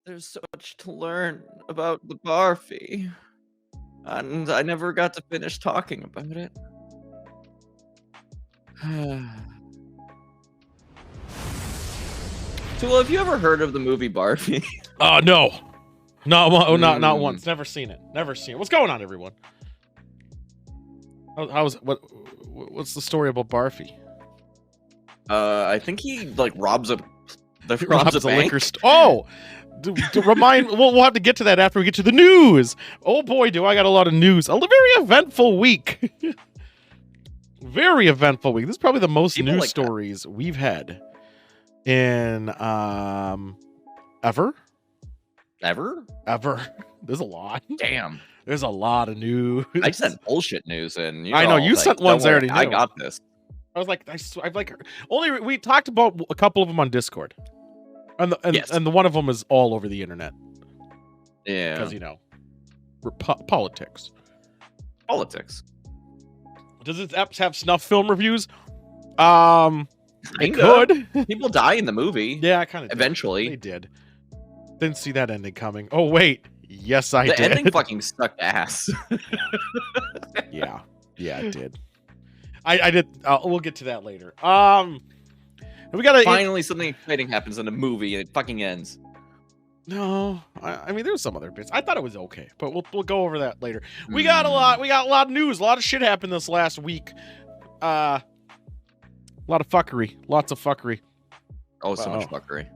There's so much to learn about the Barfy, and I never got to finish talking about it. So, have you ever heard of the movie Barfy? No. Not Mm. once. Never seen it. Never seen it. What's going on, everyone? What's the story about Barfy? I think he like robs a Robs a bank. liquor store. Oh, remind. We'll have to get to that after we get to the news. Oh boy, do I got a lot of news. A very eventful week. Very eventful week. This is probably the most People news like that. stories we've had in ever. There's a lot. Damn. There's a lot of news. I sent bullshit news in. I know you sent ones I already knew. I got this. I was like, I've like only we talked about a couple of them on Discord, and the one of them is all over the internet. Yeah, because politics. Politics. Does it have snuff film reviews? It could. People die in the movie. Yeah, I kind of eventually. They did. Didn't see that ending coming. Oh wait, yes I did. The ending fucking sucked ass. Yeah, it did. I did. We'll get to that later. We gotta finally something exciting happens in a movie and it fucking ends. No, I mean there's some other bits. I thought it was okay, but we'll go over that later. We got a lot of news. A lot of shit happened this last week. A lot of fuckery. Lots of fuckery. Oh, so much fuckery.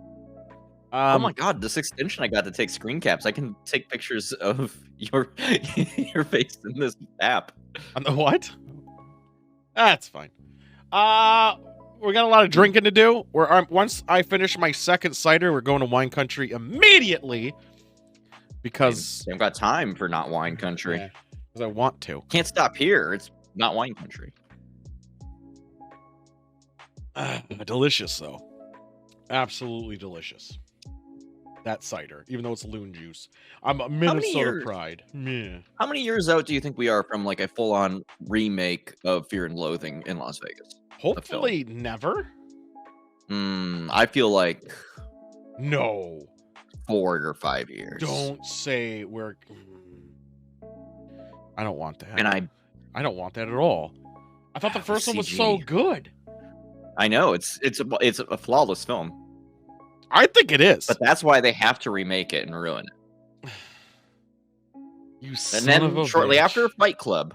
Oh my god, this extension I got to take screen caps. I can take pictures of your face in this app. On the what? That's fine. We got a lot of drinking to do. Once I finish my second cider, we're going to wine country immediately. Because I've got time for not wine country. Because I want to. Can't stop here. It's not wine country. Delicious though. Absolutely delicious. That cider, even though it's loon juice. I'm a Minnesota pride. Yeah. How many years out do you think we are from like a full-on remake of Fear and Loathing in Las Vegas? Hopefully never. I feel like no 4 or 5 years. Don't say we're. I don't want that. And I don't want that at all. I thought the first one was so good. I know it's a flawless film. I think it is. But that's why they have to remake it and ruin it. You son of a And then shortly after, Fight Club.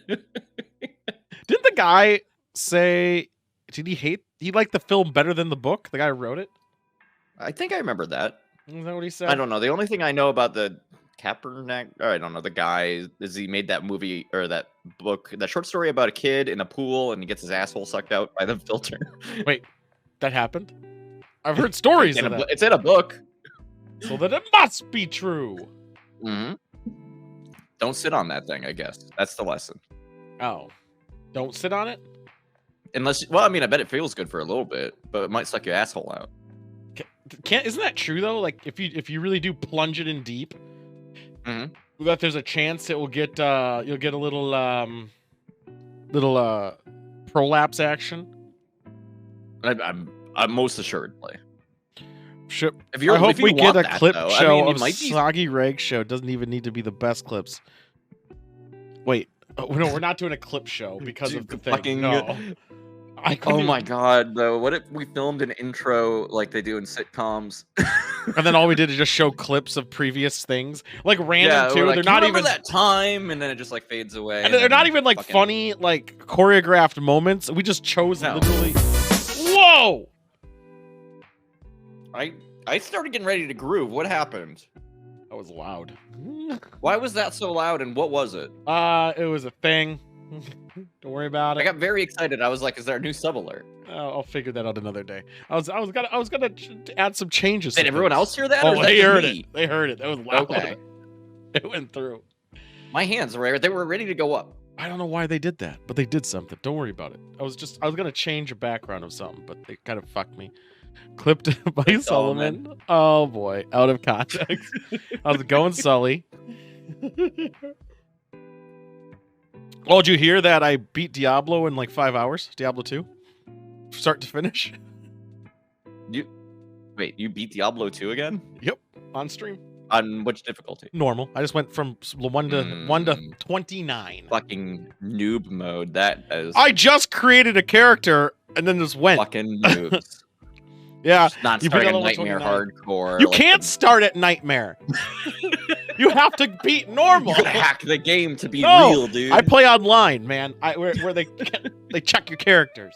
Didn't the guy say, he liked the film better than the book? The guy who wrote it? I think I remember that. Is that what he said? I don't know. The only thing I know about the Kaepernick, or I don't know, the guy, is he made that movie, or that book, that short story about a kid in a pool and he gets his asshole sucked out by the filter. Wait. That happened? I've heard stories of that. It's in a book. So that it must be true. Mm-hmm. Don't sit on that thing, I guess. That's the lesson. Oh. Don't sit on it? Unless, well, I mean, I bet it feels good for a little bit, but it might suck your asshole out. Isn't that true, though? Like, if you really do plunge it in deep, that there's a chance it will get, you'll get a little prolapse action? I'm most assuredly. I hope we get a clip show of Soggy Reg show. It doesn't even need to be the best clips. Wait, no, we're not doing a clip show because of the thing. No. Oh my god, though. What if we filmed an intro like they do in sitcoms? And then all we did is just show clips of previous things. Like random too. They're not even that time, and then it just like fades away. And they're not even like funny, like choreographed moments. We just chose literally. Whoa! I started getting ready to groove. What happened? That was loud. Why was that so loud, and what was it? It was a thing. Don't worry about it. I got very excited. I was like, "Is there a new sub alert?" I'll figure that out another day. I was gonna add some changes. Did everyone else hear that? Oh, they heard it. They heard it. That was loud. Okay. It went through. My hands were ready to go up. I don't know why they did that, but they did something. Don't worry about it. I was gonna change a background of something, but they kind of fucked me. Clipped by Solomon. Oh boy, out of context. How's it going, Sully? Oh, did you hear that I beat Diablo in like 5 hours? Diablo 2? Start to finish? Wait, you beat Diablo 2 again? Yep, on stream. On which difficulty? Normal. I just went from 1 to 29. Fucking noob mode. That is I just created a character and then just went. fucking noobs. Yeah. Just not You beat starting level Nightmare 29. Hardcore. You like can't start at Nightmare. You have to beat normal. You gotta hack the game to be No, real, dude. I play online, man. Where they check your characters.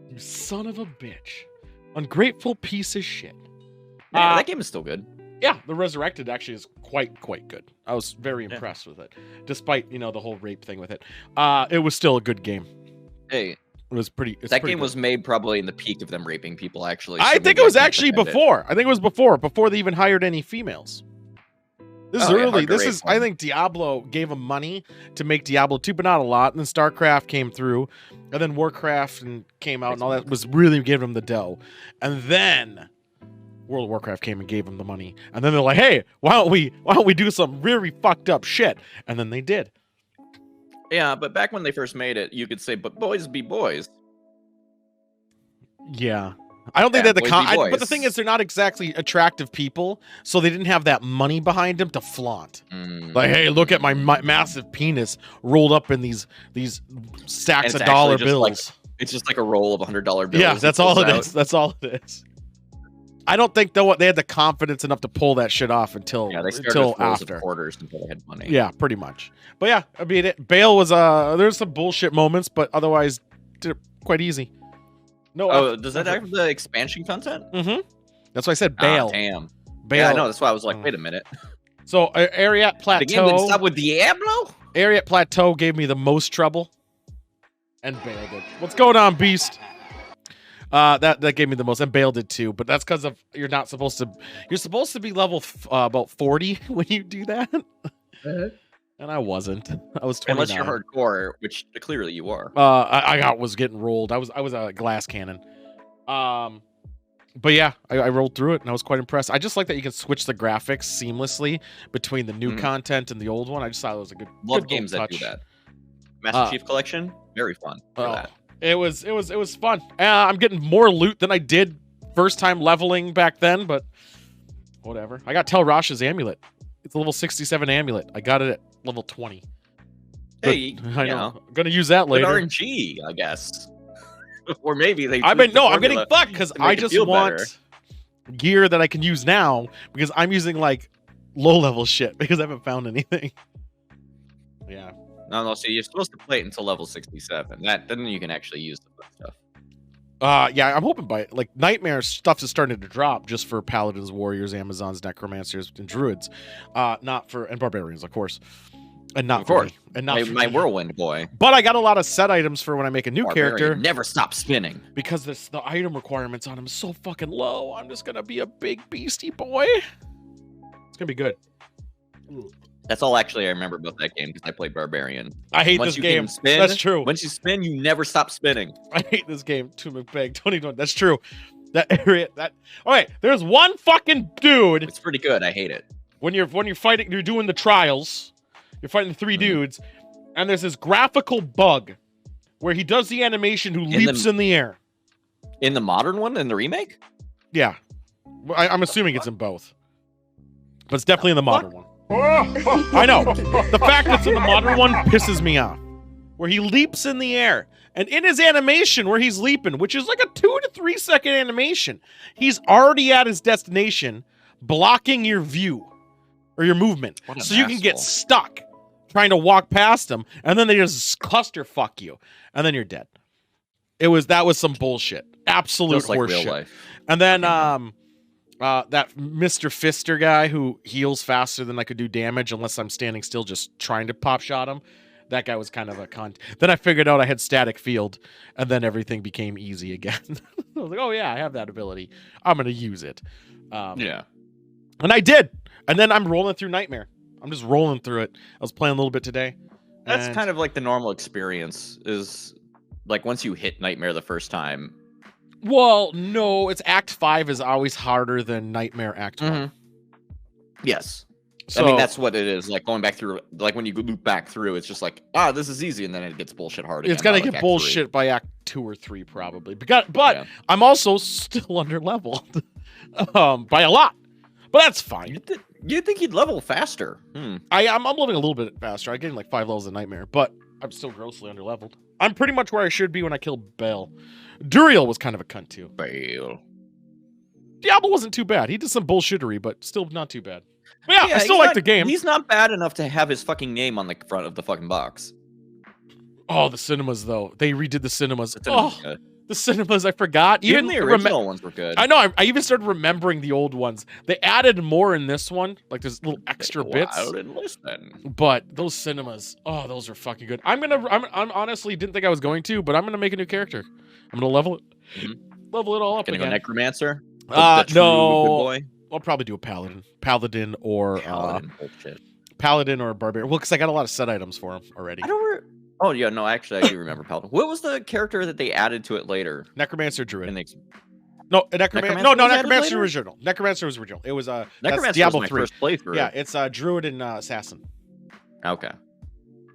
You son of a bitch. Ungrateful piece of shit. Yeah, that game is still good. Yeah, the Resurrected actually is quite good. I was very impressed with it, despite the whole rape thing with it. It was still a good game. Hey, it was pretty. That game was made probably in the peak of them raping people. Actually, I think it was actually before. I think it was before they even hired any females. This is early. This is. I think Diablo gave them money to make Diablo 2, but not a lot. And then StarCraft came through, and then Warcraft came out, and all that was really giving them the dough. And then World of Warcraft came and gave them the money. And then they're like, "Hey, why don't we do some really fucked up shit?" And then they did. Yeah, but back when they first made it, you could say, "But boys be boys." Yeah. I don't think they had the boys. but the thing is, they're not exactly attractive people, so they didn't have that money behind them to flaunt. Like, hey, look at my massive penis rolled up in these stacks of dollar bills. It's just like a roll of $100 bills. Yeah, that's all it is. That's all it is. I don't think they had the confidence enough to pull that shit off until they started with after of quarters until they had money. Yeah, pretty much. But yeah, I mean, Bale was there's some bullshit moments, but otherwise did it quite easy. No. Oh, does that have the expansion content? Mm-hmm. That's why I said Bale. Damn. Bale. Yeah, I know. That's why I was like, wait a minute. So Ariat Plateau. The game didn't stop with Diablo? Ariat Plateau gave me the most trouble. And Bale did. What's going on, Beast? That gave me the most, and Bale did too. But that's because of you're supposed to be level about 40 when you do that. And I wasn't. I was 29. Unless you're hardcore, which clearly you are. I was getting rolled. I was a glass cannon. But yeah, I rolled through it and I was quite impressed. I just like that you can switch the graphics seamlessly between the new content and the old one. I just thought it was a good Love games that do that. Master Chief Collection, very fun for that. It was fun. I'm getting more loot than I did first time leveling back then, but whatever. I got Tel Rasha's amulet. It's a level 67 amulet. I got it at level 20. Hey, I know. I'm gonna use that later. RNG, I guess. Or maybe they. I'm getting fucked because I just want gear that I can use now because I'm using like low level shit because I haven't found anything. Yeah. No. So you're supposed to play it until level 67. Then you can actually use the fun stuff. Yeah, I'm hoping by like Nightmare stuff is starting to drop just for Paladins, Warriors, Amazons, Necromancers, and Druids, not for and Barbarians, of course, and not for me, and not my Whirlwind boy. But I got a lot of set items for when I make a new character. Never stop spinning because the item requirements on him is so fucking low. I'm just gonna be a big beastie boy. It's gonna be good. That's all actually I remember about that game because I played Barbarian. I hate this game. That's true. Once you spin, you never stop spinning. I hate this game. To McBag 2020. That's true. That area. All right. There's one fucking dude. It's pretty good. I hate it. When you're fighting, you're doing the trials. You're fighting the 3 dudes, and there's this graphical bug where he does the animation who leaps in the air. In the modern one, in the remake? Yeah, I'm assuming it's in both, but it's definitely in the modern one. I know. The fact that it's in the modern one pisses me off. Where he leaps in the air. And in his animation where he's leaping, which is like a 2 to 3 second animation, he's already at his destination, blocking your view or your movement. So you can get stuck trying to walk past him, and then they just clusterfuck you, and then you're dead. That was some bullshit. Absolute horseshit. Real life. And then that Mr. Fister guy who heals faster than I could do damage unless I'm standing still just trying to pop shot him. That guy was kind of a cunt. Then I figured out I had static field, and then everything became easy again. I was like, oh yeah, I have that ability. I'm going to use it. Yeah. And I did. And then I'm rolling through Nightmare. I'm just rolling through it. I was playing a little bit today. That's kind of like the normal experience is like once you hit Nightmare the first time. Well, no, it's Act 5 is always harder than Nightmare Act 1. Yes. So, I mean, that's what it is. Like going back through, like when you loop back through, it's just like, this is easy, and then it gets bullshit hard again. it's gonna by, like, get Act bullshit by Act 2 or 3 probably. But Yeah. I'm also still under leveled, by a lot. But that's fine. You'd think you'd level faster. I'm living a little bit faster. I gained like 5 levels of Nightmare, but I'm still grossly under leveled. I'm pretty much where I should be when I killed Bale. Duriel was kind of a cunt too. Bale. Diablo wasn't too bad. He did some bullshittery, but still not too bad. But yeah, I still like the game. He's not bad enough to have his fucking name on the front of the fucking box. Oh, the cinemas though. They redid the cinemas. Good. The cinemas, I forgot. Even the original ones were good. I know. I even started remembering the old ones. They added more in this one, like there's little extra bits. Out and listen. But those cinemas, those are fucking good. I'm honestly didn't think I was going to, but I'm gonna make a new character. I'm gonna level it, level it all up Gonna again. go Necromancer. No, good boy. I'll probably do a paladin or Bullshit. paladin or barbarian. Well, because I got a lot of set items for him already. Oh yeah, no, actually, I do remember Paladin. What was the character that they added to it later? Necromancer Druid. No, Necromancer original. Necromancer was original. It was Necromancer Diablo was my 3. first playthrough. Yeah, it's Druid and Assassin. Okay.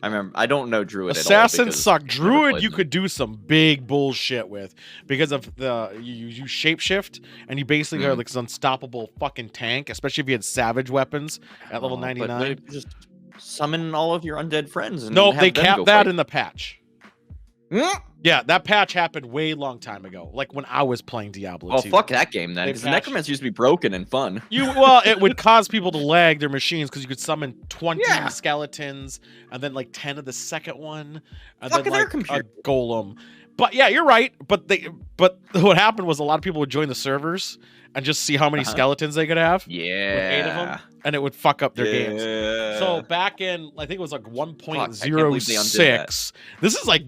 I remember. I don't know Druid Assassin at all. sucked. Druid you could do some big bullshit with because of you use shapeshift and you basically are like this unstoppable fucking tank, especially if you had savage weapons at level 99. But just summon all of your undead friends. And no, have they them capped go that fight. in the patch. Yeah, that patch happened way long time ago, like when I was playing Diablo 2. Fuck that game then, because Necromancer used to be broken and fun. It would cause people to lag their machines because you could summon 20 skeletons and then like 10 of the second one, and then like a golem. But yeah, you're right. But what happened was a lot of people would join the servers and just see how many skeletons they could have. Yeah, with 8 of them, and it would fuck up their games. So back in, I think it was like 1.06. This is like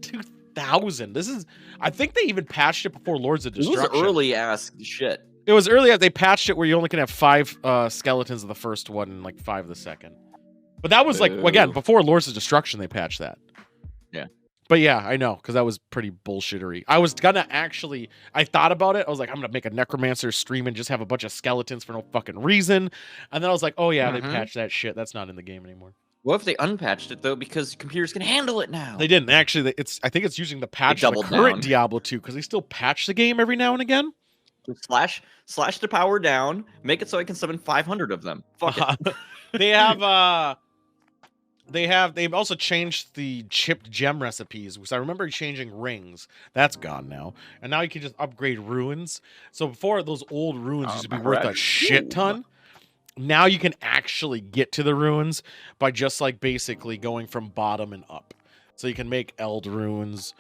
2000. I think they even patched it before Lords of Destruction. It was early ass shit. It was early as they patched it where you only can have 5 skeletons of the first one and like 5 of the second. But that was like, again, before Lords of Destruction, they patched that. Yeah. But yeah, I know, because that was pretty bullshittery. I was gonna I thought about it. I was like, I'm gonna make a Necromancer stream and just have a bunch of skeletons for no fucking reason. And then I was like, oh yeah, they patched that shit. That's not in the game anymore. What if they unpatched it though, because computers can handle it now? They didn't actually. I think it's using the patch of the current Diablo 2 because they still patch the game every now and again. Slash the power down. Make it so I can summon 500 of them. Fuck it. They've also changed the chipped gem recipes, because I remember changing rings. That's gone now. And now you can just upgrade ruins. So before, those old ruins used to be worth a shit ton. Now you can actually get to the ruins by just like basically going from bottom and up. So you can make eld ruins.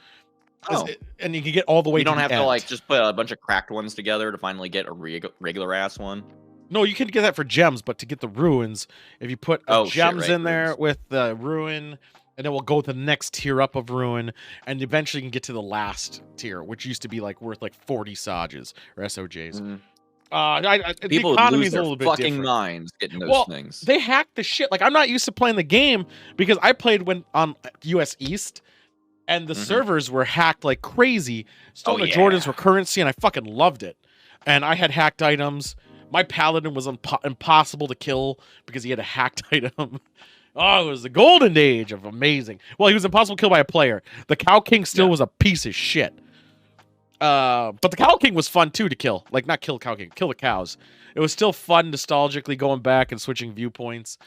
And you can get all the way to the end. You don't have to like just put a bunch of cracked ones together to finally get a regular ass one. No, you can get that for gems, but to get the ruins, if you put gems in there with the ruin, and then we'll go to the next tier up of ruin, and eventually you can get to the last tier, which used to be like worth like 40 Sages or SOJs. People the economy's lose their a little bit fucking different. minds getting those things. They hacked the shit. Like, I'm not used to playing the game because I played when on US East, and the servers were hacked like crazy. Stolen Jordans were currency, and I fucking loved it. And I had hacked items. My paladin was impossible to kill because he had a hacked item. Oh, it was the golden age of amazing. Well, he was impossible to kill by a player. The Cow King still was a piece of shit. But the Cow King was fun too to kill. Like, not kill Cow King, kill the cows. It was still fun, nostalgically going back and switching viewpoints.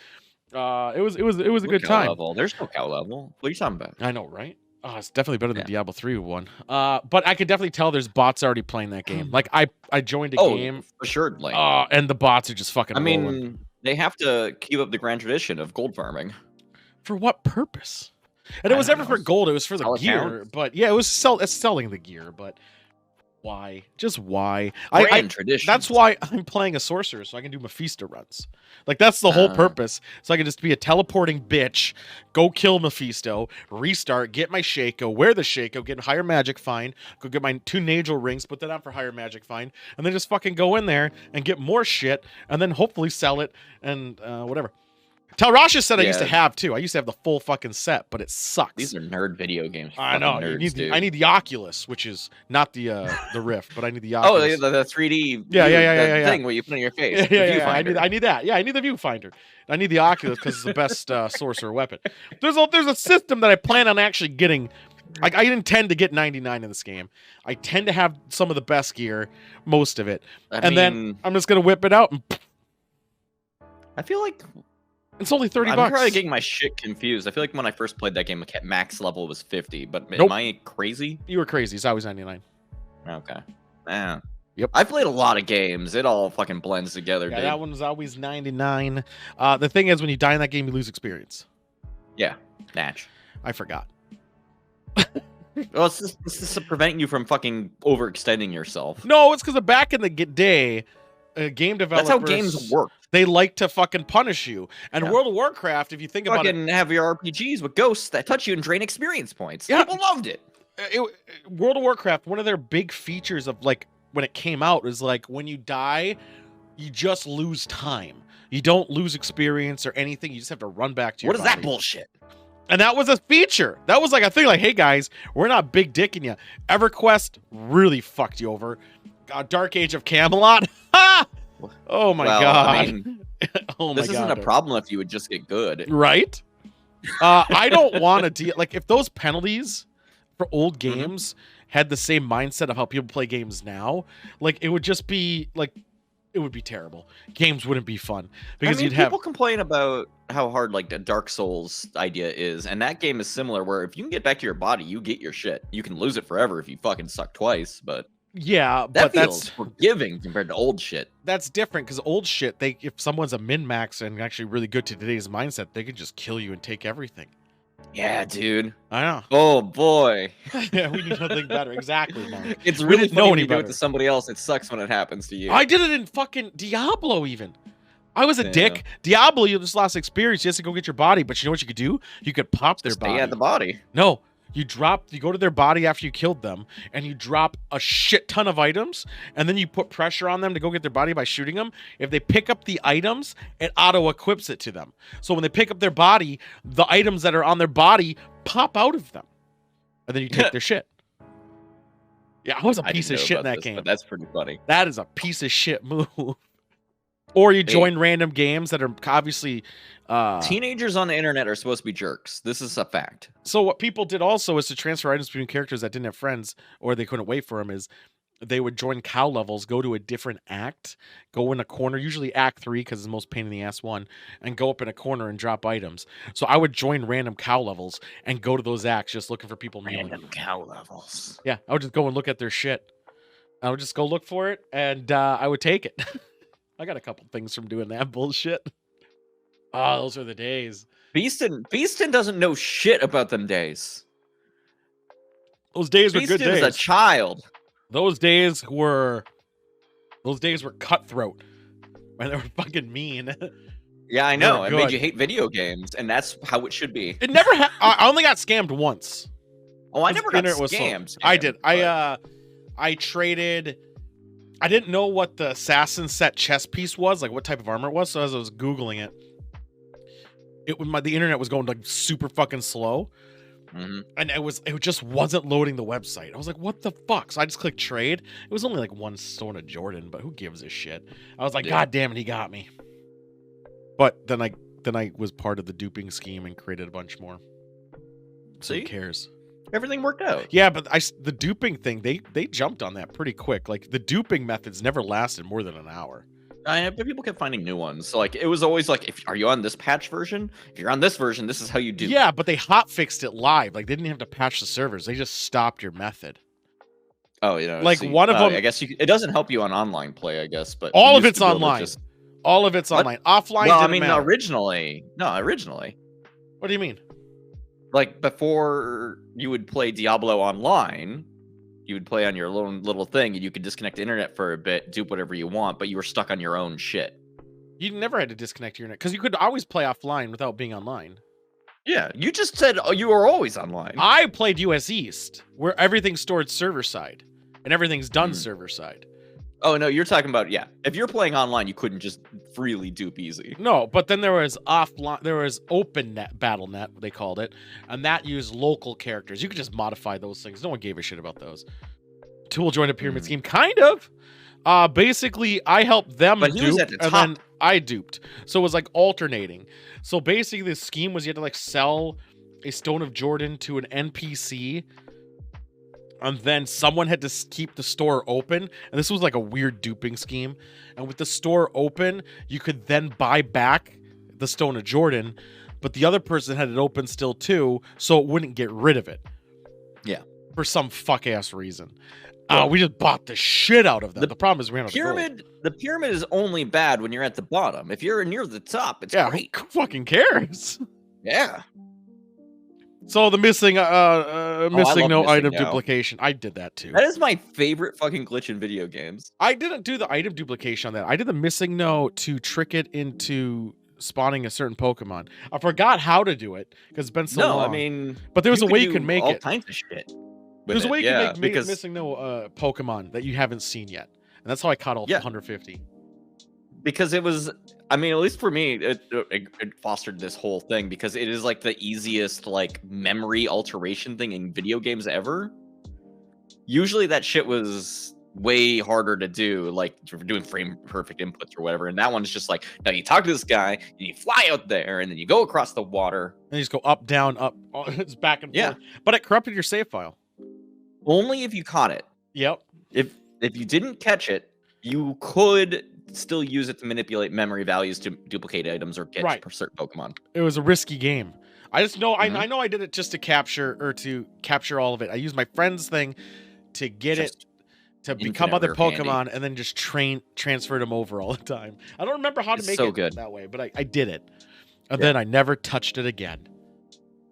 It was a good time. Level? There's no cow level. What are you talking about? I know, right? Oh, it's definitely better than Diablo 3 one. But I could definitely tell there's bots already playing that game. Like, I joined a game. For sure. Like, and the bots are just fucking rolling. They have to keep up the grand tradition of gold farming. For what purpose? And it was never for gold, it was for the gear. But yeah, it was selling the gear, but why? Just why? Tradition. That's why I'm playing a sorcerer, so I can do Mephisto runs. Like, that's the whole purpose. So I can just be a teleporting bitch, go kill Mephisto, restart, get my Shaco, wear the Shaco, get higher magic find, go get my 2 Nagel rings, put that on for higher magic find, and then just fucking go in there and get more shit, and then hopefully sell it and whatever. Talrasha said I used to Yeah. have too. I used to have the full fucking set, but it sucks. These are nerd video games. I know. Nerds, dude. I need the Oculus, which is not the Rift, but I need the Oh, Oculus. the 3D. Yeah. Thing where you put on your face. Yeah. I need that. Yeah, I need the viewfinder. I need the Oculus because it's the best sorcerer weapon. There's a system that I plan on actually getting. Like, I intend to get 99 in this game. I tend to have some of the best gear, most of it, then I'm just gonna whip it out and. I feel like it's only $30. I'm probably getting my shit confused. I feel like when I first played that game, max level was 50. But Nope. am I crazy? You were crazy. It's always 99. Okay. Yep. I played a lot of games. It all fucking blends together, Yeah, dude. that one's always 99. The thing is, when you die in that game, you lose experience. Yeah. Natch. I forgot. Well, it's just to prevent you from fucking overextending yourself. No, it's because back in the day, game developers. That's how games work. They like to fucking punish you. And Yeah. World of Warcraft, if you think about it, Fucking have your RPGs with ghosts that touch you and drain experience points. Yeah. People loved it. World of Warcraft, one of their big features of like when it came out was like when you die, you just lose time. You don't lose experience or anything. You just have to run back to your What is that body. bullshit? And that was a feature. That was like a thing like, hey guys, we're not big dicking you. EverQuest really fucked you over. Dark Age of Camelot. Ha! Oh my god. I mean, oh my this god. isn't a problem if you would just get good. Right? I don't want to deal like if those penalties for old Mm-hmm. games had the same mindset of how people play games now, like it would just be like it would be terrible. Games wouldn't be fun because I mean, you'd have people complain about how hard like the Dark Souls idea is, and that game is similar. Where if you can get back to your body, you get your shit. You can lose it forever if you fucking suck twice, but yeah, that but feels that's forgiving compared to old shit. that's different because old shit. If someone's a min max and actually really good to today's mindset, they can just kill you and take everything. Yeah, dude. I know. Oh boy, Yeah, we need nothing better. Exactly, Mark. it's We really didn't know funny when any you do it better. to somebody else. It sucks when it happens to you. I did it in fucking Diablo even. I was a Yeah. dick. Diablo, you just lost experience. You have to go get your body, but you know what you could do? You could pop their Stay body. at the body. No, you go to their body after you killed them, and you drop a shit ton of items, and then you put pressure on them to go get their body by shooting them. If they pick up the items, it auto-equips it to them. So when they pick up their body, the items that are on their body pop out of them, and then you take their shit. Yeah, I was a I piece didn't of know shit in about that this, game. but that's pretty funny. That is a piece of shit move. Or you join random games that are obviously Teenagers on the internet are supposed to be jerks. This is a fact. So what people did also is to transfer items between characters that didn't have friends or they couldn't wait for them is they would join cow levels, go to a different act, go in a corner, usually act 3 because it's the most pain in the ass one, and go up in a corner and drop items. So I would join random cow levels and go to those acts just looking for people kneeling. Random cow levels. Yeah, I would just go and look at their shit. I would just go look for it and I would take it. I got a couple things from doing that bullshit. Oh, those are the days. Beaston doesn't know shit about them days. Those days were good Beaston is days. a child. Those days were cutthroat. And they were fucking mean. Yeah, I know. They It were made good. you hate video games, and that's how it should be. It never I only got scammed once. Oh, I This never got internet was so- scammed. I did. but- I traded. I didn't know what the assassin set chest piece was, like what type of armor it was. So as I was googling it, the internet was going like super fucking slow, Mhm. and it just wasn't loading the website. I was like, what the fuck? So I just clicked trade. It was only like one stone of Jordan, but who gives a shit? I was like, Yeah. God damn it, he got me. But then I was part of the duping scheme and created a bunch more. So See? who cares? Everything worked out. Yeah, but the duping thing, they jumped on that pretty quick. Like the duping methods never lasted more than an hour. But people kept finding new ones. So like it was always like, are you on this patch version? If you're on this version, this is how you do. Yeah, but they hot fixed it live. Like they didn't have to patch the servers. They just stopped your method. Oh, you know. Like, one of them- I guess it doesn't help you on online play. I guess, but All you of used it's to be able to online. just- All of it's What? online. Offline Well, I didn't mean, matter. originally. What do you mean? Like before you would play Diablo online, you would play on your little thing, and you could disconnect the internet for a bit, do whatever you want, but you were stuck on your own shit. You never had to disconnect your internet because you could always play offline without being online. Yeah, you just said you were always online. I played US East, where everything's stored server side and everything's done Hmm. server side. Oh no, you're talking about if you're playing online, you couldn't just freely dupe easy. No, but then there was offline. There was open net, battle net, they called it, and that used local characters. You could just modify those things. No one gave a shit about those. Tool joined a pyramid scheme, kind of. Basically, I helped them But he was dupe, at the and top. then I duped. So it was like alternating. So basically, the scheme was you had to like sell a Stone of Jordan to an NPC, and then someone had to keep the store open. And this was like a weird duping scheme. And with the store open, you could then buy back the Stone of Jordan, but the other person had it open still too, so it wouldn't get rid of it. Yeah. For some fuck ass reason. Well, We just bought the shit out of them. The problem is we ran out of gold. The pyramid is only bad when you're at the bottom. If you're near the top, it's great. Who fucking cares? Yeah. So the missing no item now. duplication. I did that too. That is my favorite fucking glitch in video games. I didn't do the item duplication on that. I did the missing no to trick it into spawning a certain Pokemon. I forgot how to do it because it's been so long. I mean, but there was a way you could make all it. All kinds of shit. There's a way you can make missing no Pokemon that you haven't seen yet, and that's how I caught all 150. Because it was, I mean, at least for me, it fostered this whole thing because it is like the easiest like memory alteration thing in video games ever. Usually that shit was way harder to do, like for doing frame perfect inputs or whatever. And that one's just like, no, you talk to this guy and you fly out there and then you go across the water. And you just go up, down, up. It's back and forth. But it corrupted your save file. Only if you caught it. Yep. If you didn't catch it, you could still use it to manipulate memory values to duplicate items or get certain Pokemon. It was a risky game. I just know I know I did it just to capture all of it. I used my friend's thing to get it to become other Pokemon and then just transferred them over all the time. I don't remember how to make it that way, but I did it. And then I never touched it again.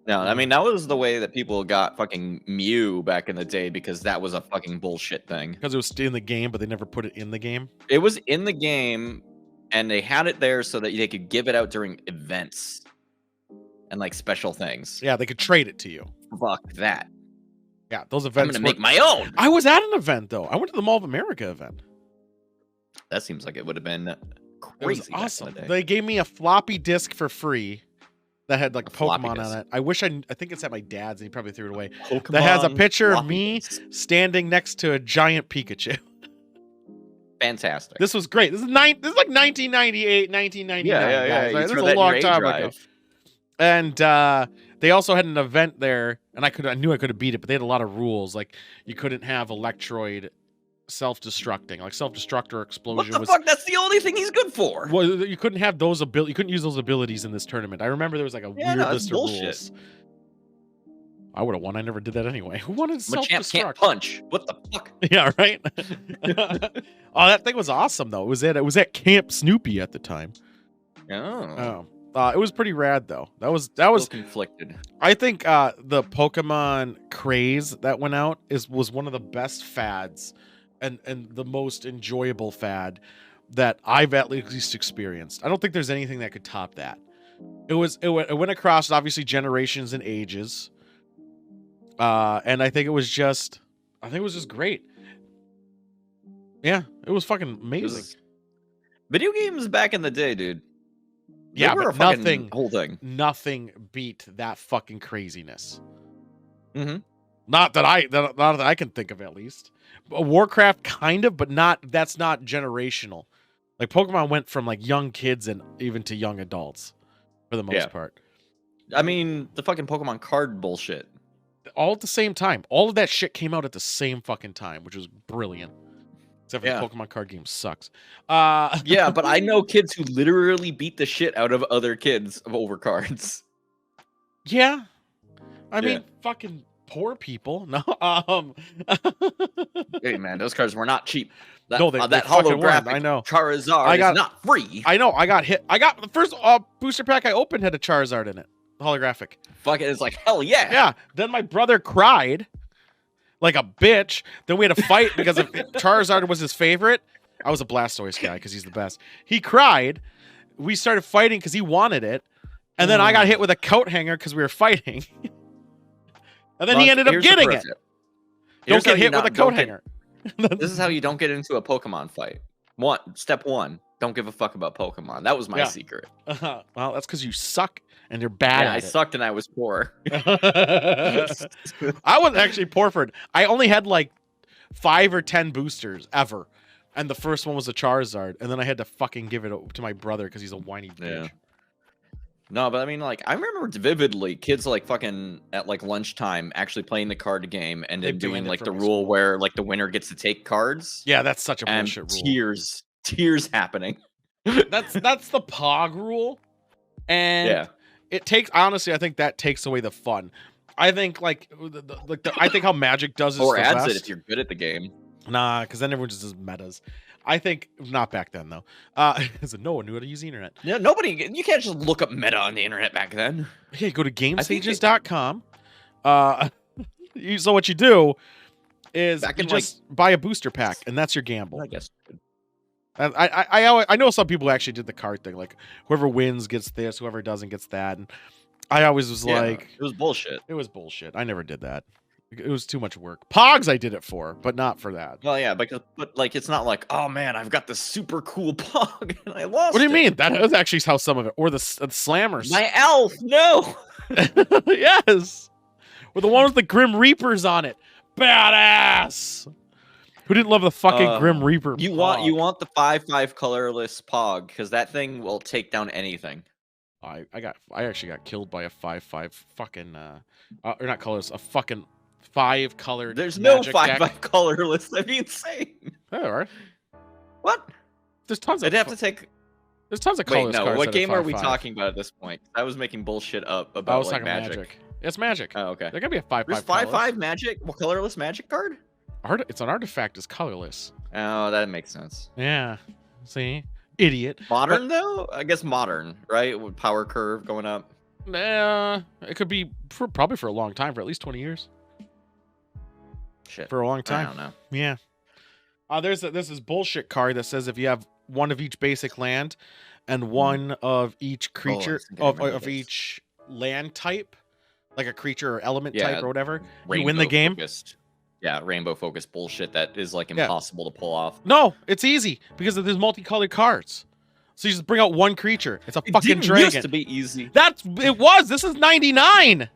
No, I mean, that was the way that people got fucking Mew back in the day because that was a fucking bullshit thing. Because it was in the game, but they never put it in the game? It was in the game, and they had it there so that they could give it out during events and, like, special things. Yeah, they could trade it to you. Fuck that. Yeah, those events I'm gonna make my own! I was at an event, though. I went to the Mall of America event. That seems like it would have been crazy. It was awesome. They gave me a floppy disk for free that had like Pokemon on it. I think it's at my dad's and he probably threw it away. Pokemon that has a picture of me disc. standing next to a giant Pikachu. Fantastic. This was great. This is like 1998, 1999. Yeah. Right? This is a long time ago. And they also had an event there, and I knew I could have beat it, but they had a lot of rules. Like you couldn't have Electroid self-destructing, like self-destruct or explosion. What the fuck? That's the only thing he's good for. Well, you couldn't have those abilities. You couldn't use those abilities in this tournament. I remember there was like a weird list of rules. I would have won. I never did that anyway. Who wanted self-destruct? Machamp can't punch. What the fuck? Yeah, right. Oh, that thing was awesome though. It was at Camp Snoopy at the time. Oh. It was pretty rad though. That was conflicted. I think the Pokemon craze that went out was one of the best fads and the most enjoyable fad that I've at least experienced. I don't think there's anything that could top that. It went across obviously generations and ages. And I think it was just great. Yeah, it was fucking amazing. Video games back in the day, dude. Yeah, but whole thing. Nothing beat that fucking craziness. Mm-hmm. Not that I can think of, at least. Warcraft kind of, but that's not generational. Like Pokemon went from like young kids and even to young adults for the most part. I mean, the fucking Pokemon card bullshit. All at the same time. All of that shit came out at the same fucking time, which was brilliant. Except for the Pokemon card game sucks. Yeah, but I know kids who literally beat the shit out of other kids over cards. Yeah. I mean, fucking poor people. No. Hey, man, those cards were not cheap. That they holographic I know. Charizard is not free. I know. I got hit. I got the first booster pack I opened had a Charizard in it. Holographic. Fuck it. It's like, hell yeah. Yeah. Then my brother cried like a bitch. Then we had a fight because if Charizard was his favorite. I was a Blastoise guy because he's the best. He cried. We started fighting because he wanted it. And then I got hit with a coat hanger because we were fighting. And then he ended up getting it. Don't get hit with a coat hanger. This is how you don't get into a Pokemon fight. Step one, don't give a fuck about Pokemon. That was my secret. Well, that's because you suck and you're bad Yeah, at I it. sucked and I was poor. I was actually poor for it. I only had like 5 or 10 boosters ever. And the first one was a Charizard. And then I had to fucking give it to my brother because he's a whiny bitch. Yeah. No, but I mean, like, I remember vividly kids like fucking at like lunchtime actually playing the card game and then doing like the rule where like the winner gets to take cards. Yeah, that's such a bullshit rule. Tears happening. That's the Pog rule. And it takes, honestly, I think that takes away the fun. I think like I think how Magic does is or the adds best. it if you're good at the game. Nah, because then everyone just does metas. I think not back then though. So no one knew how to use the internet. Yeah, nobody. You can't just look up meta on the internet back then. Hey, go to gamesages.com. So what you do is you just buy a booster pack, and that's your gamble. I guess. I know some people actually did the card thing, like whoever wins gets this, whoever doesn't gets that. And I always was like, it was bullshit. It was bullshit. I never did that. It was too much work. Pogs I did it for, but not for that. Well, yeah, but like it's not like, oh man, I've got this super cool Pog and I lost. What do you mean? That was actually how some of it, or the slammers. My elf, no. Yes, or the one with the Grim Reapers on it. Badass. Who didn't love the fucking Grim Reaper? You want the 5/5 colorless Pog because that thing will take down anything. I actually got killed by a 5/5 fucking or not colorless, a fucking 5 colored. There's no 5/5 colorless. That'd be insane. There are. What? There's tons of. I'd have to take. There's tons of colorless. Wait, no. Cards What game are we 5/5. talking about at this point? I was making bullshit up about I was talking Magic. It's Magic. Oh, okay. There gotta be a 5/5. There's 5/5 Magic. Well, colorless Magic card. It's an artifact. It's colorless. Oh, that makes sense. Yeah. See, idiot. Modern though, I guess modern, right? With power curve going up. It could be probably for a long time, for at least 20 years. Shit. For a long time. I don't know. Yeah. There's this bullshit card that says if you have one of each basic land and one of each creature of each land type, like a creature or element type or whatever, you win the game. Yeah, rainbow focused bullshit that is like impossible to pull off. No, it's easy because there's multicolored cards. So you just bring out one creature. It's a fucking dragon. It used to be easy. It was. This is 99.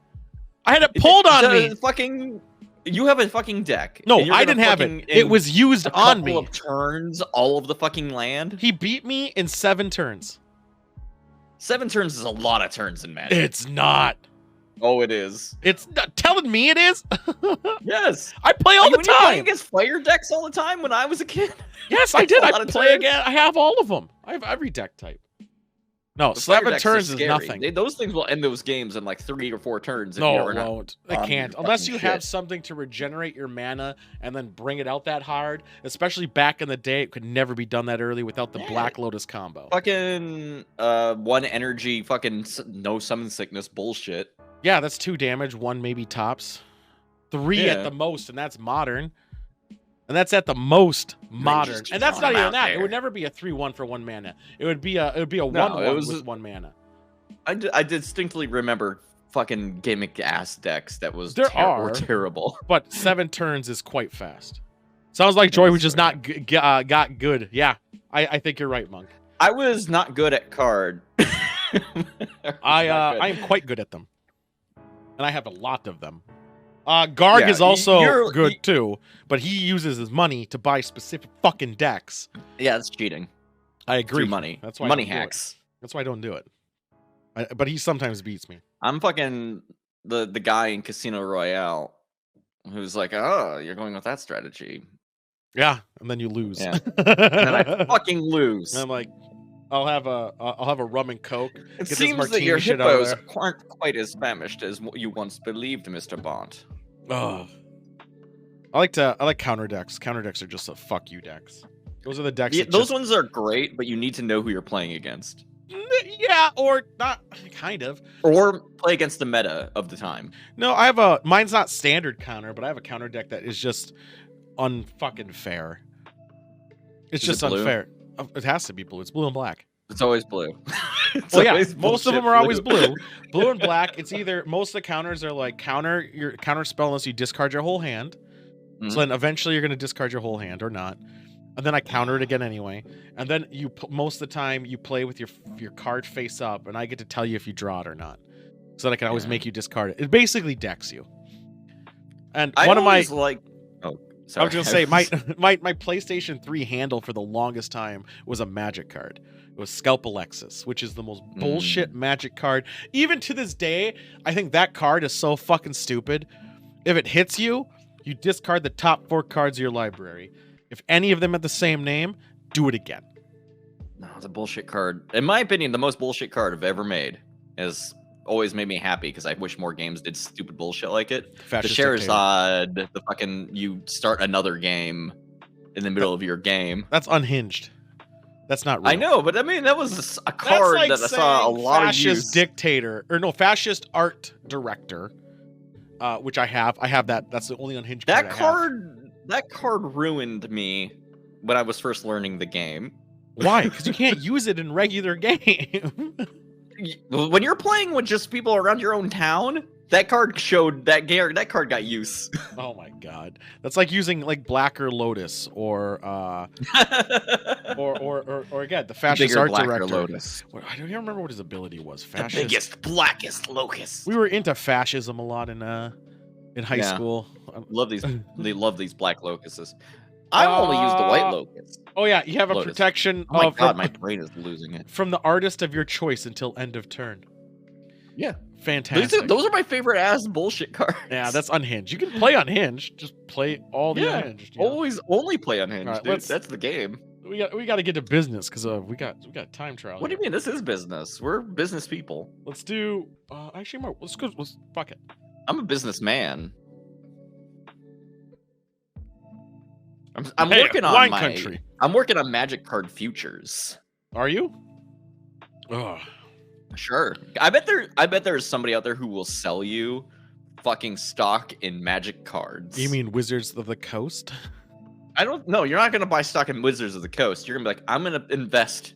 I had it pulled on me. You have a fucking deck. No, I didn't have it. It was used on me. A couple of turns, all of the fucking land. He beat me in 7 turns. 7 turns is a lot of turns in Magic. It's not. Oh, it is. It's not telling me it is. Yes, I play all the time. You play against player decks all the time when I was a kid. Yes, I did. I play again. I have all of them. I have every deck type. No, 7 turns is nothing. Those things will end those games in like 3 or 4 turns. No, it won't. They can't. Unless you have something to regenerate your mana and then bring it out that hard. Especially back in the day, it could never be done that early without the Black Lotus combo. Fucking 1 energy, fucking no summon sickness bullshit. Yeah, that's 2 damage, 1 maybe tops. 3 at the most, and that's modern. And that's at the most modern. And that's not even that. It would never be a 3/1 for 1 mana. It would be a 1/1 with 1 mana. I distinctly remember fucking gimmick ass decks that was terrible. But 7 turns is quite fast. Sounds like Joy was just not got good. Yeah, I think you're right, Monk. I was not good at card. I am quite good at them. And I have a lot of them. Garg is also good too, but he uses his money to buy specific fucking decks. Yeah, that's cheating. I agree. Through money. That's why money hacks. That's why I don't do it. But he sometimes beats me. I'm fucking the guy in Casino Royale who's like, oh, you're going with that strategy. Yeah, and then you lose. Yeah. And then I fucking lose. And I'm like, I'll have a rum and coke. It seems that your hippos aren't quite as famished as you once believed, Mr. Bont. Oh, I like counter decks. Counter decks are just a fuck you decks. Those are the decks. Yeah, those ones are great, but you need to know who you're playing against. Yeah, or not, kind of. Or play against the meta of the time. No, mine's not standard counter, but I have a counter deck that is just unfucking fair. It's just unfair. It has to be blue. It's blue and black. It's always blue. Most of them are always blue. Blue and black. It's either most of the counters are like counter your counter spell unless you discard your whole hand, So then eventually you're going to discard your whole hand or not. And then I counter it again anyway. And then most of the time you play with your card face up, and I get to tell you if you draw it or not. So that I can always make you discard it. It basically decks you. And I one of my like. Oh, sorry. I was gonna say my PlayStation 3 handle for the longest time was a Magic card. It was Scalp Alexis, which is the most bullshit Magic card. Even to this day, I think that card is so fucking stupid. If it hits you, you discard the top 4 cards of your library. If any of them have the same name, do it again. No, it's a bullshit card. In my opinion, the most bullshit card I've ever made has always made me happy because I wish more games did stupid bullshit like it. Fascist the dictator. Charizard, the fucking you start another game in the middle of your game. That's unhinged. That's not real. I know, but I mean that was a card like that I saw a lot of use. Fascist dictator, or no, fascist art director, which I have. I have that. That's the only unhinged card I have. That card ruined me when I was first learning the game. Why? Because you can't use it in regular game. When you're playing with just people around your own town, that card showed that card got use. Oh my god, that's like using like Blacker Lotus or again the fascist Bigger art Blacker director. Lotus. I don't even remember what his ability was. The Fascist. biggest, blackest locust. We were into fascism a lot in high school. They love these black locusts. I only use the white locust. Oh yeah, you have a Lotus. protection Oh my of god, my brain is losing it. from the artist of your choice until end of turn. Yeah. Fantastic. Those are my favorite ass bullshit cards. Yeah, that's unhinged. You can play unhinged. Just play all the unhinged. You know? Always only play unhinged, All right, dude. That's the game. We got to get to business because we got time trial. What do you mean? This is business. We're business people. Let's do. Actually, let's go. Fuck it. I'm a businessman. I'm working on wine my. country. I'm working on Magic Card Futures. Are you? Ugh. Sure. I bet there's somebody out there who will sell you fucking stock in Magic cards. You mean Wizards of the Coast? I don't know. You're not gonna buy stock in Wizards of the Coast. You're gonna be like, I'm gonna invest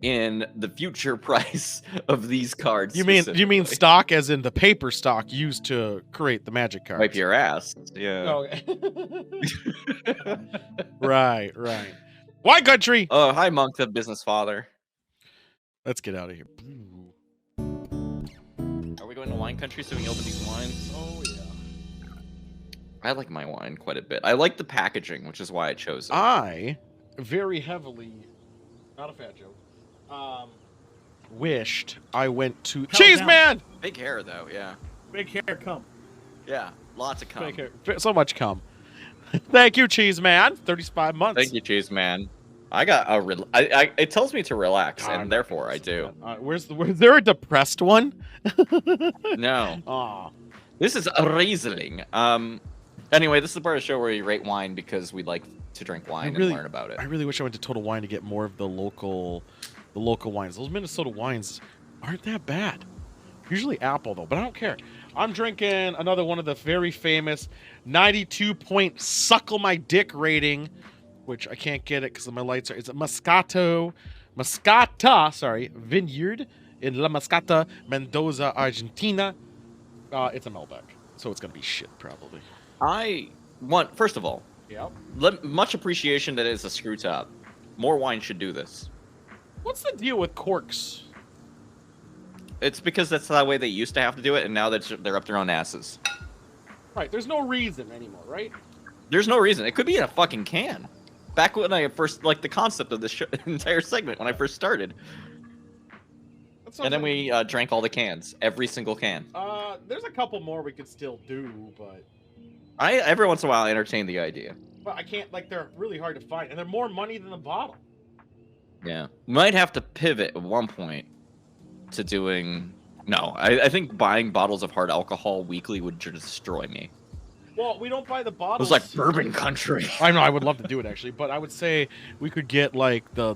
in the future price of these cards. You mean stock as in the paper stock used to create the Magic cards? Wipe your ass. Yeah. Oh, okay. Right. Wine country. Oh, hi, Monk, the business father. Let's get out of here. Are we going to wine country so we can open these wines? Oh yeah. I like my wine quite a bit. I like the packaging, which is why I chose it. I very heavily, not a fat joke, wished I went to Cheese down. Man. Big hair, though. Yeah. Big hair, come. Yeah. Lots of cum. Thank you. So much cum. Thank you, Cheese Man. 35 months. Thank you, Cheese Man. I got a. It tells me to relax, God, and therefore I do. Where's there a depressed one? No. Aw. This is a Riesling. Anyway, this is the part of the show where we rate wine because we like to drink wine and learn about it. I really wish I went to Total Wine to get more of the local wines. Those Minnesota wines aren't that bad. Usually apple though, but I don't care. I'm drinking another one of the very famous 92-point suckle my dick rating, which I can't get it because my lights are. It's a Moscato Vineyard in La Moscata, Mendoza, Argentina. It's a Malbec, so it's gonna be shit probably. First of all, Yep. much appreciation that it's a screw top. More wine should do this. What's the deal with corks? It's because that's the way they used to have to do it, and now they're up their own asses. Right, there's no reason anymore, right? There's no reason. It could be in a fucking can. Back when I first, like, the concept of this entire segment, when I first started. And then we drank all the cans. Every single can. There's a couple more we could still do, but Every once in a while, I entertain the idea. but I can't, like, they're really hard to find, and they're more money than the bottle. Yeah. Might have to pivot at one point to doing... No, I think buying bottles of hard alcohol weekly would just destroy me. Well, we don't buy the It bottles. was like bourbon country. I know, I would love to do it, actually, but I would say we could get, like, the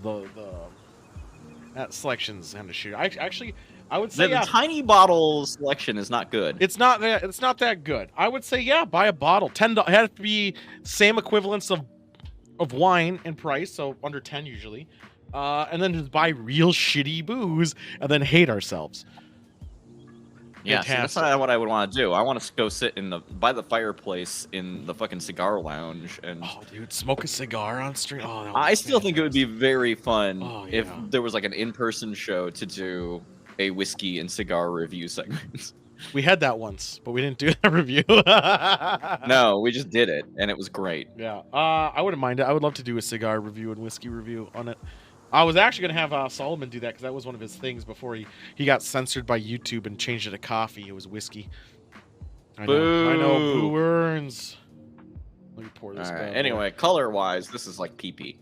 that selection's kind of shit. I would say, The tiny bottle selection is not good. It's not that good. I would say, yeah, buy a bottle. $10. It had to be same equivalence of wine in price, so under 10 usually. And then just buy real shitty booze and then hate ourselves. Yeah, see, that's Fantastic. not what I would want to do. I want to go sit by the fireplace in the fucking cigar lounge and. Oh, dude, smoke a cigar on stream. Oh, that would I be still think it would be fantastic. very fun Oh, if yeah. there was like an in-person show to do a whiskey and cigar review segment. We had that once, but we didn't do that review. No, we just did it, and it was great. Yeah. I wouldn't mind it. I would love to do a cigar review and whiskey review on it. I was actually gonna have Solomon do that because that was one of his things before he got censored by YouTube and changed it to coffee. It was whiskey. I know. Boo. I know. Boo earns. Let me pour this. All right. bad boy. Anyway, color-wise, this is like pee-pee.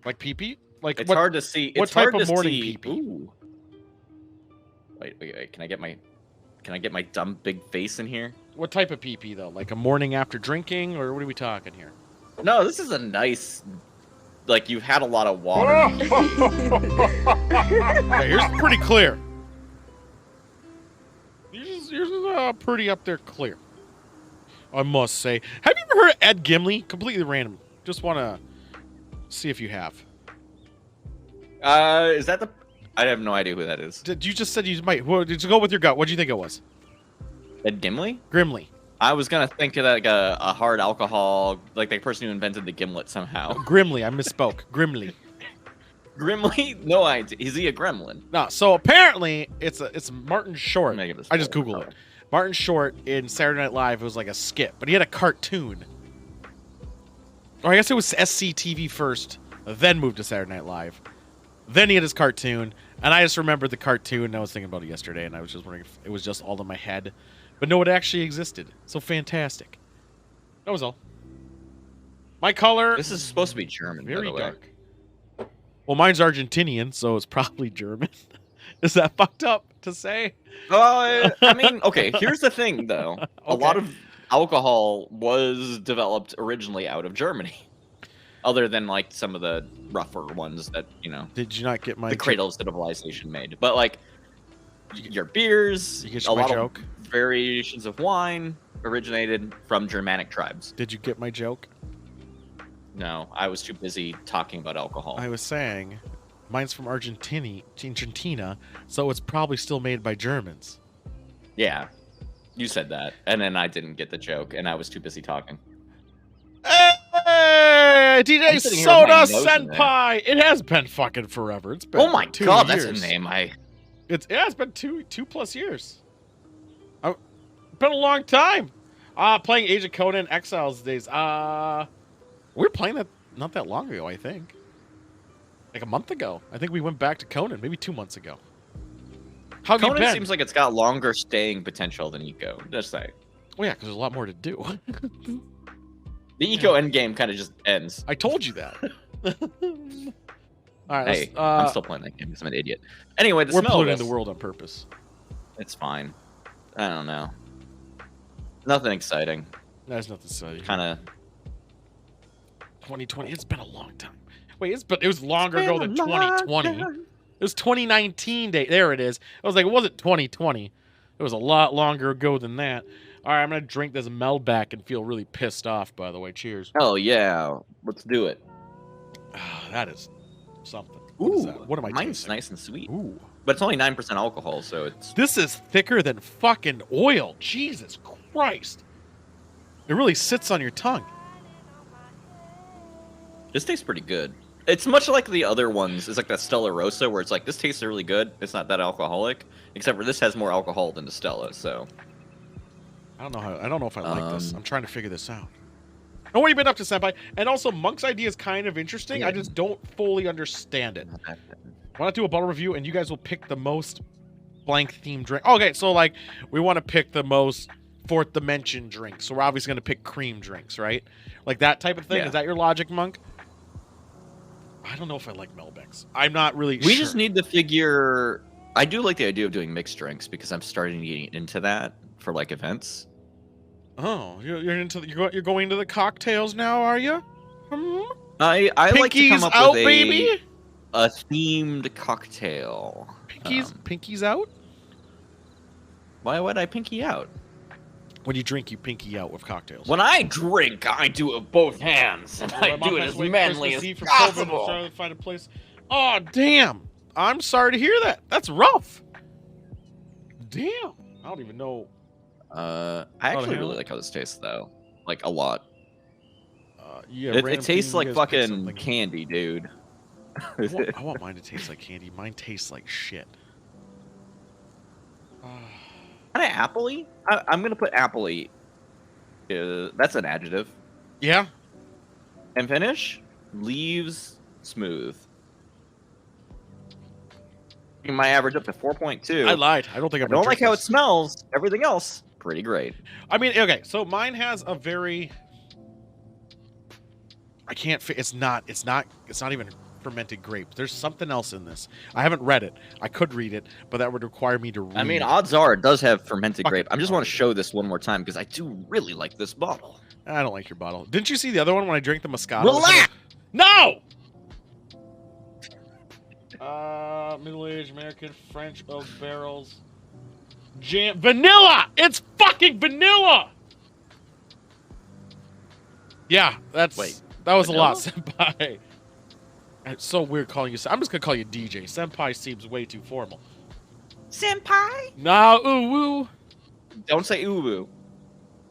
Like pee-pee? Like It's what? hard to see. what It's hard type of to morning see. pee-pee? Ooh. Wait. Can I get my dumb big face in here? What type of pee-pee though? Like a morning after drinking, or what are we talking here? No, this is a nice. Like you've had a lot of water. Yeah, yours is pretty clear. Yours is pretty up there clear. I must say. Have you ever heard of Ed Gimli? Completely random. Just want to see if you have. Is that the? I have no idea who that is. Did you just said you might? Well, did you go with your gut? What do you think it was? Ed Gimli? Grimly. I was gonna think of like a hard alcohol, like the person who invented the gimlet somehow. Grimly. I misspoke. Grimly. Grimly? No idea. Is he a gremlin? No. So apparently it's Martin Short. Make it a I just spoiler googled color. it. Martin Short in Saturday Night Live. It was like a skit, but he had a cartoon. Or I guess it was SCTV first, then moved to Saturday Night Live. Then he had his cartoon, and I just remembered the cartoon, and I was thinking about it yesterday, and I was just wondering if it was just all in my head. But no, it actually existed. So fantastic. That was all. My color, This is supposed to be German, by very the way. dark. Well, mine's Argentinian, so it's probably German. Is that fucked up to say? I mean, okay, here's the thing, though. A Okay. lot of alcohol was developed originally out of Germany. Other than, like, some of the rougher ones that, Did you not get my the cradle of civilization made. But, like, your beers, Did you get a my lot joke? of variations of wine originated from Germanic tribes. Did you get my joke? No, I was too busy talking about alcohol. I was saying, mine's from Argentina, so it's probably still made by Germans. Yeah, you said that, and then I didn't get the joke, and I was too busy talking. Hey, DJ I'm sitting here with my Soda nose in there. Senpai! It has been fucking forever. It's been Oh my 2 god, years. that's a name. It's been two plus years. Been a long time. Playing Age of Conan Exiles days. We were playing that not that long ago, I think. Like a month ago. I think we went back to Conan, maybe 2 months ago. How have you Conan been? seems like it's got longer staying potential than Eco. Just say Oh yeah, because there's a lot more to do. the Eco endgame kind of just ends. I told you that. All right, Hey, I'm still playing that game because I'm an idiot. Anyway, the we're smell of polluting this, the world on purpose. it's fine. I don't know. Nothing exciting. That's nothing to say. Kind of. 2020. It's been a long time. Wait, it was longer ago than 2020. It was 2019 day. There it is. I was like, it wasn't 2020. It was a lot longer ago than that. All right, I'm gonna drink this Melback and feel really pissed off. By the way, cheers. Oh yeah, let's do it. That is something. What is that? What am I Mine's tasting? nice and sweet, Ooh, but it's only 9% alcohol, so it's. this is thicker than fucking oil. Jesus Christ! It really sits on your tongue. This tastes pretty good. It's much like the other ones. It's like that Stella Rosa, where it's like this tastes really good. It's not that alcoholic, except for this has more alcohol than the Stella. So I don't know if I like this. I'm trying to figure this out. And what have you been up to, Senpai? And also, Monk's idea is kind of interesting. I just don't fully understand it. Why not do a bottle review and you guys will pick the most blank theme drink? Okay, so like we want to pick the most fourth dimension drinks. So we're obviously going to pick cream drinks, right? Like that type of thing. Yeah. Is that your logic, Monk? I don't know if I like Melbeck's. I'm not really we sure. just need to figure. I do like the idea of doing mixed drinks because I'm starting to get into that for like events. Oh, you're going to the cocktails now, are you? I like to come Pinkies up out, with baby. a themed cocktail. Pinkies out? Why would I pinky out? When you drink, you pinky out with cocktails. When I drink, I do it with both hands, and I do it as manly as possible. To find a place. Oh, damn. I'm sorry to hear that. That's rough. Damn. I don't even know. I actually hell. really like how this tastes though, like a lot. Yeah, It random tastes team, you like guys pick fucking something. candy, dude. I want mine to taste like candy. Mine tastes like shit. Kind of appley. I'm gonna put appley. That's an adjective. Yeah. And finish leaves smooth. You might average up to 4.2. I lied. I don't think I I'm gonna don't like drink how it this. smells. Everything else, pretty great. I mean, okay, so mine has a very. I can't. It's not even fermented grapes. There's something else in this. I haven't read it. I could read it, but that would require me to read. I mean, odds are it does have fermented Fuck grape. it. I just want to show this one more time because I do really like this bottle. I don't like your bottle. Didn't you see the other one when I drank the Moscato? Relax! No! Middle-aged American French oak barrels. Jam vanilla! It's fucking vanilla! Yeah, that was vanilla? a lot, Senpai. It's so weird calling you. I'm just gonna call you DJ. Senpai seems way too formal. Senpai? Nah, ooh woo. Don't say uwu.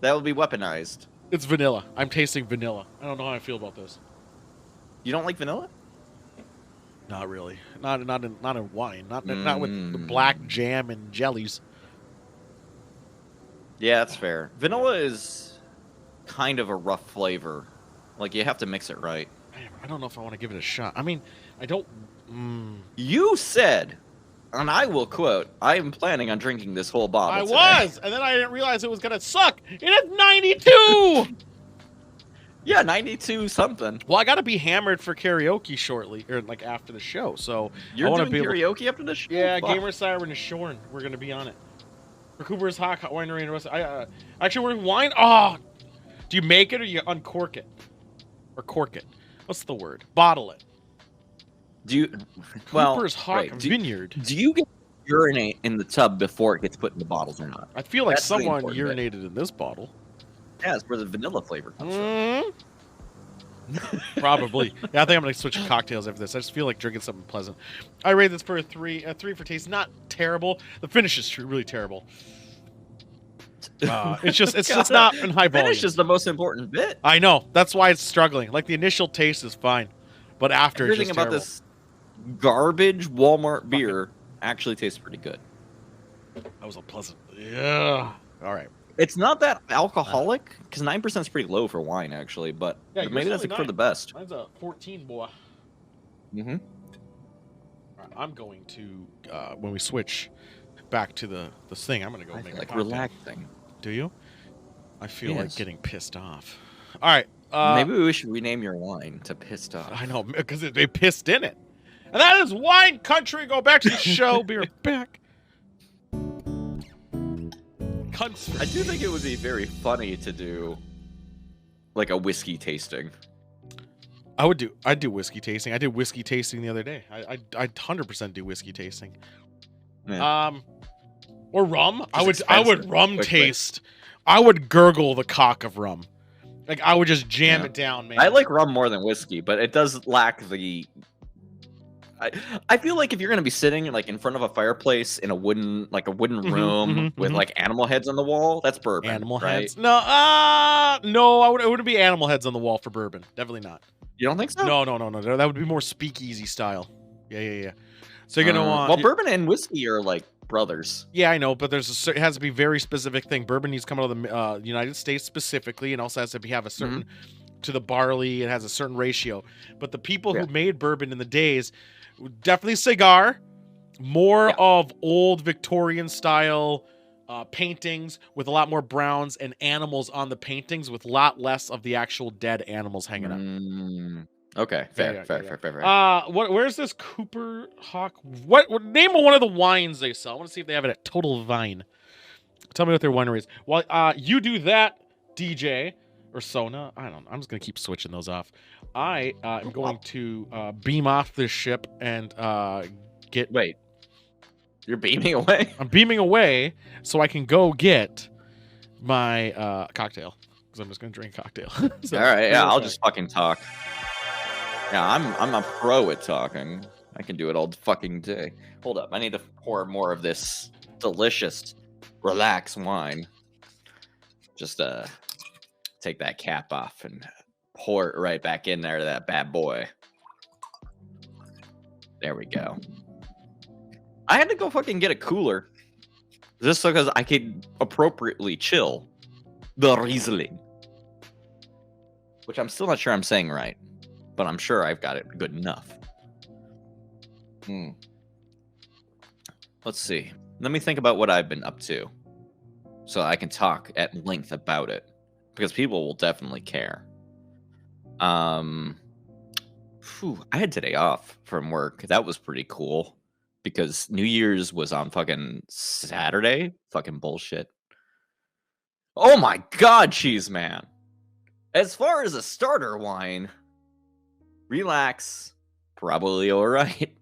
That will be weaponized. It's vanilla. I'm tasting vanilla. I don't know how I feel about this. You don't like vanilla? Not really. Not in wine. Not with black jam and jellies. Yeah, that's fair. Vanilla is kind of a rough flavor. Like, you have to mix it right. I don't know if I want to give it a shot. I mean, I don't... You said, and I will quote, I am planning on drinking this whole bottle today. And then I didn't realize it was going to suck. It is 92! Yeah, 92 something. Well, I got to be hammered for karaoke shortly, or like after the show, so... You're I doing be karaoke after the show? Yeah, Fuck. Gamer Siren is Shorn. We're going to be on it. For Cooper's Hot Winery and Rest. Actually, we're wine... Oh! Do you make it or you uncork it? Or cork it? What's the word? Bottle it. Do you... Cooper's Hawk right. Vineyard. Do you get urinate in the tub before it gets put in the bottles or not? I feel like That's the someone important bit. urinated in this bottle. Yeah, it's where the vanilla flavor comes from. Probably. Yeah, I think I'm going to switch to cocktails after this. I just feel like drinking something pleasant. I rate this for a 3. A 3 for taste. Not terrible. The finish is really terrible. It's just not in high volume. Finish is the most important bit. I know. That's why it's struggling. Like, the initial taste is fine. But after, Everything it's just about terrible. this garbage Walmart beer actually tastes pretty good. That was a pleasant. Yeah. All right. It's not that alcoholic, because 9% is pretty low for wine, actually, but Yeah, maybe that's yours is for only the best. Mine's a 14, boy. Mm-hmm. All right, I'm going to, when we switch back to this thing, I'm going to go make a Like cocktail. relaxing. Do you? I feel like Yes. getting pissed off. All right. Maybe we should rename your wine to Pissed Off. I know, because they pissed in it. And that is Wine Country. Go back to the show. Be right back. I do think it would be very funny to do like a whiskey tasting. I'd do whiskey tasting. I did whiskey tasting the other day. I'd 100% do whiskey tasting. Yeah. Or rum. I would expensive. rum Quick. taste. I would gurgle the cock of rum. Like, I would just jam it down, man. I like rum more than whiskey, but it does lack the... I feel like if you're gonna be sitting like in front of a fireplace in a wooden room with like animal heads on the wall, that's bourbon. Animal right? heads. No, no, it wouldn't be animal heads on the wall for bourbon. Definitely not. You don't think so? No. That would be more speakeasy style. Yeah. So you're gonna want... Well, bourbon and whiskey are like brothers. Yeah, I know, but it has to be a very specific thing. Bourbon needs to come out of the United States specifically, and also has to have a certain to the barley. It has a certain ratio. But the people who made bourbon in the days, definitely cigar, more of old Victorian style paintings with a lot more browns and animals on the paintings with a lot less of the actual dead animals hanging up. Okay, fair. Where's this Cooper Hawk? What name one of the wines they sell? I want to see if they have it at Total Vine. Tell me what their winery is. Well, you do that, DJ or Sona. I don't know. I'm just gonna keep switching those off. I am going to beam off this ship and get. Wait, you're beaming away? I'm beaming away so I can go get my cocktail because I'm just gonna drink a cocktail. So, all right, yeah, I'll just fucking talk. Yeah, I'm a pro at talking. I can do it all fucking day. Hold up, I need to pour more of this delicious Relax wine. Just take that cap off and pour it right back in there to that bad boy. There we go. I had to go fucking get a cooler just so because I could appropriately chill the Riesling, which I'm still not sure I'm saying right, but I'm sure I've got it good enough. Let's see. Let me think about what I've been up to so I can talk at length about it because people will definitely care. I had today off from work. That was pretty cool because New Year's was on fucking Saturday. Fucking bullshit. Oh my god, Cheese Man. As far as a starter wine, Relax, probably all right.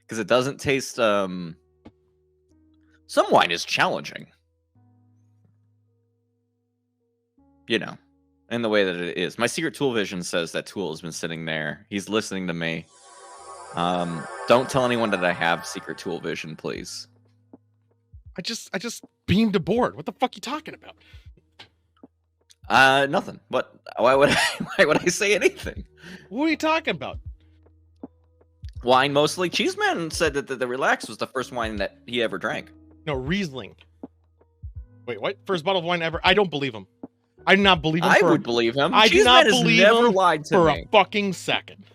Because it doesn't taste, some wine is challenging. You know, in the way that it is. My secret Tool vision says that Tool has been sitting there. He's listening to me. Don't tell anyone that I have secret Tool vision, please. I just beamed aboard. What the fuck you talking about? Nothing. What? Why would I say anything? What are you talking about? Wine mostly. Cheeseman said that the Relax was the first wine that he ever drank. No, Riesling. Wait, what? First bottle of wine ever? I don't believe him. I do not believe him. I would believe him. I do not believe him never lied to for me. a fucking second.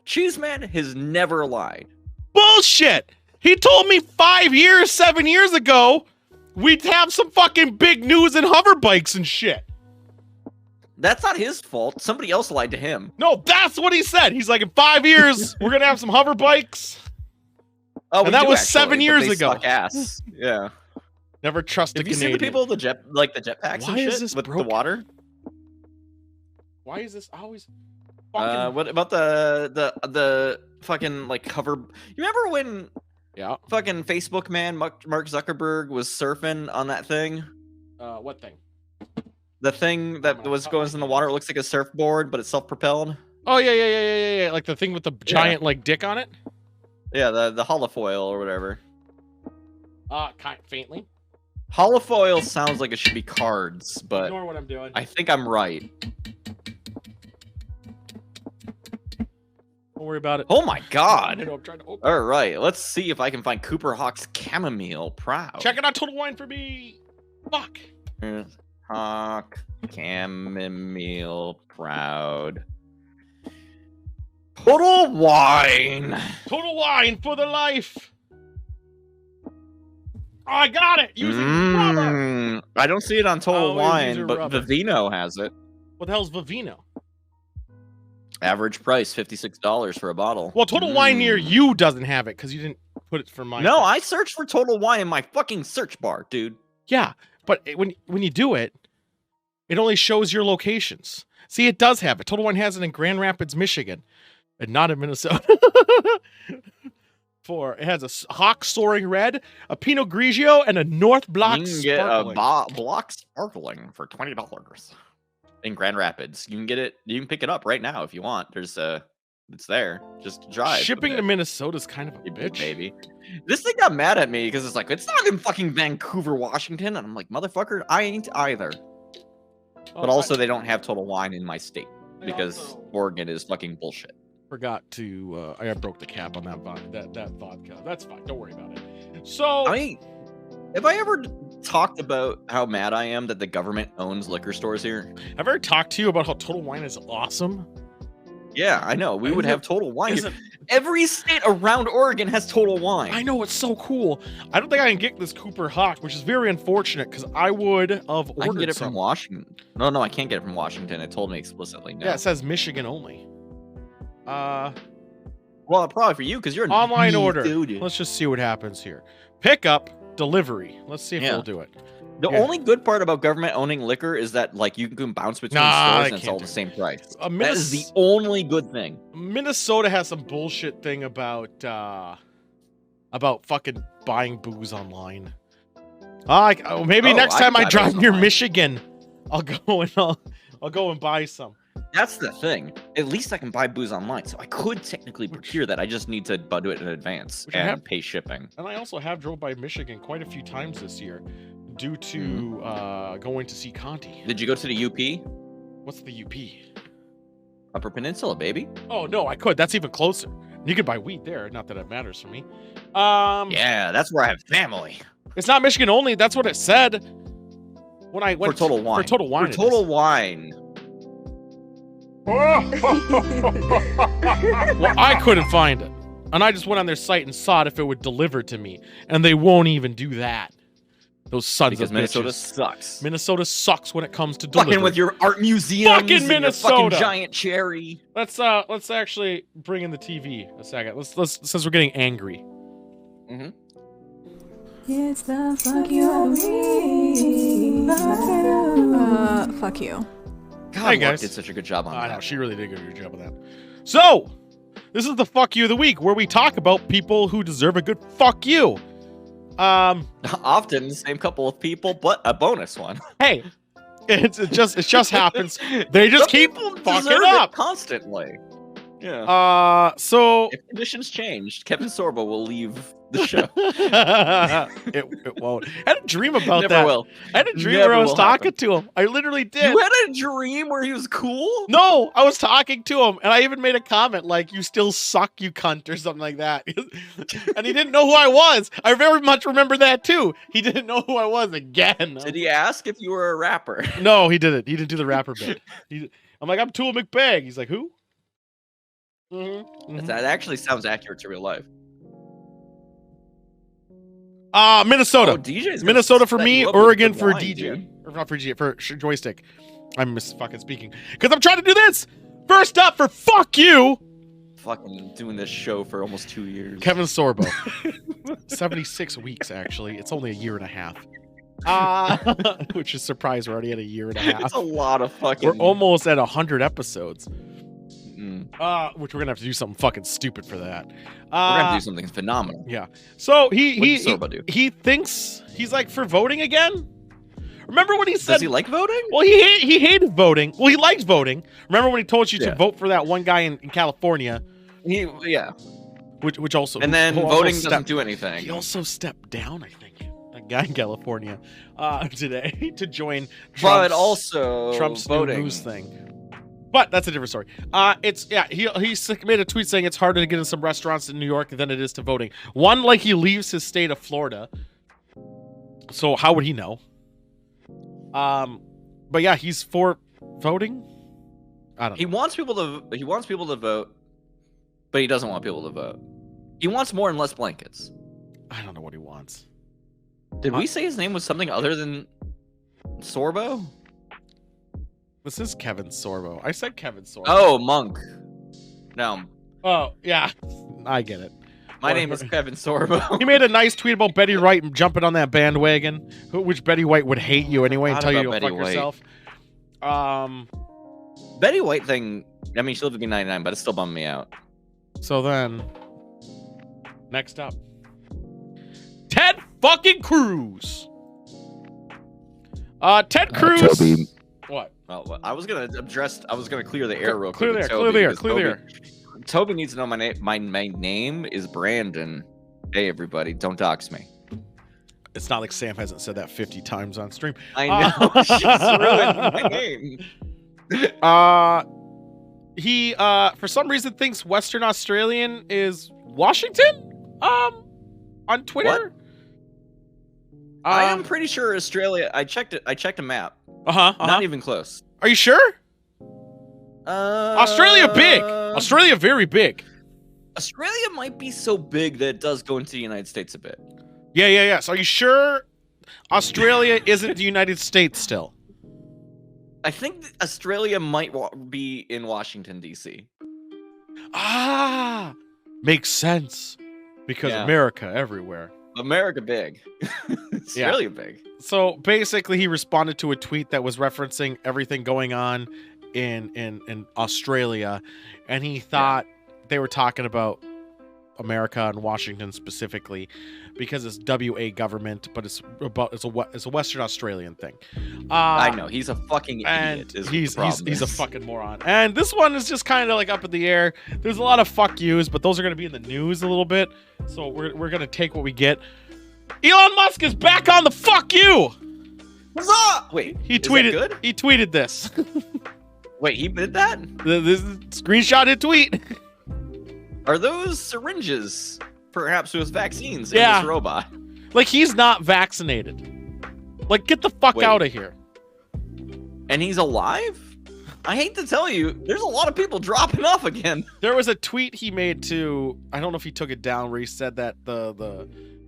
Cheeseman has never lied. Bullshit! He told me 7 years ago, we'd have some fucking big news in hover bikes and shit. That's not his fault. Somebody else lied to him. No, that's what he said. He's like, in 5 years, we're gonna have some hover bikes. Oh, and that was 7 years ago. Suck ass. Yeah. Never trust a Have you Canadian. seen the people with the jetpacks and shit this with broken? the water? Why is this always? Fucking... What about the fucking like cover? You remember when? Yeah. Fucking Facebook man Mark Zuckerberg was surfing on that thing. What thing? The thing that goes in the water. It looks like a surfboard, but it's self-propelled. Oh yeah. Like the thing with the giant like dick on it. Yeah, the holofoil or whatever. Faintly. Holofoil sounds like it should be cards, but Ignore what I'm doing. I think I'm right. Don't worry about it. Oh my god! I'm trying to open. All right, let's see if I can find Cooper Hawk's Chamomile Proud. Check it out, Total Wine for me. Fuck. Here's Hawk Chamomile Proud. Total Wine. Total Wine for the life. Oh, I got it. Using rubber. I don't see it on Total Wine, using but rubber. Vivino has it. What the hell's Vivino? Average price $56 for a bottle. Well, Total Wine near you doesn't have it because you didn't put it for mine. No, I searched for Total Wine in my fucking search bar, dude. Yeah, but when you do it, it only shows your locations. See, it does have it. Total Wine has it in Grand Rapids, Michigan, and not in Minnesota. It has a Hawk Soaring Red, a Pinot Grigio, and a North Block You can get Sparkling. a Block Sparkling for $20 in Grand Rapids. You can get it. You can pick it up right now if you want. It's there. Just drive. Shipping to Minnesota is kind of a bitch. Baby. This thing got mad at me because it's like, it's not in fucking Vancouver, Washington. And I'm like, motherfucker, I ain't either. But also, they don't have Total Wine in my state because Oregon is fucking bullshit. Forgot to I broke the cap on that vodka. That's fine. Don't worry about it. So I mean, have I ever talked about how mad I am that the government owns liquor stores here? I've ever talked to you about how Total Wine is awesome. Yeah, I know. We would have Total Wine. Every state around Oregon has Total Wine. I know, it's so cool. I don't think I can get this Cooper Hawk, which is very unfortunate because I would have ordered I can get it some. from Washington. No, I can't get it from Washington. It told me explicitly no. Yeah, it says Michigan only. Well, probably for you because you're an online order. Dude. Let's just see what happens here. Pickup, delivery. Let's see if we'll do it. The only good part about government owning liquor is that like you can bounce between stores and it's all the same price. That is the only good thing. Minnesota has some bullshit thing about fucking buying booze online. Maybe next time I drive near Michigan, I'll go and buy some. That's the thing. At least I can buy booze online, so I could technically procure that. I just need to do it in advance and pay shipping. And I also have drove by Michigan quite a few times this year, due to going to see Conti. Did you go to the UP? What's the UP? Upper Peninsula, baby. Oh no, I could. That's even closer. You could buy weed there. Not that it matters for me. Yeah, that's where I have family. It's not Michigan only. That's what it said when I went For Total Wine. For Total Wine. For Total Wine. Well, I couldn't find it, and I just went on their site and saw it if it would deliver to me, and they won't even do that. Those sons Because of Minnesota bitches. sucks. Minnesota sucks when it comes to delivery. Fucking with your art museums. Fucking Minnesota. Your fucking giant cherry. Let's actually bring in the TV a second. Let's since we're getting angry. Mm-hmm. It's the fuck you of me. Fuck you. God, Hey, Mark guys. did such a good job on I that. know, she really did a good job of that. So, this is the fuck you of the week, where we talk about people who deserve a good fuck you. Often the same couple of people, but a bonus one. Hey, it just happens. They just Some keep people fucking deserve it up. constantly. Yeah. So If conditions changed, Kevin Sorbo will leave the show. it won't. I had a dream about Never that. will. I had a dream Never where I was will talking happen. to him. I literally did. You had a dream where he was cool? No, I was talking to him, and I even made a comment like, "You still suck, you cunt," or something like that. And he didn't know who I was. I very much remember that too. He didn't know who I was again. Did he ask if you were a rapper? No, he didn't. He didn't do the rapper bit. I'm like, "I'm Tool McBag." He's like, "Who?" Mm-hmm. That actually sounds accurate to real life. Minnesota. Oh, DJ's Minnesota for set me, you up with Oregon good for wine, DJ. dude. Or not for DJ, for joystick. I'm fucking speaking. Because I'm trying to do this! First up for fuck you! Fucking doing this show for almost 2 years. Kevin Sorbo. 76 weeks, actually. It's only a year and a half. Which is surprise, we're already at a year and a half. It's a lot of fucking... We're almost at 100 episodes. Mm. Which we're gonna have to do something fucking stupid for that. We're gonna have to do something phenomenal. Yeah. So What did Sorbo do? he thinks he's like for voting again. Remember when he said? Does he like voting? Well, he hated voting. Well, he liked voting. Remember when he told you to Yeah. vote for that one guy in California, Yeah. which also And then who also voting doesn't stepped- do anything. He also stepped down, I think. That guy in California today to join But Trump's, also Trump's new voting. news thing. But that's a different story. He made a tweet saying it's harder to get in some restaurants in New York than it is to voting. One, like he leaves his state of Florida, so how would he know? But yeah, he's for voting. I don't know. He wants people to vote, but he doesn't want people to vote. He wants more and less blankets. I don't know what he wants. Did we say his name was something other than Sorbo? This is Kevin Sorbo. I said Kevin Sorbo. Oh, Monk. No, Oh, yeah. I get it. my name is Kevin Sorbo. He made a nice tweet about Betty White jumping on that bandwagon, which Betty White would hate you anyway and Not tell you to about go Betty fuck White. yourself. Betty White thing. I mean, she lived to be 99, but it still bummed me out. So then, next up, Ted fucking Cruz. Ted Cruz. Toby. What? Well, I was gonna clear the air real Clear quick. the air, with clear the air, Toby, clear the air. because Toby needs to know my name. My name is Brandon. Hey, everybody, don't dox me. It's not like Sam hasn't said that 50 times on stream. I know. She's ruined my name. He for some reason thinks Western Australian is Washington. On Twitter. I am pretty sure Australia. I checked it. I checked a map. Not even close. Are you sure? Australia big. Australia very big. Australia might be so big that it does go into the United States a bit. Yeah. So are you sure Australia isn't the United States still? I think Australia might be in Washington, D.C. Makes sense. Because Yeah. America everywhere. America big. Australia big. So basically he responded to a tweet that was referencing everything going on in Australia, and he thought they were talking about America and Washington specifically, because it's WA government, but it's a Western Australian thing. I know he's a fucking and idiot. He's a fucking moron. And this one is just kind of like up in the air. There's a lot of fuck yous, but those are going to be in the news a little bit. So we're going to take what we get. Elon Musk is back on the fuck you. What's up? Wait, he tweeted. Is that good? He tweeted this. Wait, he did that? This screenshot his tweet. Are those syringes, perhaps with vaccines Yeah. in this robot? Like, he's not vaccinated. Like, get the fuck Wait. out of here. And he's alive? I hate to tell you, there's a lot of people dropping off again. There was a tweet he made to, I don't know if he took it down, where he said that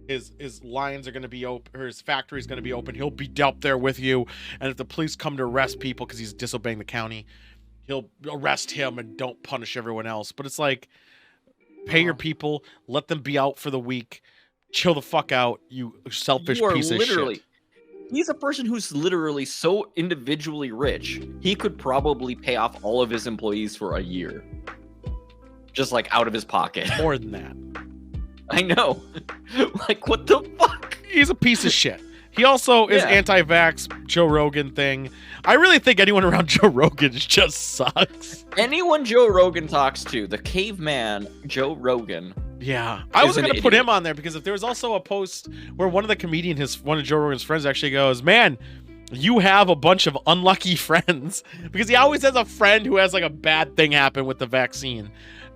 his lines are going to be open, or his factory is going to be open. He'll be up there with you, and if the police come to arrest people because he's disobeying the county, he'll arrest him and don't punish everyone else. But it's like, pay your people, let them be out for the week, chill the fuck out, you selfish You are piece of literally, shit. he's a person who's literally so individually rich, he could probably pay off all of his employees for a year. Just like out of his pocket. More than that. I know. Like, what the fuck? He's a piece of shit. He also is Yeah. anti-vax, Joe Rogan thing. I really think anyone around Joe Rogan just sucks. Anyone Joe Rogan talks to, the caveman Joe Rogan. Yeah. I was Is an going to put idiot. him on there because if there was also a post where one of of Joe Rogan's friends actually goes, man, you have a bunch of unlucky friends. Because he always has a friend who has like a bad thing happen with the vaccine.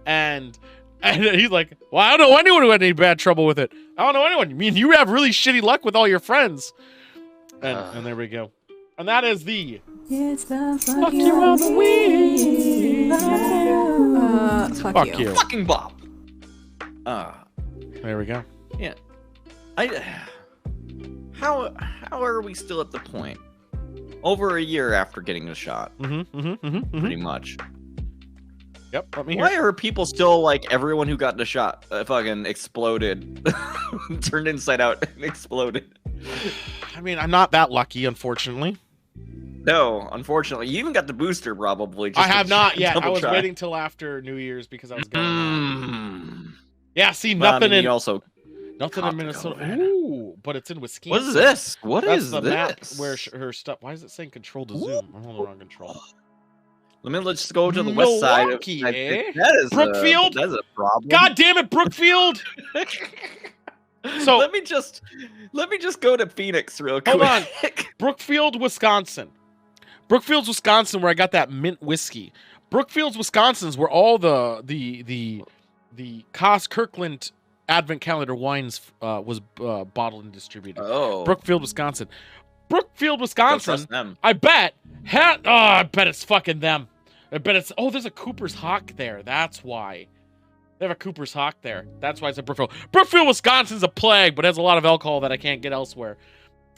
And he's like, well, I don't know anyone who had any bad trouble with it. I don't know anyone. I mean, you have really shitty luck with all your friends. And there we go. And that is the It's the Fuck You of the Week. Fuck you. Fucking Bob. There we go. Yeah. How are we still at the point? Over a year after getting the shot, pretty much. Yep, let me hear. Why are people still like everyone who got the shot fucking exploded, turned inside out and exploded? I mean, I'm not that lucky, unfortunately. No, unfortunately, you even got the booster probably. I have not yet. I double was try. waiting till after New Year's because I was going. Mm. Yeah, see, But, I nothing mean, in you also nothing caught in the Minnesota. COVID. Ooh, but it's in Wisconsin. What is this? What That's is the this? map where her stuff. Why is it saying control to zoom? I'm on the wrong control. Let's go to the west side. Milwaukee, eh? That is Brookfield? That's a problem. God damn it, Brookfield! So let me just go to Phoenix real quick. Hold on. Brookfield, Wisconsin. Brookfield's Wisconsin, where I got that mint whiskey. Brookfield's Wisconsin's where all the Koss Kirkland Advent Calendar wines was bottled and distributed. Oh, Brookfield, Wisconsin. Brookfield, don't Wisconsin. trust them. I bet. I bet it's fucking them. I bet it's. Oh, there's a Cooper's Hawk there. That's why. They have a Cooper's Hawk there. That's why it's a Brookfield. Brookfield, Wisconsin's a plague, but has a lot of alcohol that I can't get elsewhere.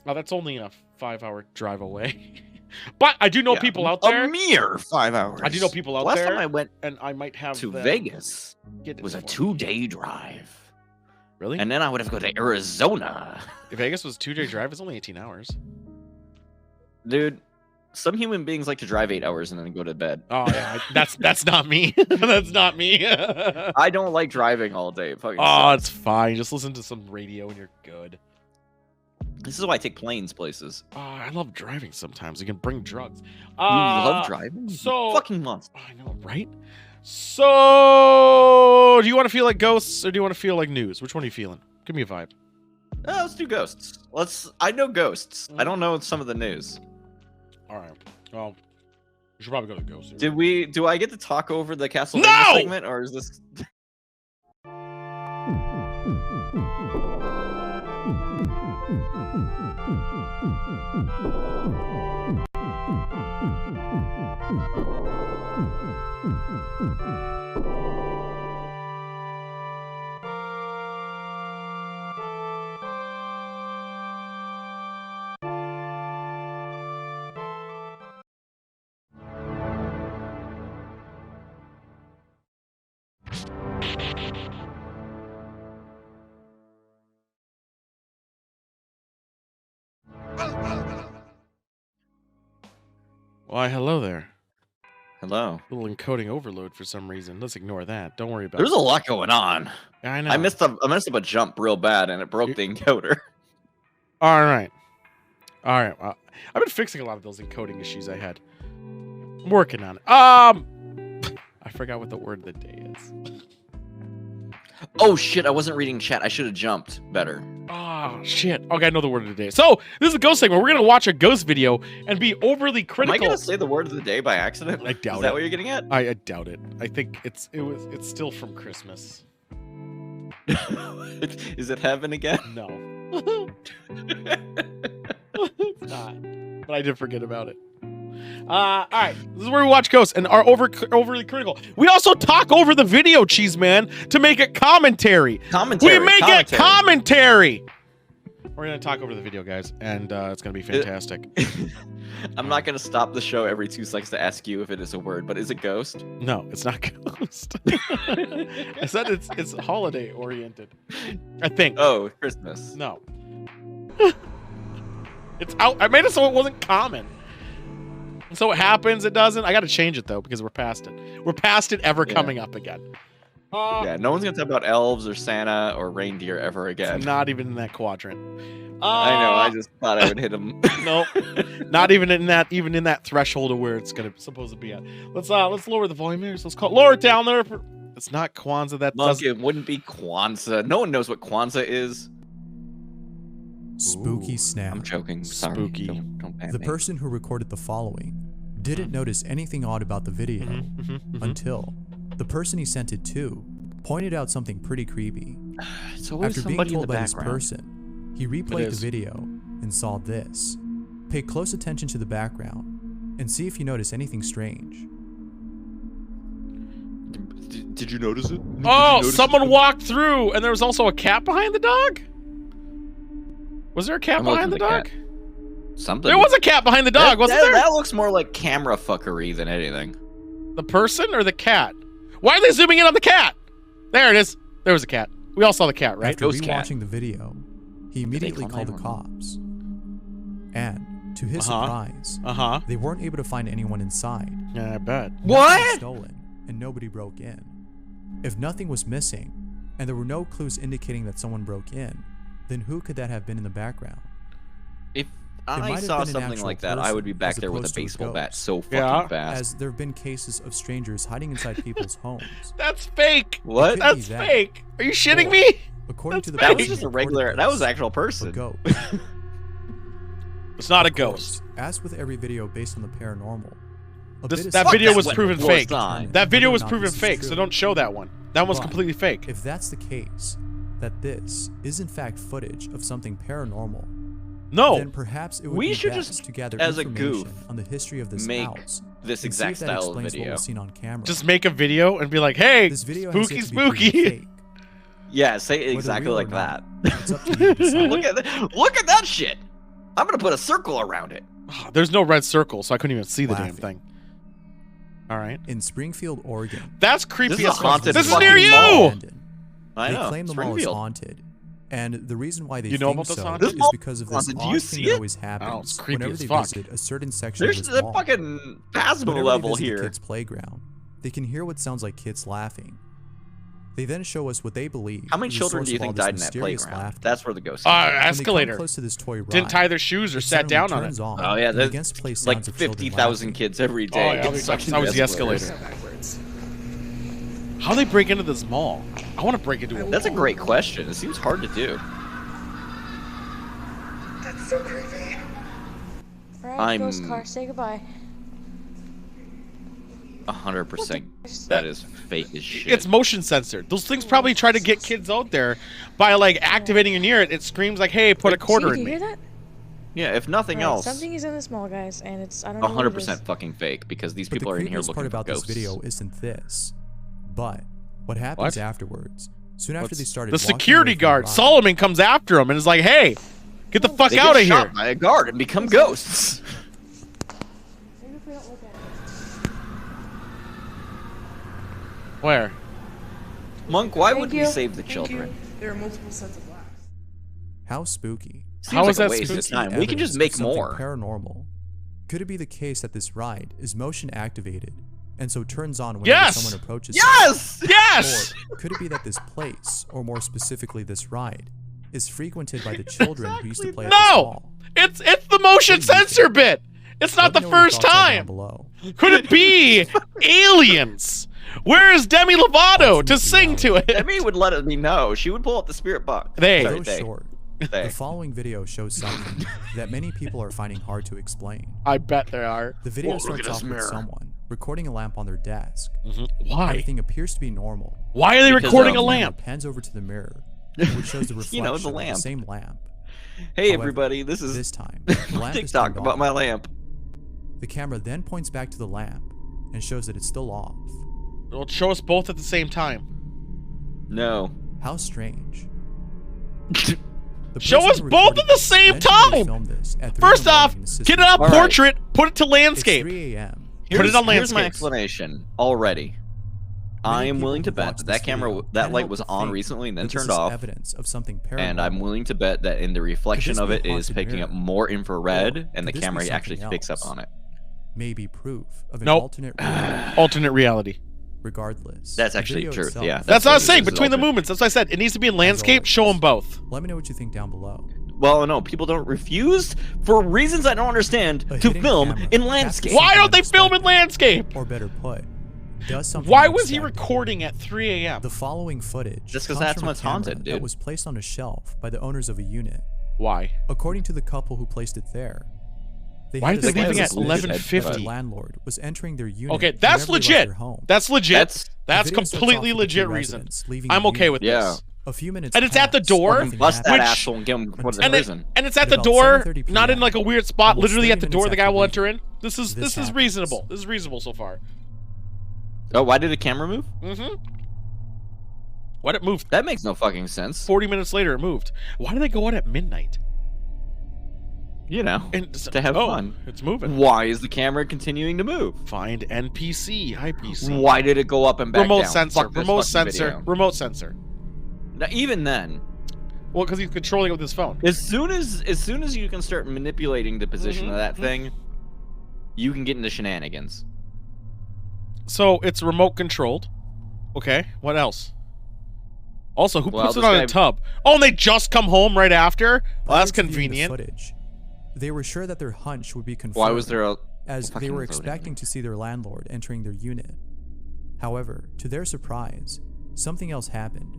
Oh, that's only a 5-hour drive away. But I do know Yeah, people out there. A mere 5 hours. I do know people out Last there. time I went and I might have to them Vegas, get it was a for me. 2-day drive, Really? and then I would have to go to Arizona. If Vegas was a 2-day drive, it's only 18 hours. Dude, some human beings like to drive 8 hours and then go to bed. Oh yeah, that's not me. That's not me. I don't like driving all day. It fucking Oh, sucks. it's fine. Just listen to some radio and you're good. This is why I take planes places. Oh, I love driving sometimes. You can bring drugs. You love driving? so- You fucking monster. I know, right? So, do you want to feel like ghosts or do you want to feel like news? Which one are you feeling? Give me a vibe. Let's do ghosts. I know ghosts. I don't know some of the news. All right. Well, we should probably go to ghosts. Do I get to talk over the Castlevania No! segment, or is this? Why, hello there. Hello. Little encoding overload for some reason. Let's ignore that. Don't worry about There's it. a lot going on. I know. I messed up a jump real bad, and it broke the encoder. All right. All right. I've been fixing a lot of those encoding issues I had. I'm working on it. I forgot what the word of the day is. Oh shit! I wasn't reading chat. I should have jumped better. Oh shit. Okay, I know the word of the day. So this is a ghost segment. We're gonna watch a ghost video and be overly critical. Am I gonna say the word of the day by accident? I doubt Is that it. what you're getting at? I doubt it. I think it's still from Christmas. Is it heaven again? No. It's not. But I did forget about it. All right, this is where we watch ghosts and are overly critical. We also talk over the video, Cheese Man, to make it commentary. Commentary. We make it commentary. We're gonna talk over the video, guys, and it's gonna be fantastic. I'm not gonna stop the show every 2 seconds to ask you if it is a word, but is it ghost? No, it's not ghost. I said it's holiday oriented. I think. Oh, Christmas. No. It's out. I made it so it wasn't common. So it happens, it doesn't. I got to change it though because we're past it. We're past it ever coming up again. Yeah, no one's gonna talk about elves or Santa or reindeer ever again. It's not even in that quadrant. I know. I just thought I would hit him. No, not even in that threshold of where it's supposed to be at. Let's lower the volume here. So let's lower it down there. It's not Kwanzaa. That Monk, it wouldn't be Kwanzaa. No one knows what Kwanzaa is. Spooky snap. I'm joking. Sorry. Spooky. Don't ban The me. person who recorded the following didn't notice anything odd about the video until the person he sent it to pointed out something pretty creepy. It's always After being somebody in told the by this background. person, he replayed the video and saw this. Pay close attention to the background and see if you notice anything strange. Did you notice it? Oh, someone walked through, and there was also a cat behind the dog. Was there a cat behind the dog? Something. There was a cat behind the dog, wasn't there? That looks more like camera fuckery than anything. The person or the cat? Why are they zooming in on the cat? There it is. There was a cat. We all saw the cat, right? After Ghost cat. rewatching the video, he immediately call called the 911? cops. And to his surprise, they weren't able to find anyone inside. Yeah, I bet. Nothing was What? stolen, and nobody broke in. If nothing was missing, and there were no clues indicating that someone broke in, then who could that have been in the background? If might I have saw been an something actual like that, I would be person back as there with a opposed to a baseball bat ghost. so fucking Yeah. fast. As there have been cases of strangers hiding inside people's homes. That's fake. What? Could That's be that. fake. Are you shitting Or, me? According to the That was person just a who reported regular. That was this, an actual a person. ghost. It's not a Of course, ghost. as with every video based on the paranormal, a This, bit of that science video that was went proven before fake. time. That video whether or was not proven this is fake, so true. don't show that one. That one's But completely fake. If that's the case, that this is in fact footage of something paranormal, No. then perhaps it would We be should best just, to gather as a information goof, on the history of this make house. this and see if exact that style of explains what video. was seen on camera. Just make a video and be like, hey, this video has spooky, yet to be proven spooky. fake. Yeah, say it Whether exactly real or like that. not, it's up to you to decide. Look at that shit. I'm gonna put a circle around it. Oh, there's no red circle, so I couldn't even see the damn Laughing. thing. All right. In Springfield, Oregon, That's creepy This is as a fuck. haunted This is fucking near you! mall. abandoned. I They know. claim the mall is Springfield. haunted. And the reason why they You know think about this so haunted? is This mall because of is this haunted. Do you odd see thing that it? always happens it's creepy whenever as they fuck. visit a certain section There's of this the mall. fucking Phasma Whenever level they visit the here. kids' playground, they can hear what sounds like kids laughing. They then show us what they believe. How many is the children source do you of all think this died in that mysterious playground? laughter. That's where the ghost is. When they come Escalator. close to this toy ride, Didn't tie their shoes or it sat suddenly down on turns it. on Oh yeah, and there's begins to play sounds like of children 50,000 laughing. kids every Oh, day. yeah, get that's sucked into always the escalators. escalator. How they break into this mall? I want to break into it. That's a great question. It seems hard to do. That's so creepy. Alright, I'm- ghost car, say goodbye. 100%. That is fake as shit. It's motion censored. Those things probably try to get kids out there by like activating and near it. It screams like, "Hey, put a quarter See, in do you me." hear that? Yeah, if nothing Alright, else, something is in this mall, guys, and it's I don't know what it is. 100% fucking fake because these But people the are in here creepiest looking part for about ghosts. this video isn't this, but what happens What? afterwards. Soon after they started The walking security away from the guard ride, Solomon comes after him and is like, "Hey, get the fuck They out get of shot here!" by a guard and become ghosts. Maybe if we don't look at Where? Monk, why Thank would we you. save the Thank children? you. There are multiple sets of blacks. How spooky. Seems How like is a that waste of spooky? time. We can Evidence just of make something more. paranormal. Could it be the case that this ride is motion activated and so turns on whenever Yes! someone approaches Yes! Yes! Or could it be that this place, or more specifically this ride, is frequented by the children who used to play at this No! mall? It's the motion What do you sensor think? bit. It's not Let the me know what your first thoughts are down time. below. Could it be aliens? Where is Demi Lovato to sing to it? Demi would let me know. She would pull out the spirit box. They. Sorry, Although short, They. the following video shows something that many people are finding hard to explain. I bet there are. The video Whoa, look starts at this off with mirror. someone recording a lamp on their desk. Why? Everything appears to be normal. Why are they Because, recording a The camera lamp? pans over to the mirror, which shows the reflection You know, the of lamp. the same lamp. Hey, However, everybody, this is This time, the lamp is TikTok turned about on. my lamp. The camera then points back to the lamp and shows that it's still off. It'll show us both at the same time. No. How strange. The Show person us who both recorded at the this same mentioned that he time! filmed this at 3 in the First off, morning in his get it up All right. portrait, put it to It's landscape. 3 a.m. Put it on Here's my landscapes. explanation already. I am people willing to who bet watch that this that camera, video that can't light help was but on think recently and then that this turned is off. evidence of something paranormal. And I'm willing to bet that in the reflection this of be it a is haunted picking up mirror? more infrared, Or and the could this be camera actually something picks up else? on it. Maybe proof of an Nope. alternate reality. Alternate reality. Regardless, That's the actually video true, itself yeah. is That's what I was what it saying. is, Between the alternate. movements. That's what I said. It needs to be in landscape. Show them both. Let me know what you think down below. Well, no, people don't refuse, for reasons I don't understand, A to hidden film camera. in That's landscape. Why don't they unexpected. film in landscape? Or better put, does something Why was he unexpected. recording at 3 a.m.? The following footage Just 'cause comes that's from when a it's camera haunted, that dude. was placed on a shelf by the owners of a unit. Why? According to the couple who placed it there, they Why had are they a leaving at suspicion that 11:50? the landlord was entering their unit. Okay, that's whenever they left legit. their home. That's legit. That's- That's The video starts off completely with the two legit reason. residents leaving I'm the okay unit. with Yeah. this. A few minutes And it's at the pass, door, nothing Bust that Which- asshole and get him put in And prison. it's at At the about door, 7:30 not in PM, like a weird spot. almost Literally at 30 the door, the minutes guy will after enter in. This is happens. reasonable. This is reasonable so far. Oh, why did the camera move? Mm-hmm. Why'd it move? That makes no fucking sense. 40 minutes later, it moved. Why did they go out at midnight? You know, And to have fun. It's moving. Why is the camera continuing to move? Find NPC. Hi, PC. Why did it go up and back Remote down? sensor. Fuck this Remote fucking sensor. video. Remote sensor. Now, even then, Well, because he's controlling it with his phone. as soon as you can start manipulating the position of that thing, you can get into shenanigans. So it's remote controlled. Okay. What else? Also, who Well, puts it this on guy- a tub? Oh, and they just come home right after. Well, that's Prior to viewing the convenient. footage, they were sure that their hunch would be confirmed. Why was there a as they fucking were voting? expecting to see their landlord entering their unit. However, to their surprise, something else happened.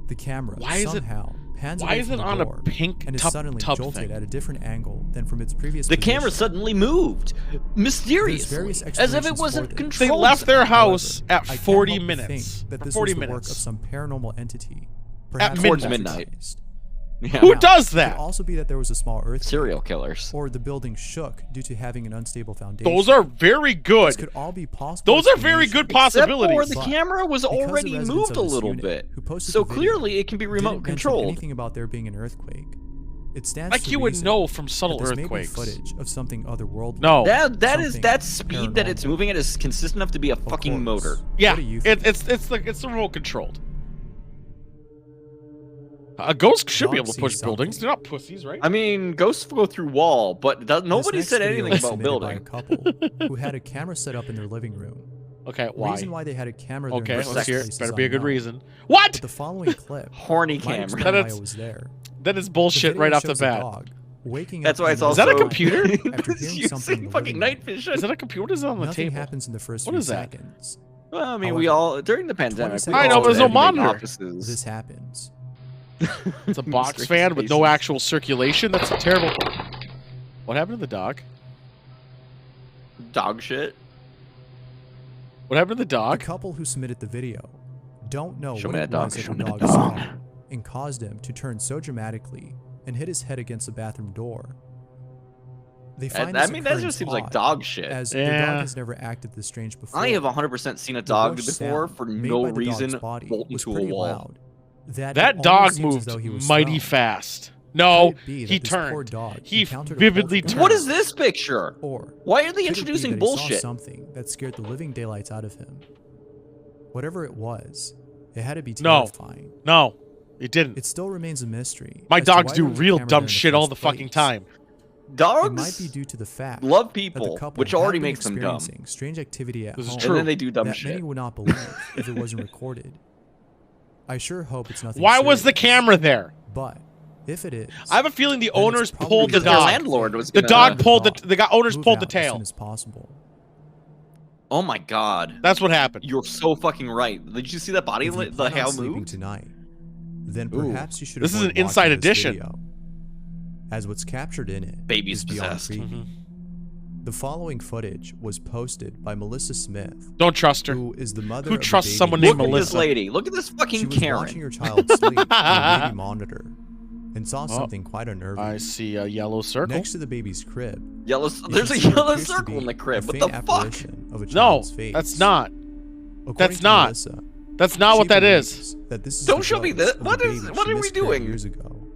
The camera Why is it- somehow pans Why away is from it the on door a pink and is tub suddenly jolted thing? at a different angle than from its previous The position. camera suddenly moved, mysteriously, various as if it explanations wasn't for this. They controlled. left their somehow. house However, at I can't 40 help but minutes. think that For this 40 was the work minutes. of some paranormal entity. At perhaps Towards midnight. midnight. poltergeist. Yeah. Who Now, does It that? could also be that there was a small earthquake, Serial killers. or the building shook due to having an unstable foundation. Those are very This good. could all be possible. Those are very good explanations. Except for possibilities. the But camera was because the already residents moved of a this little unit bit, who posted so the video clearly it can be didn't remote mention controlled. anything about there being an earthquake. It stands Like to you would reason know from that subtle this may be earthquakes. footage of something otherworldly. No. That Something speed that it's paranormal. moving at is consistent enough to be a fucking course. motor. Yeah, What do you it's the remote controlled. A ghost should be Dog able to push sees buildings. something. They're not pussies, right? I mean, ghosts go through wall, but nobody This said next video anything was about submitted by building. a couple who had a camera set up in their living room. Okay, The why? reason why they had a camera there Okay, in the let's first hear place it. is Better be a good unknown. reason. What? But the following clip Horny might camera. explain That why is- it was there. That is The bullshit video right off the shows a bat. dog waking That's up why in it's the also. Is that a middle computer? of the night after It's hearing something in using the fucking living night room. vision. Is that a computer? What is it on the Nothing table? happens in the first What few is that? seconds. Well, I mean, we However, all during the pandemic. 20 we I know, all but there's no had to make monitor. offices. This happens. It's a box Mystery fan with no spaces. actual circulation. That's a terrible. What happened to the dog? Dog shit. What happened to the The dog? couple who submitted the video don't know Show what me it that dog, was that show the me that dog dog. saw and caused him to turn so dramatically and hit his head against the bathroom door. They find I this mean, that occurrence just seems like odd, dog shit. as the Yeah. dog has never acted this strange before. I have 100% seen a The dog whoosh before sound for made no by the dog's reason body bolt was into a pretty wall. loud. That That it dog almost seems as moved though he was mighty thrown. fast. No, Could it be that he this poor turned. dog He encountered a vividly poltergeist? turned. What is this picture? Or Why are they could it be introducing that he saw bullshit? something that scared the living daylights out of him? Whatever it was, it had to be No. terrifying. No, it didn't. It still remains a mystery. My as to dogs why do there was a real camera dumb there in shit all the first fucking place. time. Dogs It might be due to the fact love that the people, couple which had already been makes them dumb. experiencing strange activity at This is home true. And then they do dumb that shit. many would not believe if it wasn't recorded. I sure hope it's nothing Why was the serious, camera there? But if it is, I have a feeling the then it's owners probably pulled the Because their dog. landlord was The gonna- dog pulled dog. the owners move pulled the out as soon tail. as possible. Oh my god. That's what happened. You're so fucking right. Did you see that body? If you The plan on how sleeping moved? tonight, then Ooh. perhaps you should. This is avoid an inside watching this edition. video, as what's captured in it Baby's is beyond possessed. creepy. Mhm. The following footage was posted by Melissa Smith, Don't trust her. who is the mother Who of the trusts baby someone who named Look at was this Melissa? lady. Look at this She fucking was Karen. watching her child sleep on a baby monitor and saw something quite unnerving. I see a yellow circle. Next to the baby's crib, Yellow. you There's can a see what yellow appears to circle be in the a crib. What faint the fuck? apparition of a No, child's face. that's not. According That's to not. Melissa, That's not she what that is. believes that this is Don't the show me ghost this. of the What is- baby what she are we miscarried doing? Years ago.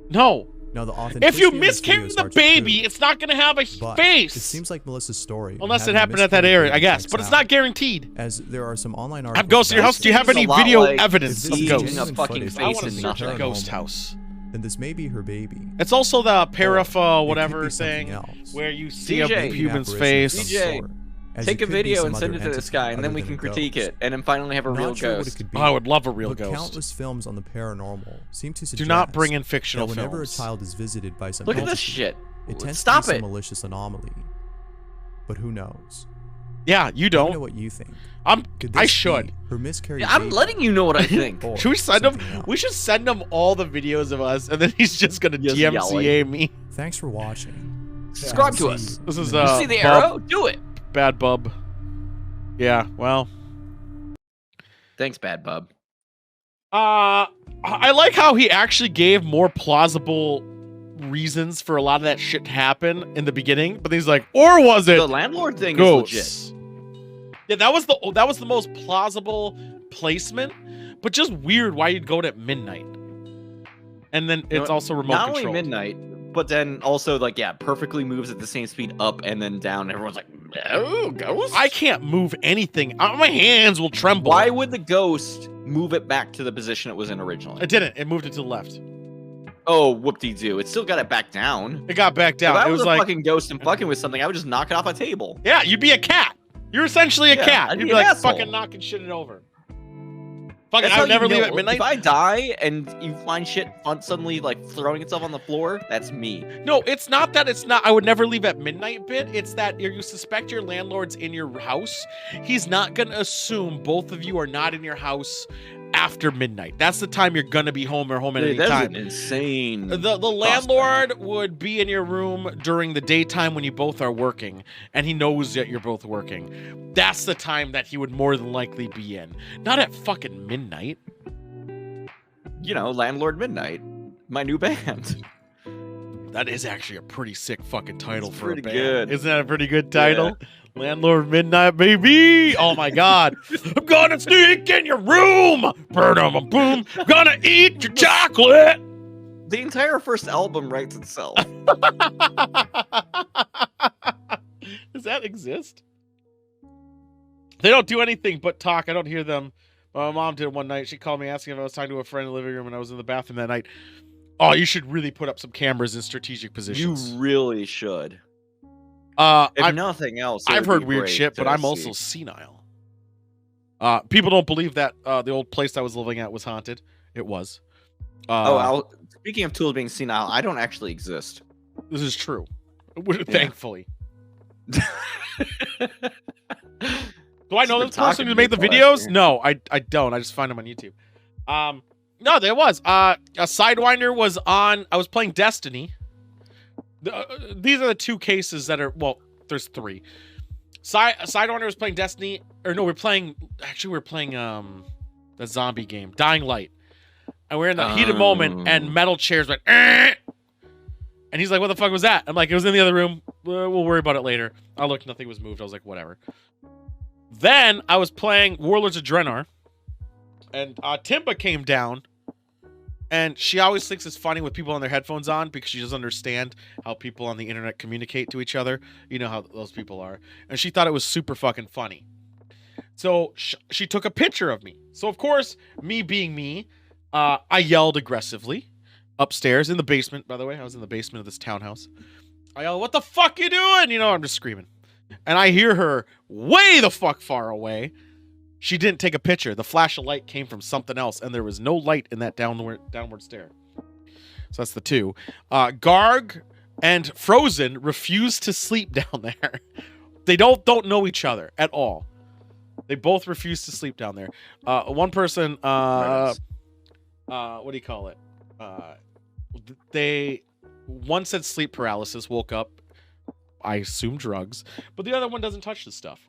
No. Now, the If authenticity you of this video miscarry is the hard to baby, prove, it's not going to have a but face. it seems like Melissa's story, Unless it having a happened at that miscarried area, I baby guess. checks But it's out, not guaranteed. as there are some online articles. I have ghosts in your about house. Do you have Seems any a lot video like evidence if of this is ghosts? genuine genuine fucking footage I face want to and search a nothing. ghost paranormal, house. then this may be her baby. It's also the parapha It whatever could be something thing else. where you see a DJ. Maybe an human's apparition of some face. DJ, sort, as Take it a could be video some and send other it to this entity guy, and then other we than can a critique ghost. it, and then finally have a Not real sure what it ghost. could be, Oh, I would love a real but ghost. countless films on the paranormal seem to suggest Do not bring in that fictional whenever films. a child is visited by some Look at this entity, shit. it tends Stop to be it. some malicious anomaly. But who knows? Yeah, you Let me know don't. what you think. I'm. Could I this should. be her miscarried Yeah, I'm baby, letting you know what I think. or Should we send him? something else? We should send him all the videos of us, and then he's just gonna Just DMCA me. Thanks for watching. Subscribe I'll to see us. you This in is, the You next see the Bub. arrow? Do it. Bad bub. Yeah. Well. Thanks, bad bub. I like how he actually gave more plausible reasons for a lot of that shit to happen in the beginning, but he's like, or was it The landlord thing is legit. ghosts? Yeah, that was the most plausible placement, but just weird why you'd go to at midnight. And then it's also remote Not controlled. only midnight, but then also like perfectly moves at the same speed up and then down. Everyone's like, oh, ghost. I can't move anything. My hands will tremble. Why would the ghost move it back to the position it was in originally? It didn't. It moved it to the left. Oh, whoop-de-doo. It still got it back down. It got back If down. I It was was a like, fucking ghost and fucking with something, I would just knock it off a table. yeah, you'd be a cat. You're essentially a Yeah, cat. I'd You'd be be an like asshole. fucking knocking shit over. That's Fucking, I how would never you leave know- at midnight. If I die and you find shit suddenly like throwing itself on the floor, that's me. No, it's not that it's not. I would never leave at midnight bit. It's that you suspect your landlord's in your house. He's not going to assume both of you are not in your house after midnight. That's the time you're going to be home or home at any Dude, that's time. an insane. The landlord would be in your room during the daytime when you both are working, and he knows that you're both working. That's the time that he would more than likely be in. Not at fucking midnight. You know, Landlord Midnight, my new band. That is actually a pretty sick fucking title It's for a pretty band. good. Isn't that a pretty good title? Landlord Midnight, baby. Oh my god. I'm gonna sneak in your room. Boom, boom. Gonna eat your chocolate. The entire first album writes itself. Does that exist? They don't do anything but talk. I don't hear them. My mom did one night. She called me asking if I was talking to a friend in the living room, and I was in the bathroom that night. Oh, you should really put up some cameras in strategic You positions. really should. If I'm nothing else, it I've would heard be weird great shit, but to I'm see. also senile. People don't believe that the old place I was living at was haunted. It was. Speaking of tools being senile, I don't actually exist. This is true. Thankfully. Do I know Been this person talking who to made the me for videos? last year. No, I don't. I just find them on YouTube. No, there was. A Sidewinder was on. I was playing Destiny. These are the two cases that are. Well, there's three. Sidewinder was playing Destiny, or no, we're playing. Actually, we're playing the zombie game, Dying Light, and we're in the heated moment, and metal chairs went. And he's like, "What the fuck was that?" I'm like, "It was in the other room. We'll worry about it later." I looked, nothing was moved. I was like, "Whatever." Then I was playing Warlords of Draenor, and Timba came down, and she always thinks it's funny with people on their headphones on because she doesn't understand how people on the internet communicate to each other. You know how those people are. And she thought it was super fucking funny. So she took a picture of me. So, of course, me being me, I yelled aggressively. upstairs in the basement. By the way, I was in the basement of this townhouse. I yell, "What the fuck you doing?" You know, I'm just screaming, and I hear her way the fuck far away. She didn't take a picture. The flash of light came from something else, and there was no light in that downward stair. So that's the two. Garg and Frozen refuse to sleep down there. They don't know each other at all. They both refuse to sleep down there. One person, what do you call it? One said sleep paralysis, woke up. I assume drugs, but the other one doesn't touch the stuff.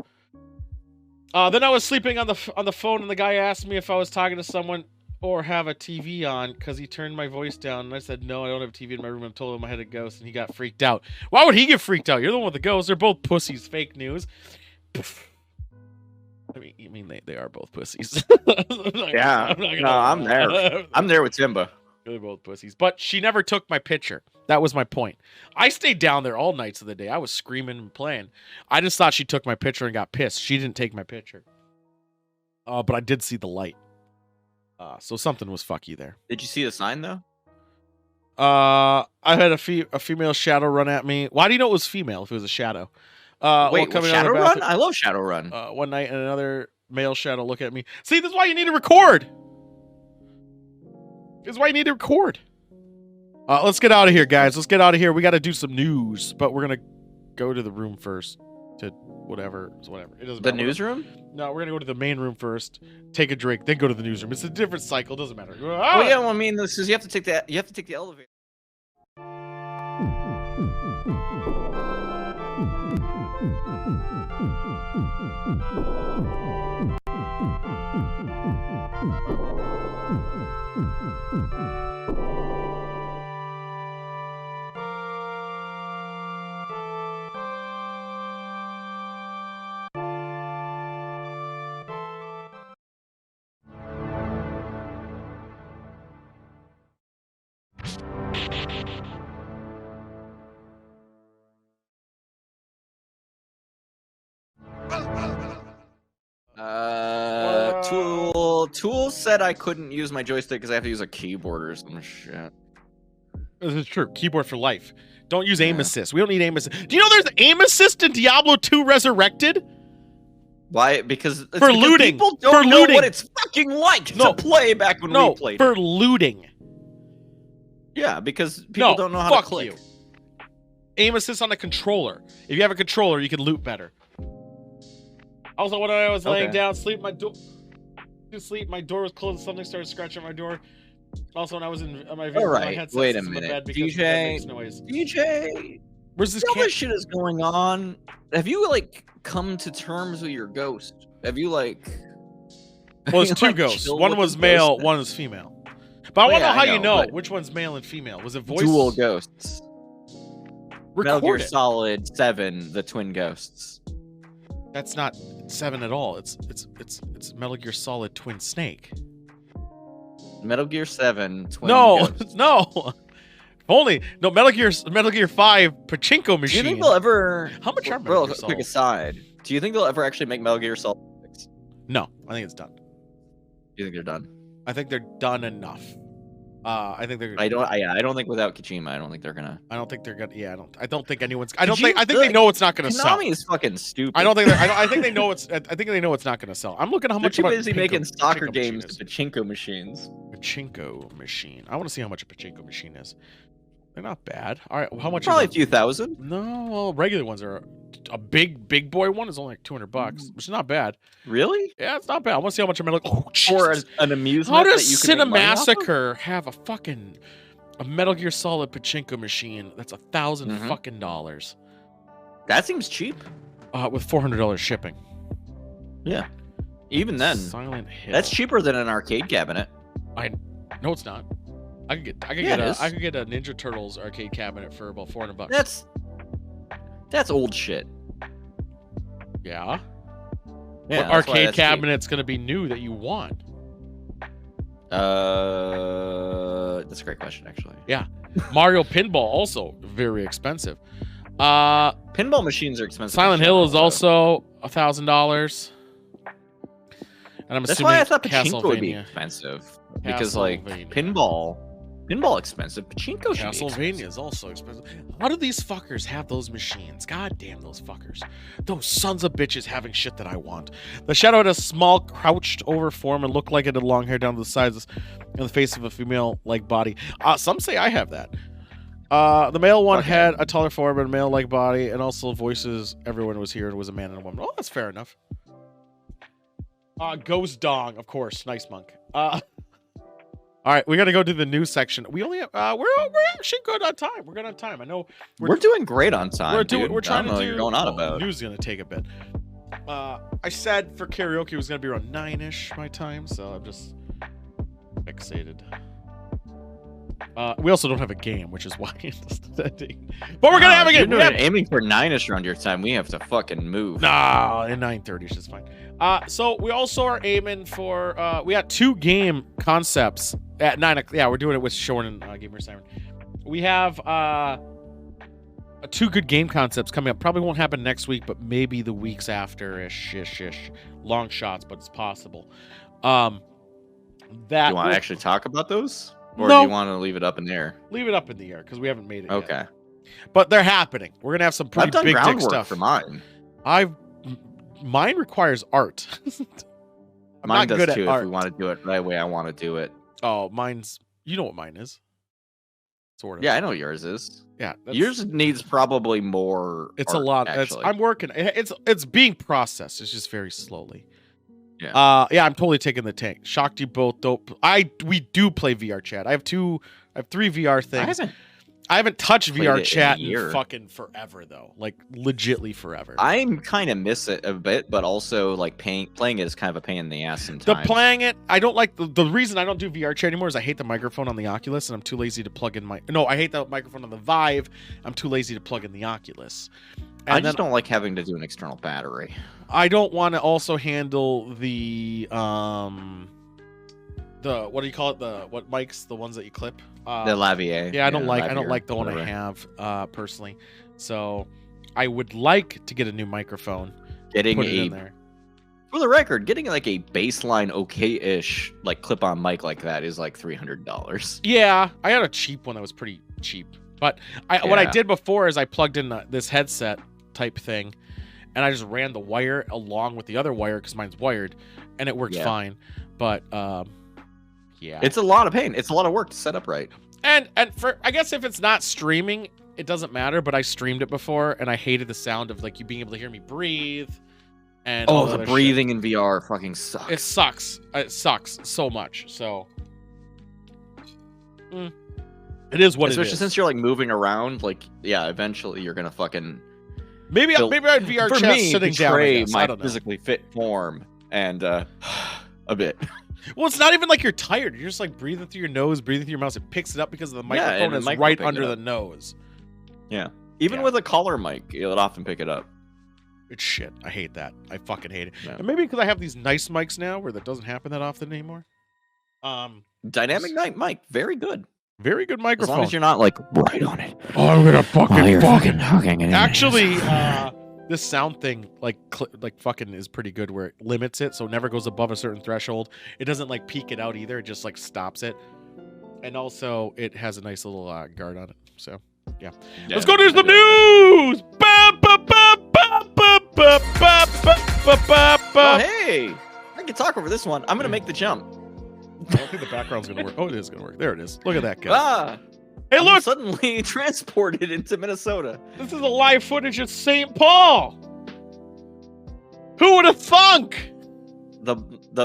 Then I was sleeping on the phone, and the guy asked me if I was talking to someone or have a TV on because he turned my voice down, and I said no, I don't have a TV in my room. I told him I had a ghost, and he got freaked out. Why would he get freaked out? You're the one with the ghost. They're both pussies. Fake news. I mean, they are both pussies. Yeah, I'm there. I'm there with Timba. They're both pussies. But she never took my picture. That was my point. I stayed down there all nights of the day. I was screaming and playing. I just thought she took my picture and got pissed. She didn't take my picture. But I did see the light. So something was fucky there. Did you see the sign though? I had a female shadow run at me. Why do you know it was female if it was a shadow? Wait, Shadowrun? I love Shadowrun. One night and another male shadow look at me. See, this is why you need to record. This is why you need to record. Let's get out of here, guys. Let's get out of here. We got to do some news, but we're gonna go to the room first. To whatever. It doesn't matter. The newsroom? No, we're gonna go to the main room first. Take a drink, then go to the newsroom. It's a different cycle. Doesn't matter. Oh yeah, well, I mean, this is you have to take the elevator. Tool said I couldn't use my joystick because I have to use a keyboard or some shit. This is true. Keyboard for life. Don't use aim assist. We don't need aim assist. Do you know there's aim assist in Diablo 2 Resurrected? Why? Because for looting. People don't know what it's fucking like to play back when we played. For looting. Yeah, because people don't know how to click. You. Aim assist on a controller. If you have a controller, you can loot better. Also, when I was laying down, my door was closed. Something started scratching my door. Also, when I was in my headset, wait a minute, DJ, where's this? All this shit is going on. Have you come to terms with your ghost? Have you Well, it's two ghosts. One was male, one is female. But I want to know how you know which one's male and female. Was it voice? Dual ghosts. Metal Gear Solid Solid 7, the twin ghosts. That's not 7 at all. It's Metal Gear Solid Twin Snake. Metal Gear 7 twin ghosts. No. Metal Gear 5 pachinko machine. Do you think they'll ever? How much are Metal Gear Solid? Quick aside. Do you think they'll ever actually make Metal Gear Solid 6? No, I think it's done. Do you think they're done? I think they're done enough. I think they're. I don't think without Kojima, I don't think they're gonna. I don't think they're gonna. Yeah, I don't think anyone's. I think they know it's not gonna sell. Konami is fucking stupid. I don't think. I think they know it's. I think they know it's not gonna sell. I'm looking at how much. They're too busy making soccer games, pachinko machines. Pachinko machine. I want to see how much a pachinko machine is. They're not bad. All right, how much? Probably a few thousand. No, well, regular ones are. A big boy one is only like $200, which is not bad. Really? Yeah, it's not bad. I want to see how much I'm gonna. For an amusement. How does Cinemassacre have a Metal Gear Solid pachinko machine that's $1,000 fucking dollars? That seems cheap. With $400 shipping. Yeah. Even then, Silent Hill. That's cheaper than an arcade cabinet. No, it's not. I could get a Ninja Turtles arcade cabinet for about $400. That's old shit. Yeah. Yeah. What arcade cabinet's gonna be new that you want? That's a great question, actually. Yeah. Mario Pinball also very expensive. Pinball machines are expensive. Silent Hill is also $1,000. And I'm assuming that's why I thought pachinko would be expensive because pinball Pinball expensive. Pachinko should be Castlevania expensive. is also expensive. How do these fuckers have those machines? God damn those fuckers. Those sons of bitches having shit that I want. The shadow had a small crouched over form and looked like it had long hair down to the sides and the face of a female-like body. Some say I have that. The male one Okay. had a taller form and a male-like body, and also voices everyone was here and was a man and a woman. Oh, that's fair enough. Ghost Dong, of course. Nice monk. All right, we got to go to the news section. We only have, we're actually good on time. We're good on time. I know We're doing great on time. we're dude. we're trying I don't know to what do. you're going on well, about. News is gonna take a bit. I said for karaoke it was gonna be around 9-ish my time, so I'm just fixated. We also don't have a game, which is why it's ending. But we're gonna have a game. You're aiming for 9-ish around your time. We have to fucking move. Nah, in 9:30 is fine. So we also are aiming for. We got 2 game concepts at 9 o'clock. Yeah, we're doing it with Shorn and Gamer Siren. We have 2 good game concepts coming up. Probably won't happen next week, but maybe the weeks after ish. Long shots, but it's possible. That Do you want to actually talk about those? Or No. do you want to leave it up in the air? leave it up in the air because we haven't made it yet. Okay. But they're happening. We're gonna have some pretty I've done big dick groundwork stuff. for mine. Mine requires art. I'm Mine not does good too. at If art. we want to do it right way, I want to do it. Oh, mine's. You know what mine is. Sort of. Yeah, I know yours is. Yeah. that's- Yours needs probably more. It's art, a lot. Actually. I'm working. It's being processed. It's just very slowly. Yeah. Yeah. I'm totally taking the tank. Shocked you both. Dope. We do play VR chat. I have 3 VR things. I haven't touched played VR it in chat a in year. fucking forever though. Like legitly forever. I'm kind of miss it a bit, but also like playing it is kind of a pain in the ass The sometimes. playing it, I don't like the reason I don't do VR chat anymore is I hate the microphone on the Oculus and I'm too lazy to plug in my. No, I hate the microphone on the Vive. I'm too lazy to plug in the Oculus. And I then just don't like having to do an external battery. I don't want to also handle the what do you call it? What mics? The ones that you clip? The Lavier. Yeah, I don't like Lavier, the one I whatever. have personally. So I would like to get a new microphone. Getting Put it in a, there. for the record, getting like a baseline okay-ish like clip-on mic like that is like $300. Yeah, I had a cheap one that was pretty cheap. But what I Yeah. did before is I plugged in this headset type thing, and I just ran the wire along with the other wire because mine's wired, and it worked Yeah. fine. But yeah, It's a lot of pain. It's a lot of work to set up right. and for I guess if it's not streaming, it doesn't matter. But I streamed it before, and I hated the sound of like you being able to hear me breathe. And all Oh, that the other shit. breathing in VR fucking sucks. It sucks. It sucks so much. So it is what Especially it is. since you're like moving around, like yeah, eventually you're gonna fucking maybe build- maybe I'd VR for chat me sitting down. I betray guess. I my don't know. physically fit form and a bit. Well, it's not even like you're tired. You're just like breathing through your nose, breathing through your mouth. It picks it up because the Yeah, microphone and the is mic will right pick it under the up. nose. Even Yeah. with a collar mic, it'll often pick it up. It's shit. I hate that. I fucking hate it. Yeah. And maybe because I have these nice mics now where that doesn't happen that often anymore. Dynamic night mic, very good. Very good As microphone. long as you're not like right on it. Oh, I'm gonna fucking While you're fuck fucking it. hugging it. Actually, this sound thing like fucking is pretty good where it limits it so it never goes above a certain threshold. It doesn't like peak it out either. It just like stops it. And also it has a nice little guard on it. So yeah. Let's go to the news. Ba, ba, ba, ba, ba, ba, ba, ba, ba, ba. Oh hey, I can talk over this one. I'm gonna make the jump. I don't think the background's gonna work. Oh, it is gonna work. There it is. Look at that guy. Ah, Hey, I'm look! suddenly transported into Minnesota. This is a live footage of St. Paul. Who would have thunk? The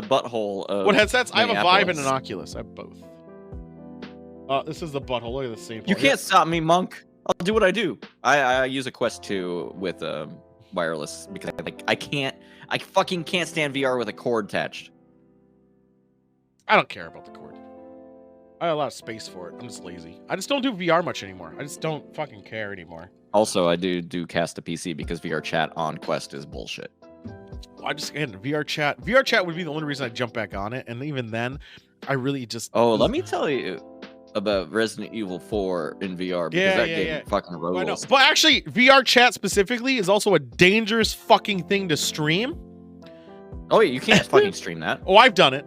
butthole of What headsets? I have a Vive and an Minneapolis. Oculus. I have both. This is the butthole. Look at the St. Paul. You can't stop me, monk. I'll do what I do. I use a Quest 2 with wireless because I fucking can't stand VR with a cord attached. I don't care about the cord. I have a lot of space for it. I'm just lazy. I just don't do VR much anymore. I just don't fucking care anymore. Also, I do cast a PC because VR chat on Quest is bullshit. I just again VR chat. VR chat would be the only reason I'd jump back on it, and even then, I really just. Oh, let me tell you about Resident Evil 4 in VR because Yeah, that yeah, game yeah. fucking I know. rolls. But actually, VR chat specifically is also a dangerous fucking thing to stream. Oh, yeah, you can't fucking stream that. Oh, I've done it.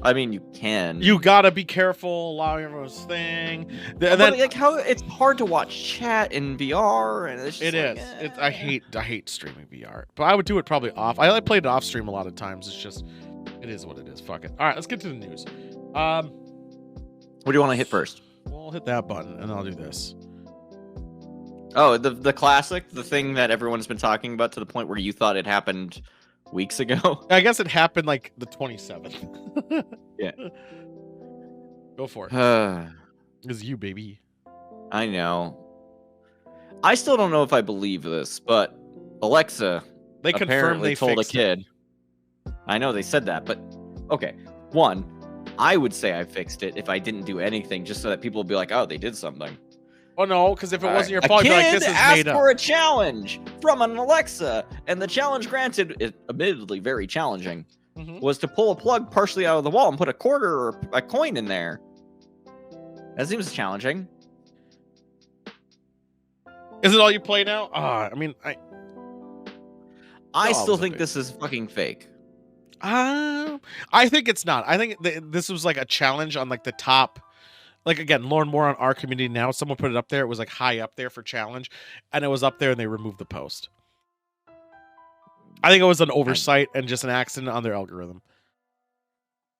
I mean, you can. You gotta be careful, allow everyone's thing. And But then like how it's hard to watch chat in VR, and it's just it like, is. I hate streaming VR, but I would do it probably off. I like played it off stream a lot of times. It's just, it is what it is. Fuck it. All right, let's get to the news. What do you want to hit first? We'll hit that button, and I'll do this. Oh, the classic, the thing that everyone's been talking about to the point where you thought it happened weeks ago. I guess it happened like the 27th. Yeah. Go for it. It's you, baby. I know. I still don't know if I believe this, but Alexa They confirmed apparently they told a fixed it. kid. I know they said that, but okay. One, I would say I fixed it if I didn't do anything, just so that people would be like, "Oh, they did something." Oh no, because if it wasn't your A fault, you'd be like, kid this is asked made up. for a challenge from an Alexa, and the challenge granted, admittedly very challenging, Mhm. was to pull a plug partially out of the wall and put a quarter or a coin in there. That seems challenging. Is it all you play now? I mean, I No, still it's a think bit- this is fucking fake. I think it's not. I think this was like a challenge on like the top. Like again, learn more on our community now. Someone put it up there. It was like high up there for challenge, and it was up there, and they removed the post. I think it was an oversight and just an accident on their algorithm.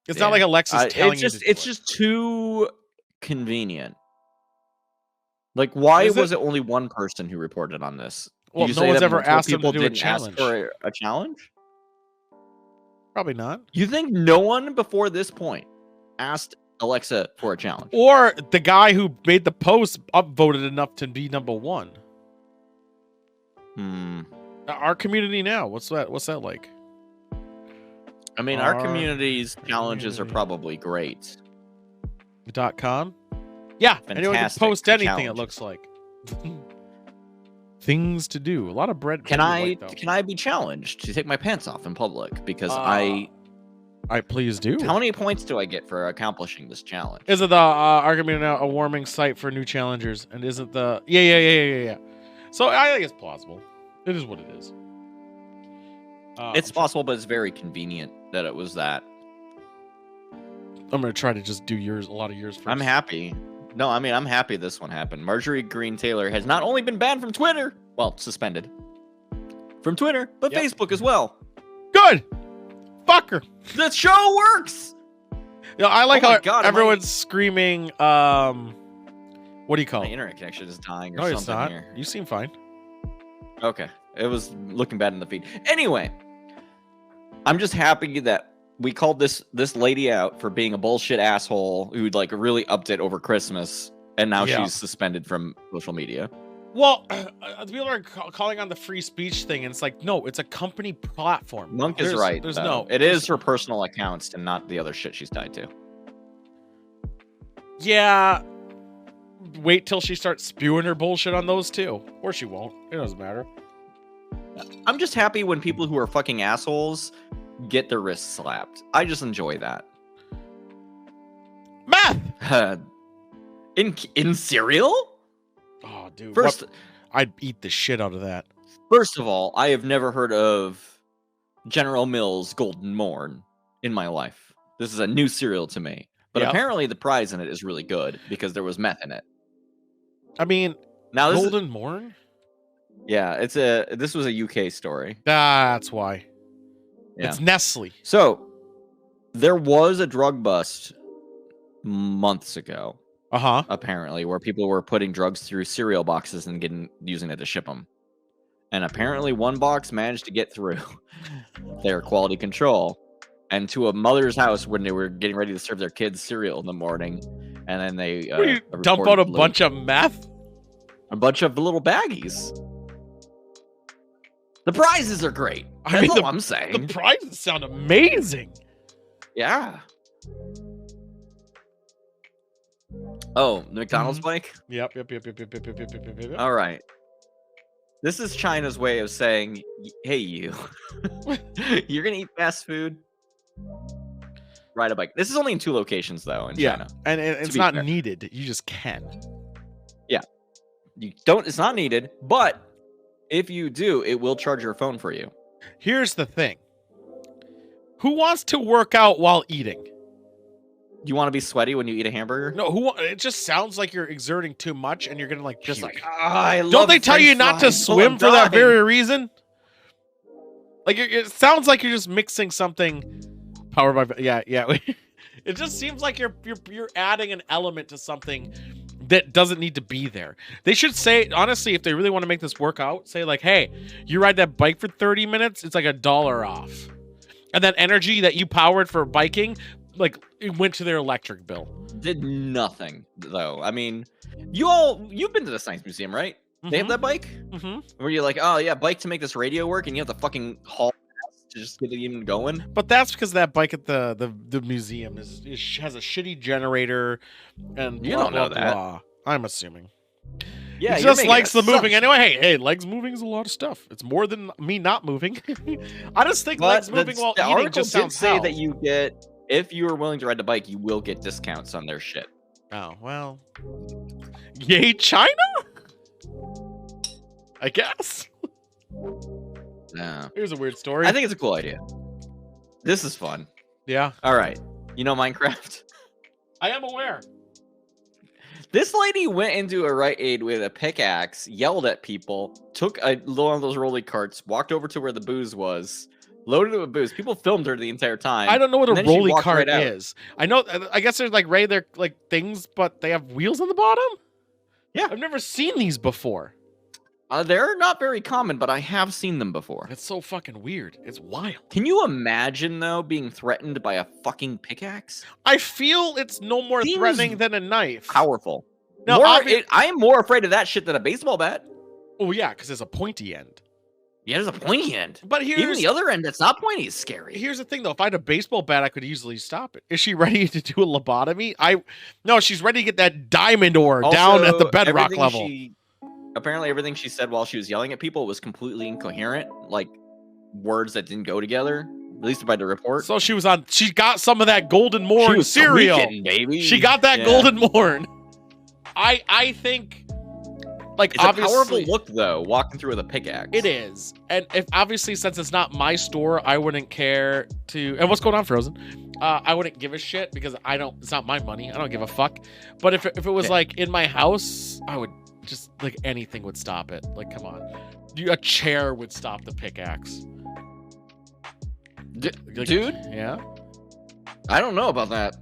It's not Yeah. like Alexa's telling It's you. just to do it's it. just too convenient. Like, why Is was it only one person who reported on this? Did Well, you no say one's that ever multiple asked them to people do a didn't ask challenge. for a challenge? Probably not. You think no one before this point asked Alexa for a challenge? Or the guy who made the post upvoted enough to be number one. Our community now. What's that? What's that like? I mean, our Our community's challenges are community. probably great. .com. Yeah, anyone can Fantastic post anything. It challenge. looks like things to do. A lot of bread. Can bread I like, though. can I be challenged to take my pants off in public? Because I please do. how many points do I get for accomplishing this challenge? Isn't the our community now a warming site for new challengers? And isn't the yeah. So I think it's plausible. It is what it is. It's possible, but it's very convenient that it was that. I'm gonna try to just do yours. A lot of yours first. I'm happy. No, I mean, I'm happy this one happened. Marjorie Green Taylor has not only been banned from Twitter, well, suspended from Twitter, but Yep. Facebook as well. Good. Fucker. The show works. Yeah, I like Oh my how God, am I- everyone's screaming. What do you call My it? internet connection is dying or No, something it's not. here. You seem fine. Okay. It was looking bad in the feed. Anyway, I'm just happy that we called this lady out for being a bullshit asshole who like really upped it over Christmas, and now Yeah. she's suspended from social media. Well, people are calling on the free speech thing, and it's like, no, it's a company platform. Monk is There's- right. There's though. no. It is her personal accounts and not the other shit she's tied to. Yeah. Wait till she starts spewing her bullshit on those too, or she won't. It doesn't matter. I'm just happy when people who are fucking assholes get their wrists slapped. I just enjoy that. Math. In cereal? Oh, dude. First, I'd eat the shit out of that. First of all, I have never heard of General Mills Golden Morn in my life. This is a new cereal to me. But Yep. apparently the prize in it is really good because there was meth in it. I mean, Now this Golden Morn. this was a UK story. That's why. Yeah. It's Nestle. So there was a drug bust months ago, apparently, where people were putting drugs through cereal boxes and using it to ship them. And apparently one box managed to get through their quality control and to a mother's house when they were getting ready to serve their kids cereal in the morning. And then they What, you dump out a reportedly- bunch of meth? a bunch of little baggies. The prizes are great. That's mean, all I'm saying. The prizes sound amazing. Yeah. Oh, the McDonald's Mm-hmm. bike? Yep. All right. This is China's way of saying, hey, you. You're going to eat fast food? Ride a bike. This is only in 2 locations, though, in Yeah, China. and it's be not fair. needed. You just can. It's not needed, but if you do, it will charge your phone for you. Here's the thing. Who wants to work out while eating? You want to be sweaty when you eat a hamburger? No, it just sounds like you're exerting too much and you're gonna like Just puke. like, I love Don't they tell you French not to fries. Oh, swim I'm for that dying. very reason? Like it sounds like you're just mixing something powered by yeah. It just seems like you're adding an element to something that doesn't need to be there. They should say, honestly, if they really want to make this work out, say like, hey, you ride that bike for 30 minutes, it's like $1 off. And that energy that you powered for biking, like it went to their electric bill. Did nothing though. I mean, you've been to the Science Museum, right? They have that bike where you're like, oh yeah, bike to make this radio work, and you have to fucking haul ass to just get it even going. But that's because that bike at the museum has a shitty generator and blah, You don't know blah, that. blah. I'm assuming. Yeah, He you're just making likes the moving assumptions. anyway. Hey, legs moving is a lot of stuff. It's more than me not moving. I just think But legs moving while the eating article just did sounds say hell. that you get, if you are willing to ride the bike, you will get discounts on their shit. Oh well. Yay, China! I guess. Yeah. Here's a weird story. I think it's a cool idea. This is fun. yeah, All right. You know Minecraft? I am aware. This lady went into a Rite Aid with a pickaxe, yelled at people, took one of those rolly carts, walked over to where the booze was, loaded it with booze. People filmed her the entire time. I don't know what and a then she rolly walked cart right out. is. I know. I guess there's like they're like things, but they have wheels on the bottom. Yeah. I've never seen these before. They're not very common, but I have seen them before. It's so fucking weird. It's wild. Can you imagine, though, being threatened by a fucking pickaxe? I feel it's no more Seems threatening than a knife. Powerful. Now, I am more afraid of that shit than a baseball bat. Oh yeah, because there's a pointy end. Yeah, there's a pointy end. But Even the other end that's not pointy is scary. Here's the thing, though. If I had a baseball bat, I could easily stop it. Is she ready to do a lobotomy? No, she's ready to get that diamond ore down at the Also, bedrock everything level. Apparently, everything she said while she was yelling at people was completely incoherent, like words that didn't go together, at least by the report. So she got some of that golden she morn was cereal. tweaking, baby. She got that Yeah. golden morn. I think, like, It's a obviously, powerful look, though, walking through with a pickaxe. it is. And if obviously, since it's not my store, I wouldn't care to. And what's going on, Frozen? I wouldn't give a shit because it's not my money. I don't give a fuck. But if it was Okay. like in my house, I would just like anything would stop it. Like, come on, a chair would stop the pickaxe. Like, Dude, yeah. I don't know about that.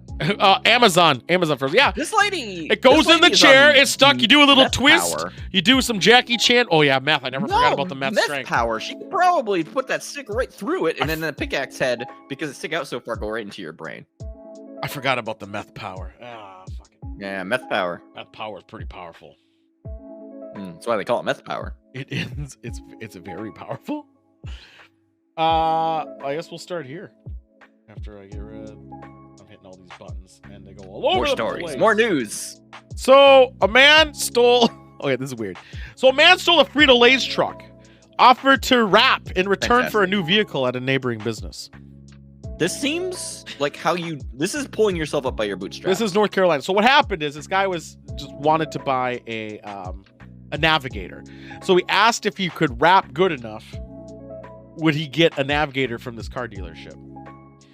Amazon Frozen. Yeah. This lady. It goes this in the lady is chair. on It's stuck. You do a little meth twist. power. You do some Jackie Chan. Oh yeah, meth. I never forgot about the meth strength. power. She could probably put that stick right through it, and then the pickaxe head, because it stick out so far, go right into your brain. I forgot about the meth power. Ah, fucking Yeah, meth power. meth power is pretty powerful. That's why they call it meth power. It is. It's very powerful. I guess we'll start here. After I get rid, I'm hitting all these buttons, and they go all over More the stories, place. more news. So a man stole. Okay, this is weird. So a man stole a Frito-Lay's truck, offered to wrap in return for a new vehicle at a neighboring business. This seems like how you. This is pulling yourself up by your bootstraps. This is North Carolina. So what happened is this guy wanted to buy a navigator. So he asked if he could wrap good enough. Would he get a navigator from this car dealership?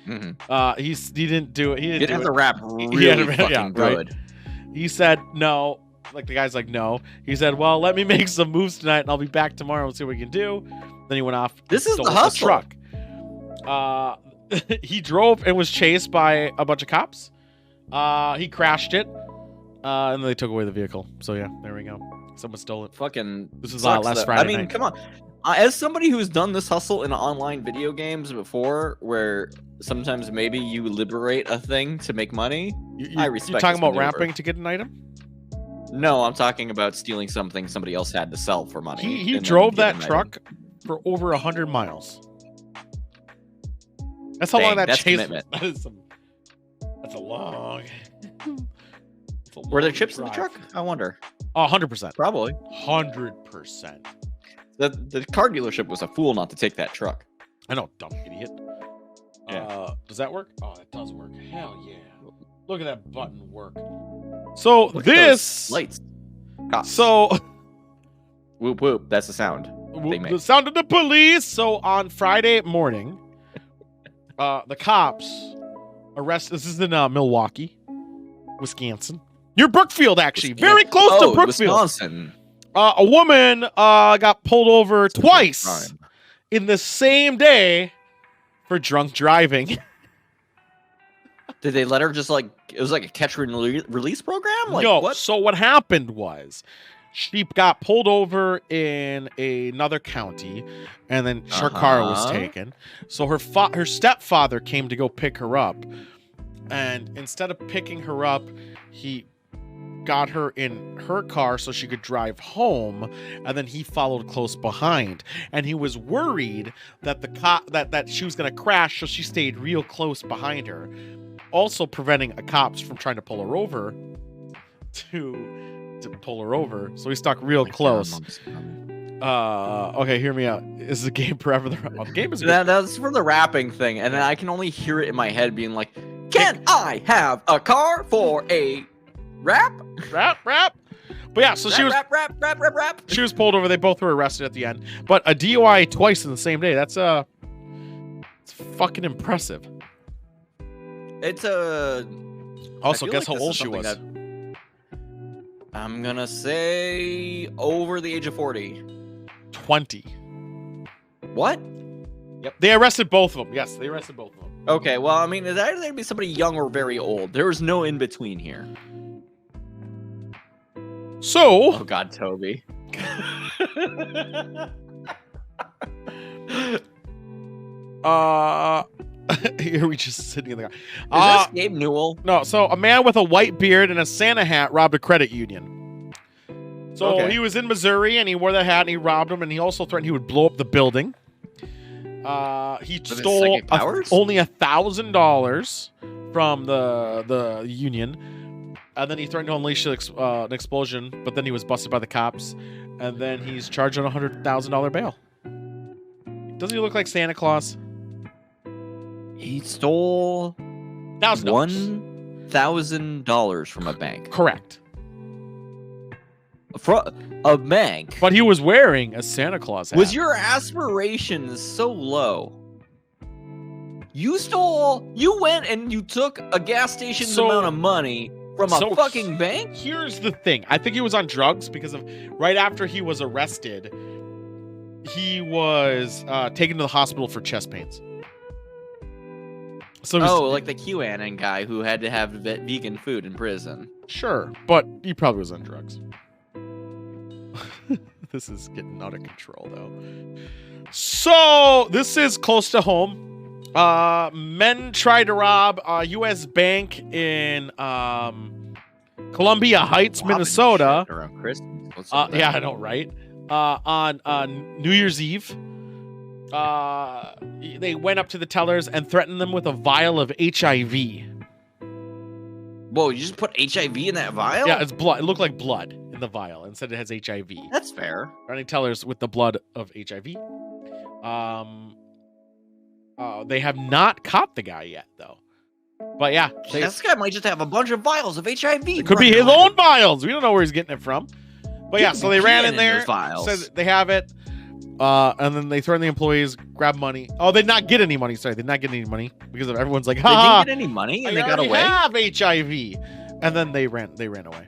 Mhm. He didn't do it. He You didn't have do to it. rap He really had to- fucking yeah, right. good. He said no. Like the guy's like no. He said, "Well, let me make some moves tonight, and I'll be back tomorrow and see what we can do." Then he went off. and This is stole the hustle. truck. He drove and was chased by a bunch of cops. He crashed it, and they took away the vehicle. So yeah, there we go. Someone stole it. Fucking. This is sucks, last though. Friday I mean, night. come on. As somebody who's done this hustle in online video games before, where sometimes maybe you liberate a thing to make money. I respect You're talking this about maneuver. wrapping to get an item? No, I'm talking about stealing something somebody else had to sell for money. He and then drove get that an item. truck for over 100 miles. That's how long Dang, that that's chase commitment. was. That's a long. That's a Were there long chips in the drive. truck? I wonder. 100%. Probably. 100%. The car dealership was a fool not to take that truck. I know, dumb idiot. Yeah. Does that work? Oh, it does work. Hell yeah. Look at that button work. So Look at this. those lights. Cops. So Whoop whoop. That's the sound. They make. the sound of the police. So on Friday morning, the cops arrest. This is in Milwaukee. Wisconsin. Near Brookfield, actually. Very close to Brookfield. Wisconsin. A woman got pulled over It's a twice crime. in the same day for drunk driving. Did they let her just like it was like a catch and release program? Like No. what? So what happened was she got pulled over in another county, and then her car was Uh-huh. taken. So her stepfather came to go pick her up, and instead of picking her up, he got her in her car so she could drive home, and then he followed close behind. And he was worried that that she was going to crash, so she stayed real close behind her, also preventing the cops from trying to pull her over. To pull her over, so he stuck real close. Okay, hear me out. Is the game forever? The game is That's for the rapping thing, and then I can only hear it in my head being like, "Can I have a car for a rap?" rap. But yeah, so she was rap. she was pulled over. They both were arrested at the end. But a DUI twice in the same day. That's it's fucking impressive. It's a. Also, I feel guess like how this old is she something was. that- I'm gonna say over the age of 40. 20. What? They arrested both of them. Yes, they arrested both of them. Okay, well, I mean, it's either gonna be somebody young or very old. There was no in between here. So, Oh God, Toby. here we just sitting in the car. Is this Gabe Newell? No, so a man with a white beard and a Santa hat robbed a credit union. So Okay. he was in Missouri and he wore that hat and he robbed them, and he also threatened he would blow up the building. He his stole psychic powers? only $1,000 from the union, and then he threatened to unleash an explosion. But then he was busted by the cops, and then he's charged on $100,000 bail. Doesn't he look like Santa Claus? He stole $1,000. $1,000 from a bank. Correct. From a bank. But he was wearing a Santa Claus hat. Was your aspirations so low? You went and you took a gas station's amount of money from a fucking bank? Here's the thing. I think he was on drugs because of right after he was arrested, he was taken to the hospital for chest pains. So like the QAnon guy who had to have vegan food in prison. sure, but he probably was on drugs. This is getting out of control, though. So this is close to home. Men tried to rob a U.S. bank in Columbia Heights, Minnesota. Shit around Christmas. What's Yeah, up with that? I know, right? On New Year's Eve. They went up to the tellers and threatened them with a vial of HIV. Whoa, you just put HIV in that vial? Yeah, it's blood. It looked like blood in the vial and said it has HIV. That's fair. Running tellers with the blood of HIV. They have not caught the guy yet, though. But yeah, This guy might just have a bunch of vials of HIV. it could be his own vials. We don't know where he's getting it from. But yeah, He so could they be ran peeing in in there, those vials. said they have it, and then they threatened the employees, grab money. Oh, they did not get any money. Sorry, they did not get any money because everyone's like, They ha, didn't get any money and I they got already away. have HIV, and then they ran away.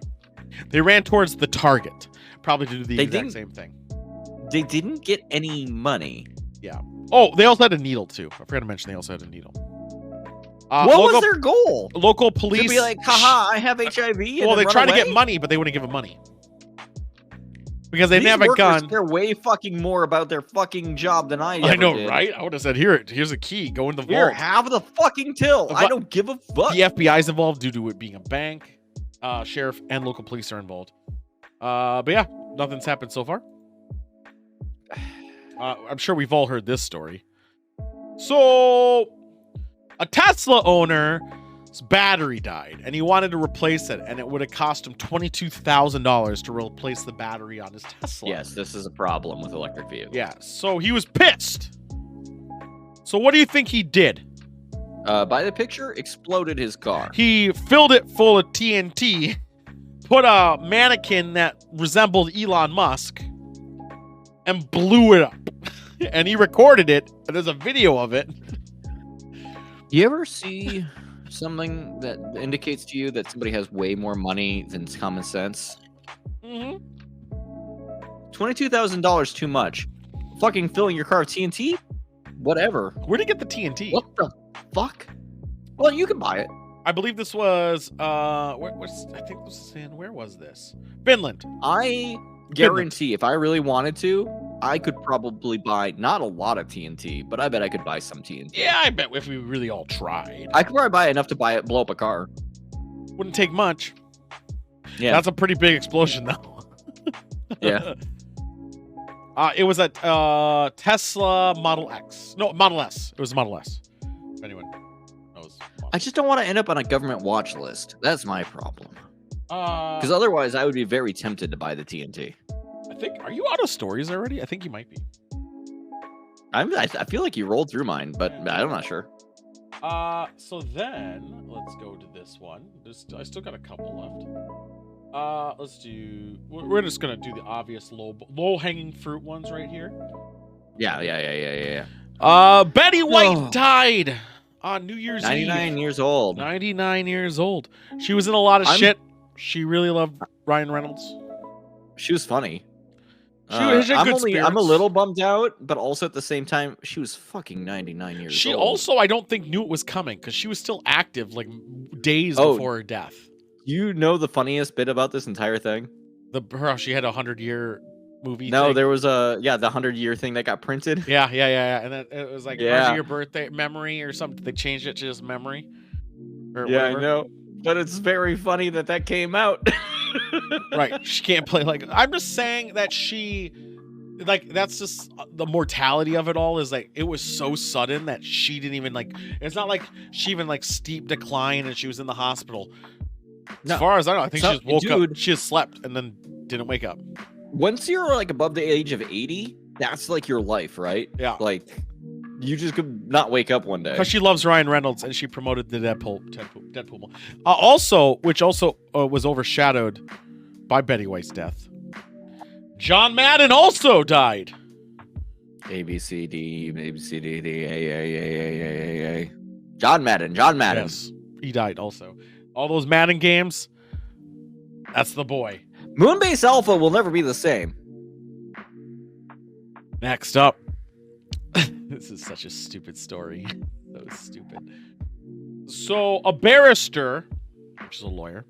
They ran towards the target, probably to do the They exact didn't- same thing. They didn't get any money. Oh, they also had a needle too. I forgot to mention they also had a needle. What was their goal? local To police? be like, haha, I have HIV. And Well, they then tried run to get away? money, but they wouldn't give them money because they These didn't have a workers gun. care way fucking more about their fucking job than I I ever know, did. right? I would have said, here's a key. Go in the Here, vault. have the fucking till. The I fu- don't give a fuck. The FBI's involved due to it being a bank. Sheriff and local police are involved. But yeah, nothing's happened so far. I'm sure we've all heard this story. So, a Tesla owner's battery died, and he wanted to replace it, and it would have cost him $22,000 to replace the battery on his Tesla. Yes, this is a problem with electric vehicles. Yeah, so he was pissed. So what do you think he did? By the picture, exploded his car. He filled it full of TNT, put a mannequin that resembled Elon Musk, and blew it up. And he recorded it, and there's a video of it. You ever see something that indicates to you that somebody has way more money than common sense? Mm-hmm. $22,000 too much. Fucking filling your car with TNT? Whatever. Where'd he get the TNT? What the fuck? Well, you can buy it. I believe this was I think this was in, where was this? Finland. I guarantee if I really wanted to, I could probably buy not a lot of TNT, but I bet I could buy some TNT. Yeah, I bet if we really all tried. I could probably buy enough to blow up a car. Wouldn't take much. Yeah. That's a pretty big explosion though. Yeah. It was a Tesla Model X. No, Model S. It was a Model S. If anyone knows. I just don't want to end up on a government watch list. That's my problem. Because I otherwise, I would be very tempted to buy the TNT. think, are you out of stories already? I think you might be. I feel like you rolled through mine, but I'm not sure. So then let's go to this one. I still got a couple left. Let's do. We're just gonna do the obvious low hanging fruit ones right here. Yeah. Betty White Oh. died on New Year's 99 Eve. years old. 99 years old. She was in a lot of shit. She really loved Ryan Reynolds. She was funny. She had good I'm a spirits. little bummed out, but also at the same time, she was fucking 99 years She old. also, I don't think, knew it was coming because she was still active like days Oh. before her death. You know the funniest bit about this entire thing? She had a 100-year movie. No, thing. there was the 100-year thing that got printed. Yeah. And then it was like Yeah. your birthday memory or something. They changed it to just memory. Or Yeah, whatever. I know. But it's very funny that came out. Right. She can't play like. I'm just saying that she. Like, that's just the mortality of it all is like it was so sudden that she didn't even like. It's not like she even like steep decline and she was in the hospital. No. As far as I know, I think So- she just woke up. dude. She just slept and then didn't wake up. Once you're like above the age of 80, that's like your life, right? Yeah. Like you just could not wake up one day. Because she loves Ryan Reynolds and she promoted the Deadpool. Also, which also was overshadowed by Betty White's death. John Madden also died. A B C D A B C D D A. John Madden. Yes, he died also. All those Madden games. That's the boy. Moonbase Alpha will never be the same. Next up. This is such a stupid story. So stupid. So a barrister, which is a lawyer,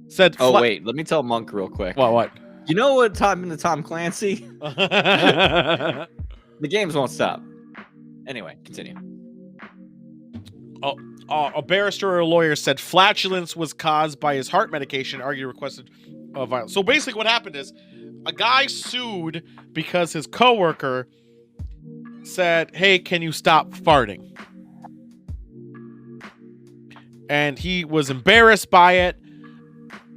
said. Oh wait, let me tell Monk real quick. What? You know what happened to Tom Clancy? The games won't stop. Anyway, continue. A barrister or a lawyer said flatulence was caused by his heart medication. Argued requested violence. So basically, what happened is a guy sued because his coworker said, "Hey, can you stop farting?" And he was embarrassed by it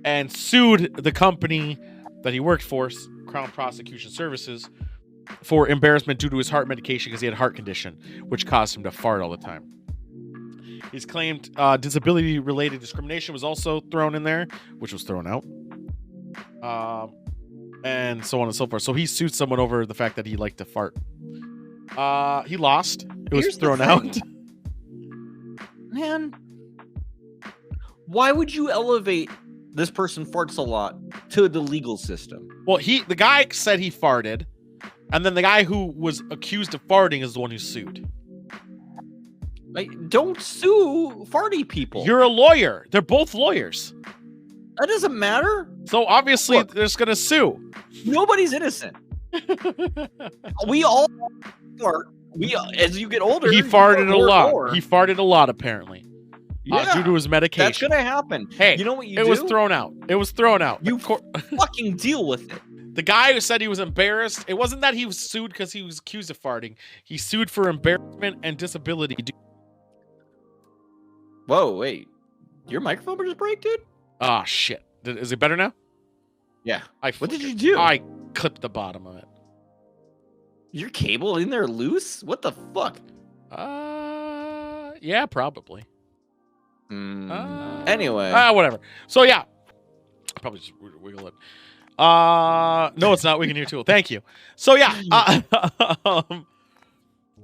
and sued the company that he worked for, Crown Prosecution Services, for embarrassment due to his heart medication because he had a heart condition, which caused him to fart all the time. He's claimed disability-related discrimination was also thrown in there, which was thrown out, and so on and so forth. So he sued someone over the fact that he liked to fart. He lost. It was Here's the thrown out. thing. Man, why would you elevate this person farts a lot to the legal system? Well, the guy said he farted, and then the guy who was accused of farting is the one who sued. Like, don't sue farty people. You're a lawyer. They're both lawyers. That doesn't matter. So obviously Look. they're just gonna sue. Nobody's innocent. We all fart. As you get older, He you farted fart a more and lot. more. He farted a lot apparently. Yeah, Due to his medication. that's gonna happen. Hey, you know what you it do? was thrown out. It was thrown out. You fucking deal with it. The guy who said he was embarrassed, it wasn't that he was sued because he was accused of farting. He sued for embarrassment and disability. Whoa, wait. Your microphone just break, dude? Ah, shit. Is it better now? Yeah. I What did flipped you it. do? I clipped the bottom of it. Your cable in there loose? What the fuck? Yeah, probably. Anyway. Whatever. So yeah, I'll probably just wiggle it. No, it's not. We can hear too. Thank you. So yeah,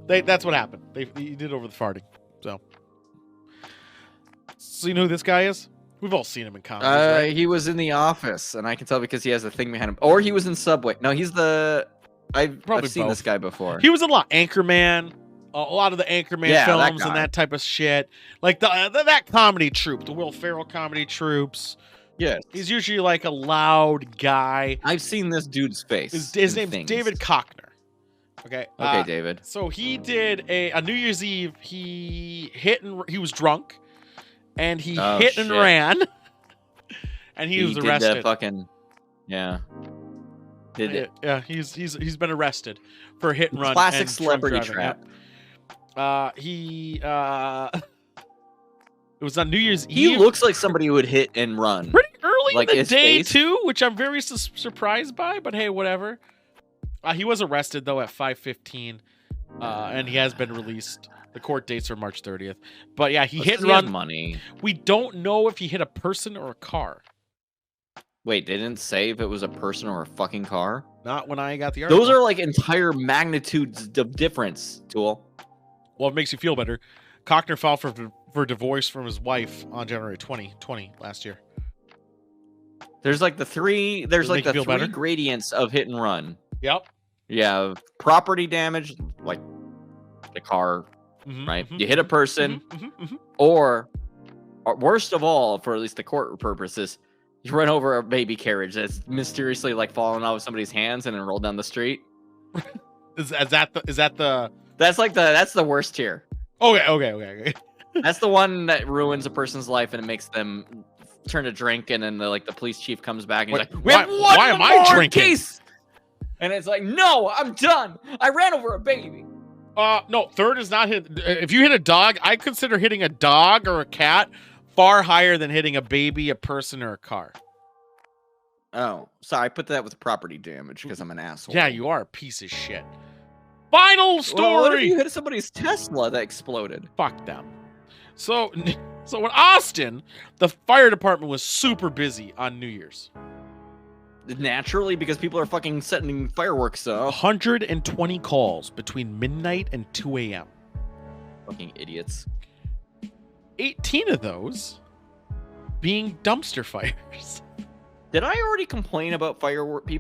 that's what happened. He did over the farting. So So you know who this guy is? We've all seen him in comedies, right? He was in The Office, and I can tell because he has a thing behind him. Or he was in Subway. No, he's the. I've seen this both. guy before. He was in a lot. Anchorman, a lot of the Anchorman Yeah, that films and guy. that type of shit. Like that comedy troupe, the Will Ferrell comedy troupes. Yes. He's usually like a loud guy. I've seen this dude's face. His in name's things. David Kochner. Okay. Okay, David. So he did a New Year's Eve. He was drunk, and he hit and shit. ran, and he was did arrested. the fucking, yeah. Did it? Yeah, he's been arrested for hit and run. Classic and drunk celebrity driving. trap. It was on New Year's He Eve. looks like somebody who would hit and run. Pretty early Like in the his day face? too, which I'm very surprised by. But hey, whatever. He was arrested though at 5:15, and he has been released. The court dates are March 30th. But yeah, he hit and run. Money. We don't know if he hit a person or a car. Wait, they didn't say if it was a person or a fucking car. Not when I got the article. Those are like entire magnitudes of difference, Tool. Well, it makes you feel better. Kochner filed for divorce from his wife on January 2020 last year. There's like the three. There's Does it like make you the feel three better? gradients of hit and run. Yep. Yeah, property damage, like the car, right? You hit a person, or worst of all, for at least the court purposes, you run over a baby carriage that's mysteriously like falling out of somebody's hands and then rolled down the street. Is that the? That's the worst tier. Okay. That's the one that ruins a person's life and it makes them turn to drink, and then the police chief comes back and he's like, "We have why am I more drinking?" case!" And it's like, "No, I'm done. I ran over a baby." No, third is not hit. If you hit a dog, I consider hitting a dog or a cat far higher than hitting a baby, a person, or a car. Oh, sorry, I put that with property damage because I'm an asshole. Yeah, you are a piece of shit. Final story. Well, what if you hit somebody's Tesla that exploded? Fuck them. So in Austin, the fire department was super busy on New Year's. Naturally, because people are fucking setting fireworks up. 120 calls between midnight and 2 a.m. Fucking idiots. 18 of those being dumpster fires. Did I already complain about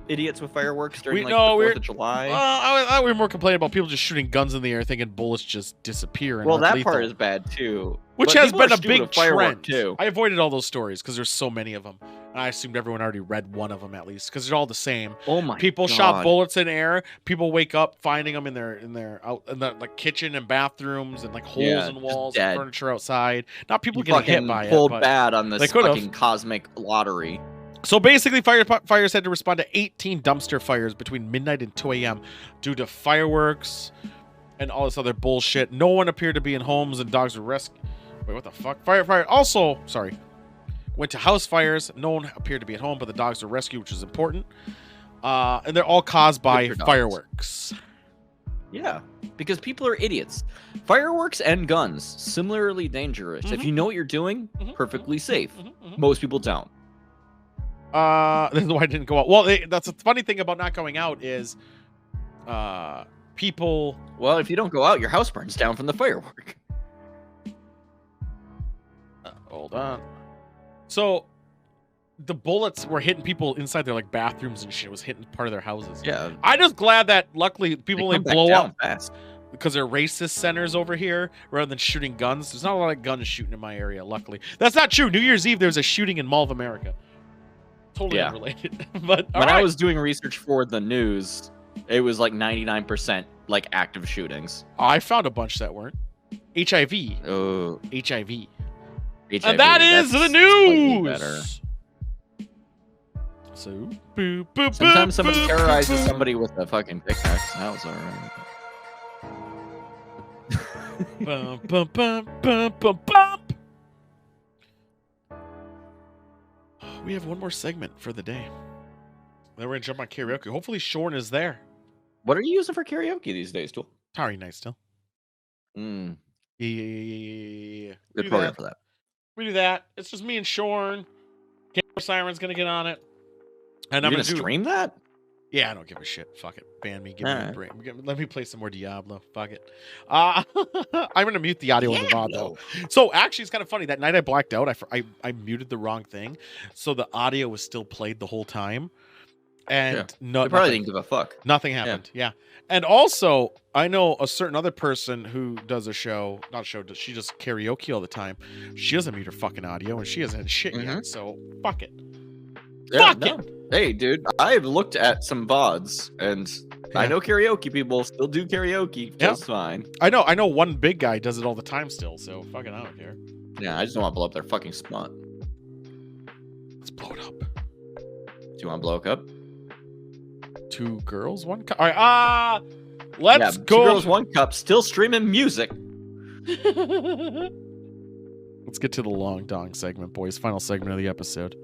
idiots with fireworks during the 4th of July? I we were more complaining about people just shooting guns in the air thinking bullets just disappear. And Well, that lethal. part is bad too. Which But has people are been a stupid big with firework, trend. too. I avoided all those stories because there's so many of them. And I assumed everyone already read one of them at least because they're all the same. Oh my People God. shot bullets in air. People wake up finding them in the like kitchen and bathrooms and like holes Yeah, in just walls dead. and furniture outside. Not people You getting hit fucking by pulled it. But... bad on they this could've. fucking cosmic lottery. So basically, firefighters had to respond to 18 dumpster fires between midnight and 2 a.m. due to fireworks and all this other bullshit. No one appeared to be in homes, and dogs were rescued. Wait, what the fuck? Firefighter also, went to house fires. No one appeared to be at home, but the dogs were rescued, which is important. And they're all caused by for dogs. fireworks. Yeah, because people are idiots. Fireworks and guns, similarly dangerous. If you know what you're doing, perfectly safe. Most people don't. This is why I didn't go out. Well, that's the funny thing about not going out is people... Well, if you don't go out, your house burns down from the firework. Hold on. So the bullets were hitting people inside their like bathrooms and shit. It was hitting part of their houses. Yeah. I'm just glad that luckily people They didn't come back blow down up fast. because they're racist centers over here rather than shooting guns. There's not a lot of guns shooting in my area, luckily. That's not true. New Year's Eve, there was a shooting in Mall of America. Totally Yeah. unrelated. But When I was doing research for the news, it was like 99% like active shootings. I found a bunch that weren't. HIV. Oh, HIV. HIV, And that is the that's slightly news. better. So, boop, boop, Sometimes boop, somebody boop, terrorizes boop. somebody with a fucking pickaxe. That was alright. Bum, bum, bum, bum, bum, bum. We have one more segment for the day. Then we're gonna jump on karaoke. Hopefully, Shorn is there. What are you using for karaoke these days, Tool? Tari night still. Mm, Yeah. good program for that. We do that. It's just me and Shorn. Camera Siren's gonna get on it, and You're I'm gonna gonna do. stream that? Yeah, I don't give a shit. Fuck it. Ban me. Give me a Alright. break. Let me play some more Diablo. Fuck it. I'm gonna mute the audio in the VOD though. So actually, it's kind of funny. That night I blacked out. I muted the wrong thing, so the audio was still played the whole time, and Yeah. no, They probably nothing, didn't give a fuck. nothing happened. Yeah. And also, I know a certain other person who does a show. Not a show. She does karaoke all the time. She doesn't mute her fucking audio, and she hasn't had shit yet. So fuck it. Yeah, Fuck no. it. Hey, dude, I've looked at some VODs, and I Yeah. know karaoke people still do karaoke just fine. I know one big guy does it all the time still. So fucking, I don't care. Yeah, I just don't want to blow up their fucking spot. Let's blow it up. Do you want to blow it up? 2 girls, 1 cup. All right, let's Yeah, go. 2 girls, 1 cup, still streaming music. Let's get to the long dong segment, boys. Final segment of the episode.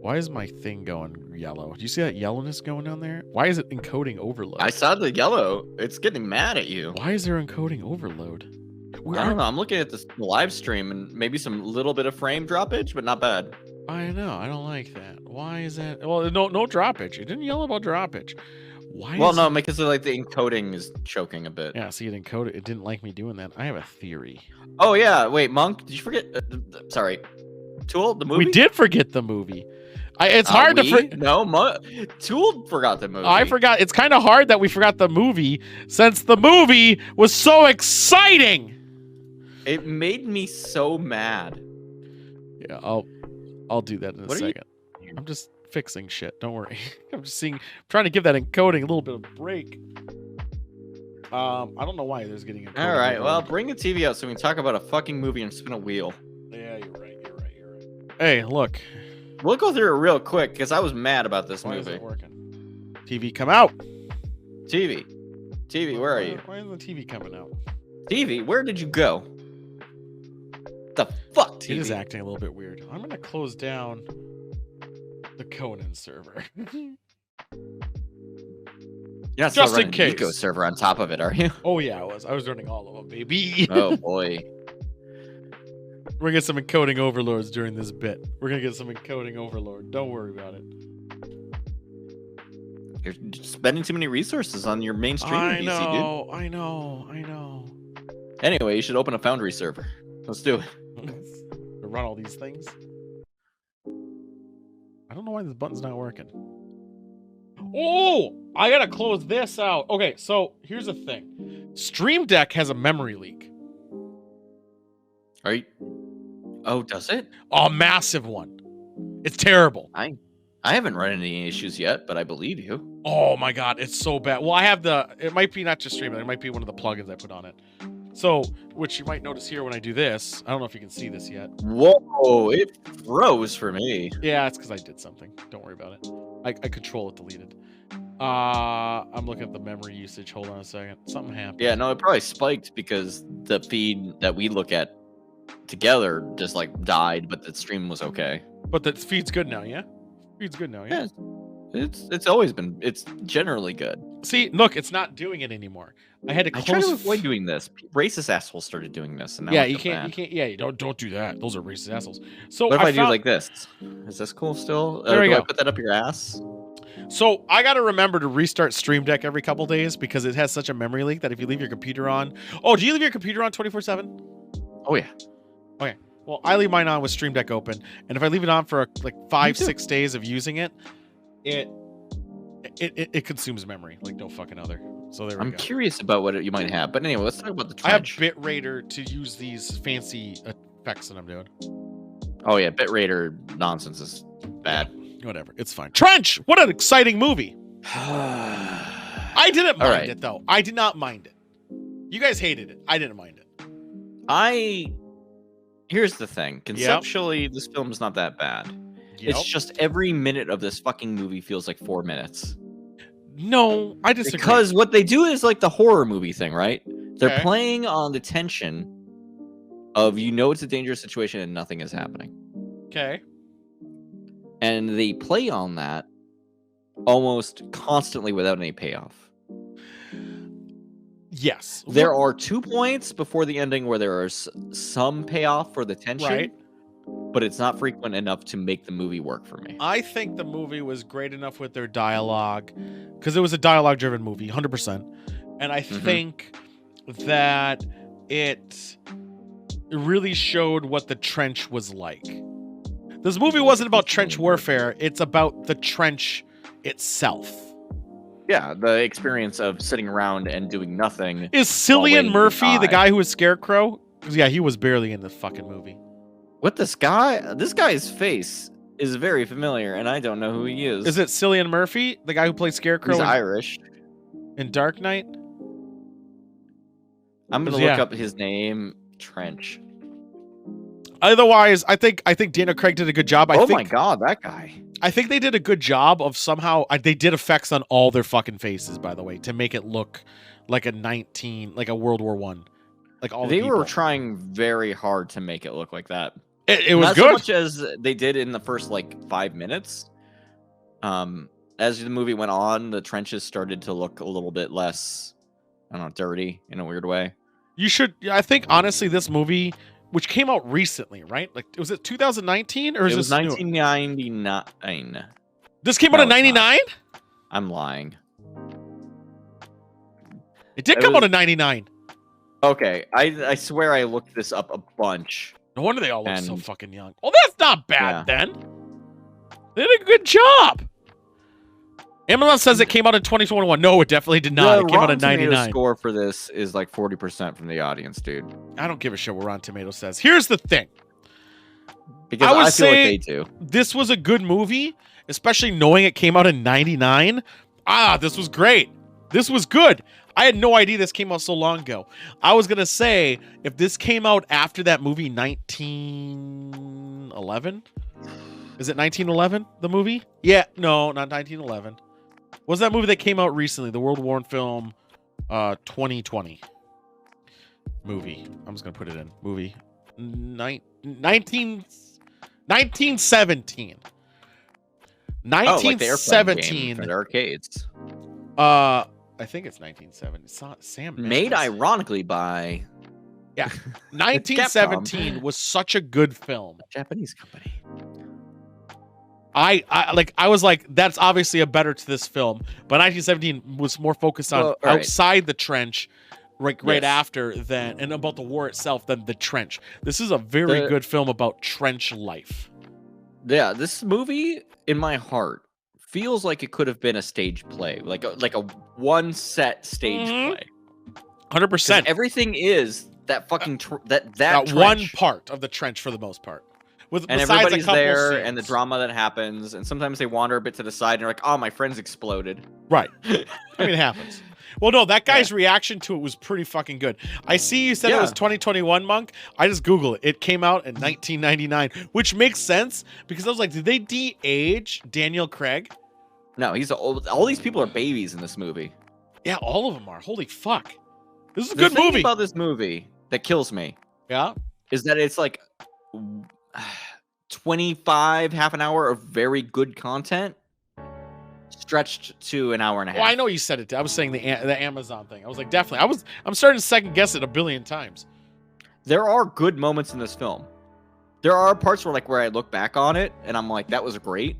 Why is my thing going yellow? Do you see that yellowness going down there? Why is it encoding overload? I saw the yellow. It's getting mad at you. Why is there encoding overload? I don't know. I'm looking at this live stream and maybe some little bit of frame droppage, but not bad. I know. I don't like that. Why is that? Well, no droppage. It didn't yell about droppage. Why? Well, is no, it... because of, like the encoding is choking a bit. Yeah, see, it encoded. It didn't like me doing that. I have a theory. Oh yeah, wait, Monk, did you forget? Sorry, Tool, the movie. We did forget the movie. It's hard to No, Tool forgot the movie. I forgot. It's kind of hard that we forgot the movie since the movie was so exciting. It made me so mad. Yeah, I'll do that in a second. I'm just fixing shit. Don't worry. I'm just trying to give that encoding a little bit of a break. I don't know why there's getting encoding. All right, well, bring the TV out so we can talk about a fucking movie and spin a wheel. Yeah, you're right. Hey, look. We'll go through it real quick because I was mad about this Why movie. isn't it working? TV, come out. TV, where are you? Why isn't the TV coming out? TV, where did you go? The fuck, TV? It is acting a little bit weird. I'm gonna close down the Conan server. You're not Just still in running case. Eco server on top of it, are you? Oh yeah, I was running all of them, baby. Oh boy. We're gonna get some encoding overlords during this bit. We're gonna get some encoding overlord. Don't worry about it. You're spending too many resources on your main streaming I PC, know, I know. dude. Anyway, you should open a Foundry server. Let's do it. To run all these things. I don't know why this button's not working. Oh, I gotta close this out. Okay, so here's the thing. Stream Deck has a memory leak. Are you? Oh, does it? A massive one. It's terrible. I haven't run into any issues yet, but I believe you. Oh my god, it's so bad. Well, I have it might be not just Stream Deck, it might be one of the plugins I put on it. So, which you might notice here when I do this. I don't know if you can see this yet. Whoa, it froze for me. Yeah, it's because I did something. Don't worry about it. I control it deleted. I'm looking at the memory usage. Hold on a second. Something happened. Yeah, no, it probably spiked because the feed that we look at together just like died, but the stream was okay. But the feed's good now, yeah? Feed's good now, yeah? Yeah, it's always been. It's generally good. See, look, it's not doing it anymore. I had to I close. try to avoid doing this. Racist assholes started doing this, and now Yeah, I you feel can't. bad. You can't. Yeah, you don't do that. Those are racist assholes. So What if I do found- like this? Is this cool still? There we do I go. put that up your ass? So I got to remember to restart Stream Deck every couple days because it has such a memory leak that if you leave your computer on. Oh, do you leave your computer on 24/7? Oh yeah. Well, I leave mine on with Stream Deck open, and if I leave it on for like 5-6 days of using it, it consumes memory like no fucking other. So there we I'm go. curious about what you might have, but anyway, let's talk about the I have trench. Bitrater to use these fancy effects that I'm doing. Oh yeah, bitrater nonsense is bad. Whatever, it's fine. Trench, what an exciting movie! I didn't mind Alright. it though. I did not mind it. You guys hated it. I didn't mind it. Here's the thing. Conceptually, this film's not that bad. Yep. It's just every minute of this fucking movie feels like 4 minutes. No, I disagree. Because what they do is like the horror movie thing, right? They're Okay. playing on the tension of it's a dangerous situation and nothing is happening. Okay. And they play on that almost constantly without any payoff. Yes. There are 2 points before the ending where there is some payoff for the tension. Right. but it's not frequent enough to make the movie work for me. I think the movie was great enough with their dialogue, because it was a dialogue-driven movie, 100%. And I think that it really showed what the trench was like. This movie wasn't about trench warfare. It's about the trench itself. Yeah, the experience of sitting around and doing nothing. Is Cillian Murphy the guy who was Scarecrow? 'Cause, yeah, he was barely in the fucking movie. What this guy? This guy's face is very familiar, and I don't know who he is. Is it Cillian Murphy, the guy who played Scarecrow He's Irish. in Dark Knight? I'm gonna look up his name. Trench. Otherwise, I think Daniel Craig did a good job. Oh my god, that guy. I think they did a good job of somehow. They did effects on all their fucking faces, by the way, to make it look like like a World War I. Like all they the were trying very hard to make it look like that. It was not good. so much as they did in the first like 5 minutes. As the movie went on, the trenches started to look a little bit less, I don't know, dirty in a weird way. You should. I think honestly, this movie, which came out recently, right? Like, was it 2019 or is it was this 1999? This came out in 99? I'm lying. It did come out in 99. Okay, I swear I looked this up a bunch. No wonder they all look so fucking young. Oh, that's not bad then. They did a good job. Amazon says it came out in 2021. No, it definitely did not. It came out in 99. The score for this is like 40% from the audience, dude. I don't give a shit what Rotten Tomatoes says. Here's the thing. Because I feel like they do. This was a good movie, especially knowing it came out in 99. This was great. This was good. I had no idea this came out so long ago. I was going to say, if this came out after that movie, 1911? Is it 1911, the movie? Yeah, no, not 1911. What's that movie that came out recently? The World War film 2020 movie. I'm just going to put it in. Movie. 1917. 1917. Like the arcades. I think it's 1970. It's not Sam. Made ironically by. Yeah, 1917 was such a good film. A Japanese company. I was like, that's obviously a better to this film, but 1917 was more focused on outside the trench, right after than and about the war itself than the trench. This is a very good film about trench life. Yeah, this movie in my heart feels like it could have been a stage play, like a one set stage play. 100%. Everything is that fucking that one part of the trench for the most part. And everybody's there, and the drama that happens, and sometimes they wander a bit to the side, and you're like, "Oh, my friend's exploded." Right. I mean, it happens. Well, no, that guy's reaction to it was pretty fucking good. I see you said it was 2021, Monk. I just Googled it. It came out in 1999, which makes sense because I was like, did they de-age Daniel Craig? No, he's old. All these people are babies in this movie. Yeah, all of them are. Holy fuck. This is a good movie. The thing about this movie that kills me is that it's like 25, half an hour of very good content stretched to an hour and a half. Well, I know you said it. I was saying the Amazon thing. I was like, definitely. I'm starting to second guess it a billion times. There are good moments in this film. There are parts where I look back on it and I'm like, that was great.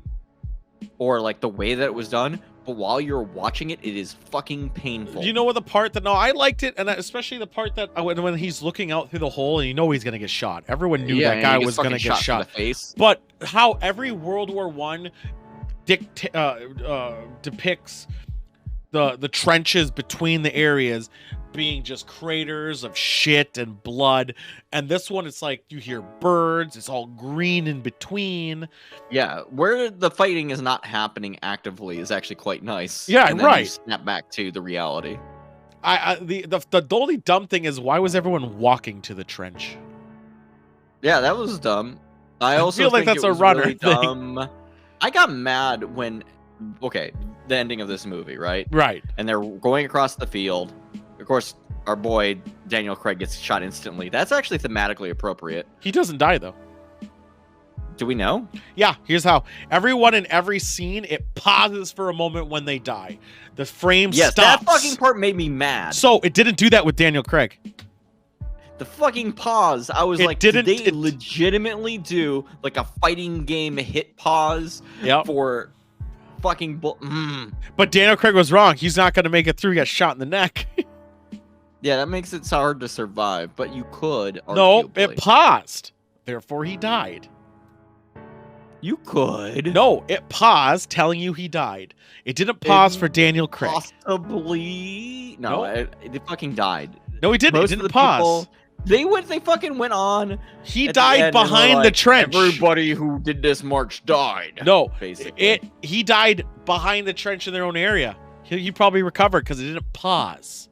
Or like the way that it was done. But while you're watching it, it is fucking painful. You know what the part that I liked it, and especially the part that when he's looking out through the hole and you know he's gonna get shot. Everyone knew that guy was gonna get shot. In the face. But how every World War I depicts the trenches between the areas being just craters of shit and blood, and this one it's like you hear birds, it's all green in between. Yeah, where the fighting is not happening actively is actually quite nice. Yeah, and then you snap back to the reality. The only dumb thing is, why was everyone walking to the trench? Yeah, that was dumb. I also feel like think that's it a was runner really thing. Dumb. I got mad when the ending of this movie, right? Right. And they're going across the field. Of course, our boy Daniel Craig gets shot instantly. That's actually thematically appropriate. He doesn't die though. Do we know? Yeah, here's how. Everyone in every scene, it pauses for a moment when they die. The frame stops. That fucking part made me mad. So it didn't do that with Daniel Craig. The fucking pause. I was It like, didn't- did they it- legitimately do like a fighting game hit pause Yep. for fucking But Daniel Craig was wrong. He's not going to make it through. He got shot in the neck. Yeah, that makes it so hard to survive, but you could. No, arguably. it paused. Therefore, he died. You could. No, it paused, telling you he died. It didn't pause for Daniel Craig. Possibly. No, Nope. it fucking died. No, he didn't. Most It of didn't the pause. people, they fucking went on. He at the died end and were behind the like, trench. Everybody who did this march died. No, basically. he died behind the trench in their own area. He probably recovered because it didn't pause.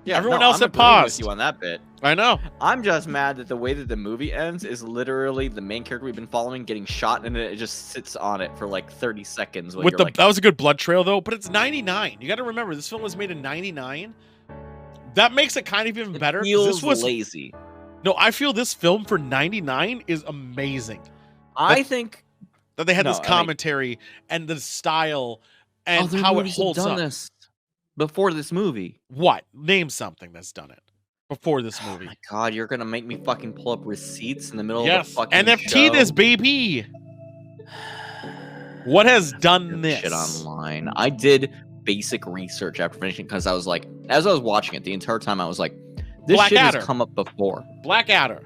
Yeah, everyone no, else I'm had agreeing with paused. you on that bit. I know. I'm just mad that the way that the movie ends is literally the main character we've been following getting shot, and it just sits on it for like 30 seconds. When With you're the like, that was a good blood trail though, but it's 99. You got to remember this film was made in 99. That makes it kind of even better. 'Cause feels this was lazy. No, I feel this film for 99 is amazing. I think That they had No, this I mean- commentary and the style and other how it movies have holds done up. this before this movie. What? Name something that's done it before this Oh movie. my god, you're gonna make me fucking pull up receipts in the middle of Yes, the fucking NFT show? this baby. What has done this? Shit online. I did basic research after finishing because I was like, as I was watching it the entire time, I was like, this shit Blackadder. has come up before. Blackadder.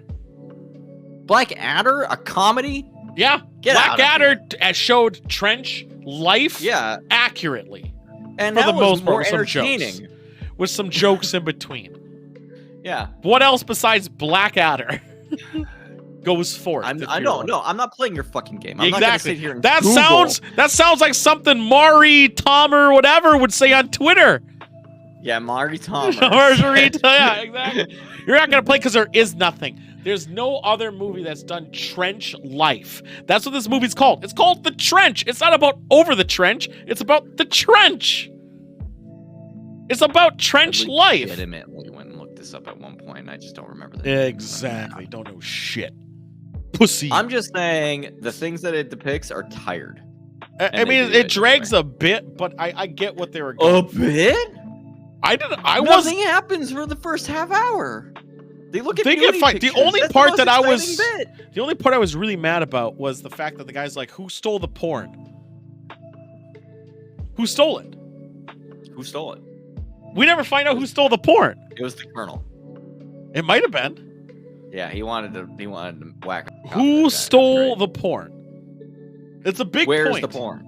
Blackadder, a comedy? Yeah, Get out of Blackadder showed Trench life Yeah, accurately and for that the was most part more with some jokes. entertaining. with some jokes in between. Yeah, What else besides Blackadder goes forth? I'm if I you're know, like- no, I'm not playing your fucking game. I'm not gonna Exactly. sit here and That Google. sounds like something Mari, Tom, or whatever would say on Twitter. Yeah, Mari Thomas. Margarita, yeah, exactly. You're not gonna play because there is nothing. There's no other movie that's done trench life. That's what this movie's called. It's called The Trench. It's not about over the trench. It's about the trench. It's about trench life. Legitimately went and looked this up at one point. And I just don't remember that. Exactly. Don't know shit. Pussy. I'm just saying the things that it depicts are tired. I and they mean, do it it drags anyway. a bit, but I get what they were A going. bit? I was. Nothing happens for the first half hour. They look at They get nudity fight- the pictures. only That's part most that I exciting was- bit. The only part I was really mad about was the fact that the guy's like, "Who stole the porn? Who stole it?" Who stole it? We never find out who stole the porn. It was the Colonel. It might have been. Yeah, he wanted to whack. Who stole the porn? It's a big Where's point. the porn?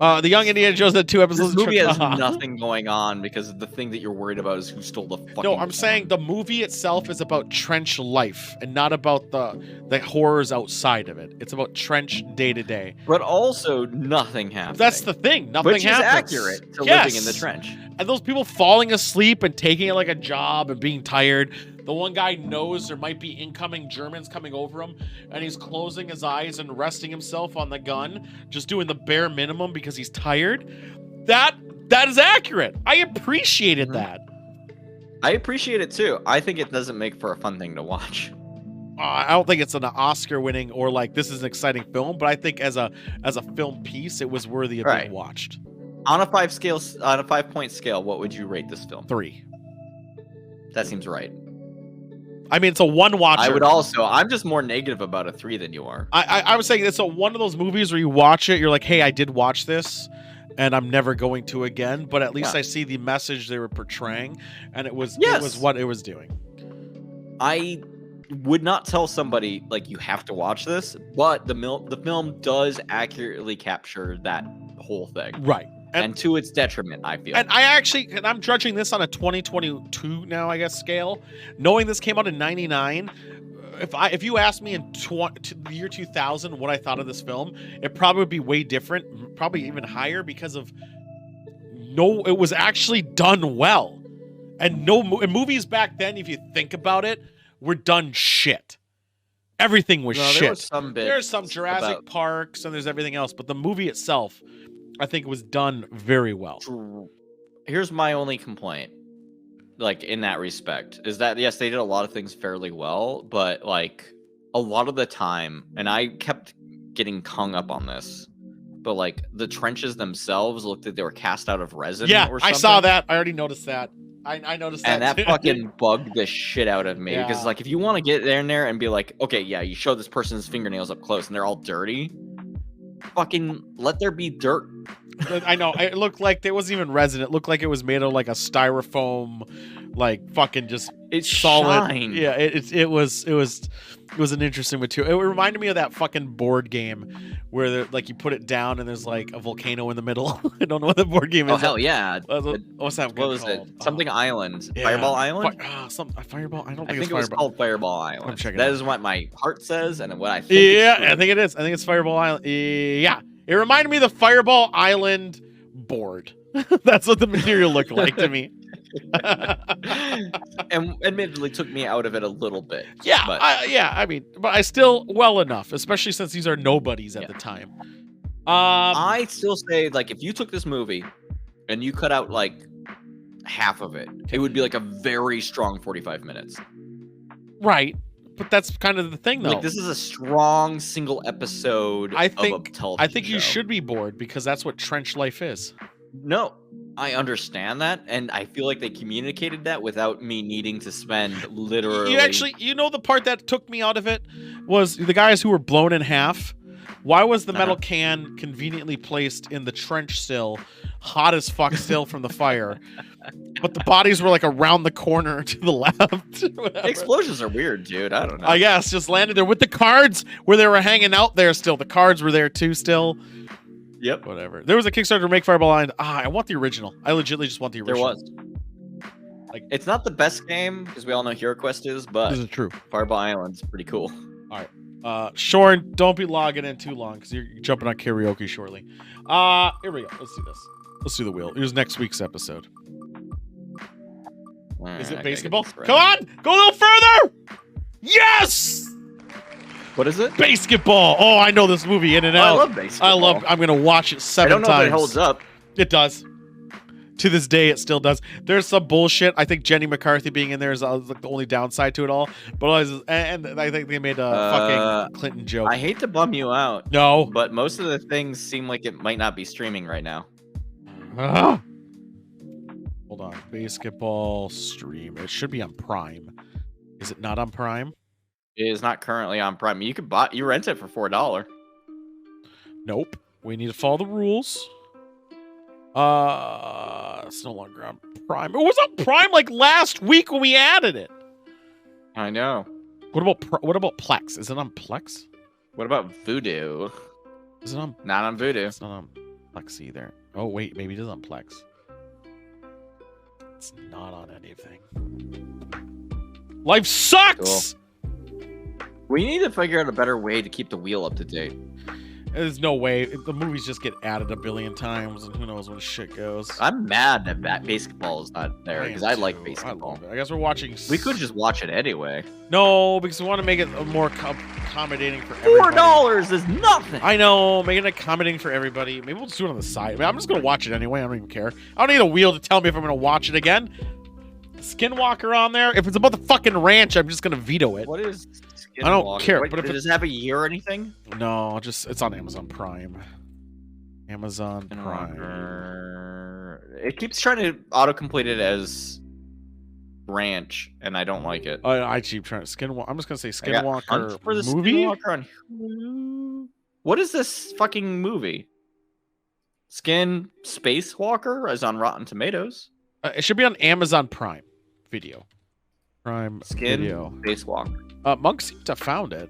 The Young Indiana Jones had 2 episodes. This of movie has Trench- nothing going on because the thing that you're worried about is who stole the fucking. No, I'm porn. saying the movie itself is about trench life and not about the horrors outside of it. It's about trench day to day. But also nothing happens. That's the thing. Nothing which happens. is accurate to Yes. living in the trench. And those people falling asleep and taking it like a job and being tired. The one guy knows there might be incoming Germans coming over him, and he's closing his eyes and resting himself on the gun, just doing the bare minimum because he's tired. That is accurate. I appreciated Mhm. that. I appreciate it too. I think it doesn't make for a fun thing to watch. I don't think it's an Oscar-winning or like this is an exciting film, but I think as a film piece, it was worthy of Right. being watched. On a 5-point scale, what would you rate this film? 3. That seems right. I mean, it's a one watcher. I would also. I'm just more negative about a 3 than you are. I was saying it's one of those movies where you watch it, you're like, hey, I did watch this, and I'm never going to again. But at least Yeah. I see the message they were portraying, and it was Yes. what it was doing. I would not tell somebody like you have to watch this, but the film does accurately capture that whole thing, Right. and to its detriment, I feel. And I'm judging this on a 2022 now, I guess, scale. Knowing this came out in 99, if you asked me in the year 2000 what I thought of this film, it probably would be way different, probably even higher because of it was actually done well. And and movies back then, if you think about it, were done shit. Everything was No, shit. there were some bits There's some Jurassic about- Parks and there's everything else, but the movie itself, I think, was done very well. Here's my only complaint, like in that respect, is that yes, they did a lot of things fairly well, but like a lot of the time, and I kept getting hung up on this, but like the trenches themselves looked like they were cast out of resin. Yeah, or I something. saw that. I already noticed that. I noticed And that that fucking bugged the shit out of me. Because, Yeah. like, if you want to get in there and be like, okay, yeah, you show this person's fingernails up close and they're all dirty, fucking let there be dirt. I know. It looked like it wasn't even resin. It looked like it was made of like a styrofoam, like fucking just It's solid. shined. Yeah, it was an interesting material. It reminded me of that fucking board game where like you put it down and there's like a volcano in the middle. I don't know what the board game is. Oh, hell yeah. What's that? What was it? called? Something Island. Yeah. Fireball Island? Fireball. I don't I think think it's it was Fireball. called Fireball Island. checking That it is what my heart says and what I think. Yeah, it's I think it is. I think it's Fireball Island. Yeah, it reminded me of the Fireball Island board. That's what the material looked like to me. And admittedly took me out of it a little bit. Yeah, but I mean, but I still well enough, especially since these are nobodies at the time. I still say, like, if you took this movie and you cut out like half of it, it would be like a very strong 45 minutes. Right, but that's kind of the thing, though. Like, this is a strong single episode. I of a think television you show. should be bored because that's what trench life is. No, I understand that, and I feel like they communicated that without me needing to spend literally. You know, the part that took me out of it was the guys who were blown in half. Why was the metal can conveniently placed in the trench still, hot as fuck still from the fire, but the bodies were like around the corner to the left? Whatever. Explosions are weird, dude. I don't know. I guess just landed there with the cards where they were hanging out there still. The cards were there too still. Yep. Whatever. There was a Kickstarter to make Fireball Island. I want the original. I legitimately just want the There original. was. Like, It's not the best game because we all know Hero Quest is, but this is true. Fireball Island's pretty cool. Shorn, don't be logging in too long because you're jumping on karaoke shortly. Here we go. Let's do this. Let's do the wheel. Here's next week's episode. Is it basketball? Come on! Go a little further! Yes! What is it? Basketball! Oh, I know this movie in and Oh, I out. love basketball. I'm gonna watch it I seven don't know times. if it holds up. It does. To this day, it still does. There's some bullshit. I think Jenny McCarthy being in there is like the only downside to it all. But and I think they made a fucking Clinton joke. I hate to bum you out, No. but most of the things seem like it might not be streaming right now. Hold on. Basketball stream. It should be on Prime. Is it not on Prime? It is not currently on Prime. You could you rent it for $4. Nope. We need to follow the rules. It's no longer on Prime. It was on Prime like last week when we added it. I know. What about Plex? Is it on Plex? What about Voodoo? Is it on? Not on Voodoo. It's not on Plex either. Oh wait, maybe it is on Plex. It's not on anything. Life sucks. We need to figure out a better way to keep the wheel up to date. There's no way. The movies just get added a billion times, and who knows when shit goes. I'm mad that basketball is not there because I like too. basketball. I guess we're watching. We could just watch it anyway. No, because we want to make it more accommodating for everybody. $4 is nothing. I know, make it accommodating for everybody. Maybe we'll just do it on the side. I mean, I'm just gonna watch it anyway. I don't even care. I don't need a wheel to tell me if I'm gonna watch it again. Skinwalker on there. If it's about the fucking ranch, I'm just gonna veto it. What is? I don't care, but if does it have a year or anything? No, it's on Amazon Prime. Amazon Prime. It keeps trying to autocomplete it as ranch, and I don't like it. I keep trying to Skinwalker. I'm just gonna say I got Hunt Skinwalker for the movie. Skinwalker on Hulu. What is this fucking movie? Skin Spacewalker is on Rotten Tomatoes. It should be on Amazon Prime Video. Prime Skin Video. Spacewalker. Monk seems to have found it.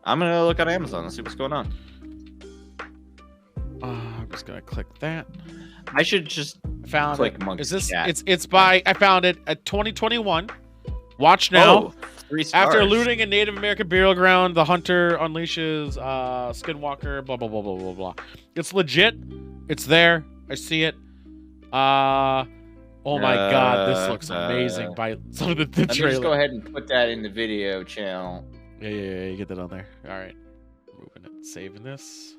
I'm gonna look on Amazon and see what's going on. I'm just gonna click that. I should just Found click it. Monk's Is this? Chat. It's by. I found it at 2021. Watch now. Oh, 3 stars. After looting a Native American burial ground, the hunter unleashes Skinwalker. Blah blah blah blah blah blah. It's legit. It's there. I see it. Oh my god, this looks amazing by some of the Let me just trailer. go ahead and put that in the video channel. Yeah, you get that on there. All right, moving it, saving this.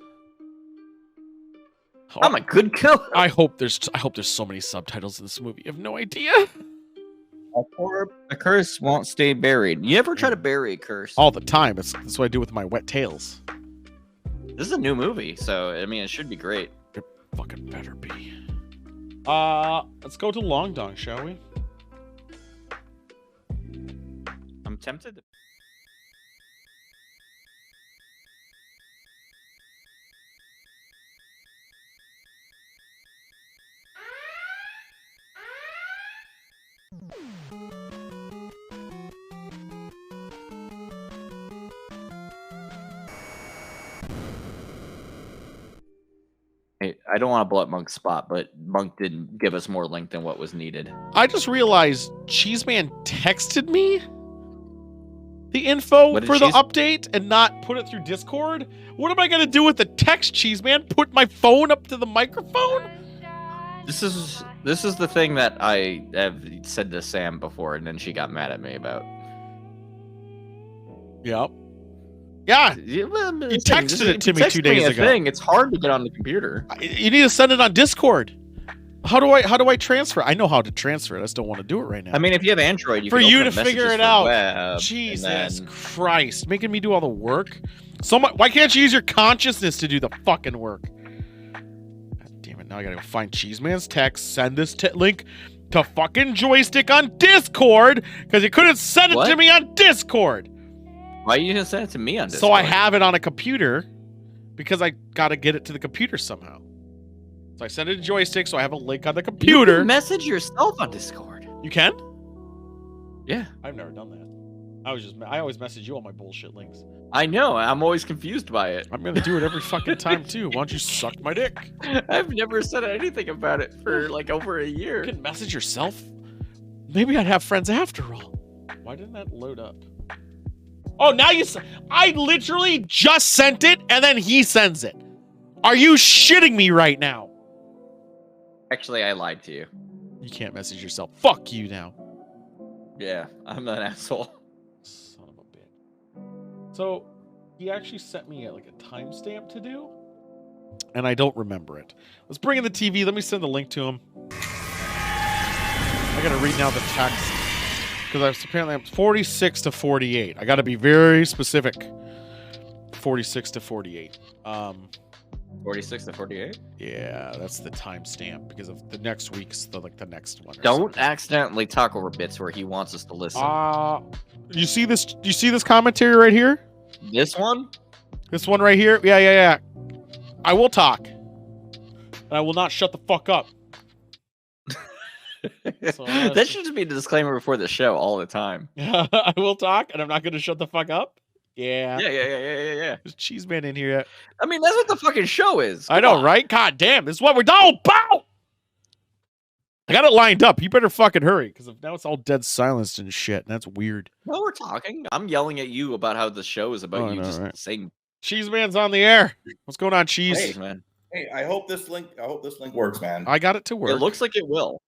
Oh, I'm a good killer. I hope there's so many subtitles in this movie. You have no idea. A curse won't stay buried. You ever try to bury a curse? All the time. That's what I do with my wet tails. This is a new movie, so I mean, it should be great. It fucking better be. Let's go to Long Dong, shall we? I'm tempted. Hey, I don't want to blow up Monk's spot, but Monk didn't give us more link than what was needed. I just realized Cheeseman texted me the info What did for the Cheese- update and not put it through Discord. What am I gonna do with the text, Cheeseman? Put my phone up to the microphone? This is the thing that I have said to Sam before, and then she got mad at me about. Yep. Yeah. You texted it to me 2 days ago. It's hard to get on the computer. You need to send it on Discord. How do I transfer? I know how to transfer it. I just don't want to do it right now. I mean, if you have Android, for can you open to up figure messages it for out. web, Jesus and then- Christ, making me do all the work. Why can't you use your consciousness to do the fucking work? God damn it! Now I gotta go find Cheeseman's text. Send this link to fucking Joystick on Discord because you couldn't send it to What? me on Discord. Why you didn't send it to me on Discord? So I have it on a computer because I gotta get it to the computer somehow. So I send it to Joystick, so I have a link on the You computer. can message yourself on Discord. You can? Yeah, I've never done that. I always message you all my bullshit links. I know. I'm always confused by it. I'm gonna do it every fucking time too. Why don't you suck my dick? I've never said anything about it for like over a year. You can message yourself. Maybe I'd have friends after all. Why didn't that load up? Oh, now I literally just sent it and then he sends it. Are you shitting me right now? Actually, I lied to you. You can't message yourself. Fuck you now. Yeah, I'm an asshole. Son of a bitch. So he actually sent me like a timestamp to do, and I don't remember it. Let's bring in the TV. Let me send the link to him. I gotta read now the text because apparently I'm 46 to 48. I gotta be very specific. 46 to 48. 46 to 48. Yeah, that's the timestamp because of the next week's the next one. Don't accidentally talk over bits where he wants us to listen. You see this? Do you see this commentary right here? This one? This one right here? Yeah. I will talk. And I will not shut the fuck up. So, That should just be a disclaimer before the show all the time. I will talk, and I'm not going to shut the fuck up? Yeah. Yeah. There's Cheeseman in here. I mean, that's what the fucking show is. I know, right? God damn. This is what we're all about. I got it lined up. You better fucking hurry, because now it's all dead silenced and shit, and that's weird. No, we're talking. I'm yelling at you about how the show is about Oh, I you know, just right? saying Cheeseman's on the air. What's going on, Cheese? things, man. Hey, I hope this link works, man. I got it to work. It looks like it will.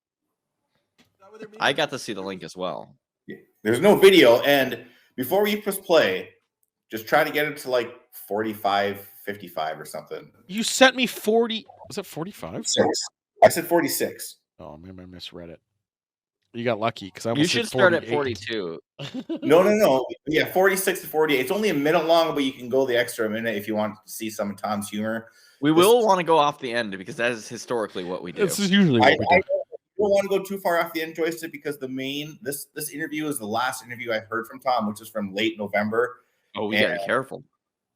I got to see the link as well. There's no video, and before you press play, just try to get it to like 45, 55 or something. You sent me 40. Was it 45? I said 46. Oh, maybe I misread it. You got lucky because I You almost should said start at 48. 42. No. Yeah, 46 to 48. It's only a minute long, but you can go the extra minute if you want to see some of Tom's humor. We will want to go off the end because that is historically what we do. This is usually what I we do. don't want to go too far off the end, Joystick, because this interview is the last interview I heard from Tom, which is from late November. Oh, we gotta be careful.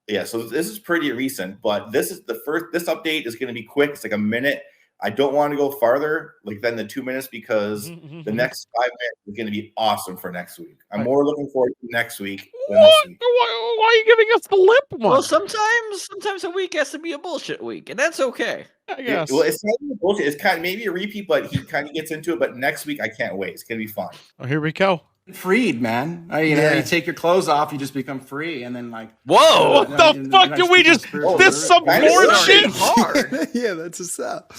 Yeah, so this is pretty recent, but this update is going to be quick. It's like a minute. I don't want to go farther than the 2 minutes because the next 5 minutes is going to be awesome for next week. I'm more looking forward to next week than this What? week. Why are you giving us the lip one? Well, sometimes a week has to be a bullshit week, and that's okay. I guess. Well, it's not even bullshit. It's kind of maybe a repeat, but he kind of gets into it. But next week, I can't wait. It's going to be fun. Oh, here we go. Freed, man. You know, you take your clothes off, you just become free, and then Whoa! What the fuck did we just? This some Kinda porn started shit? hard. yeah, that's what's up.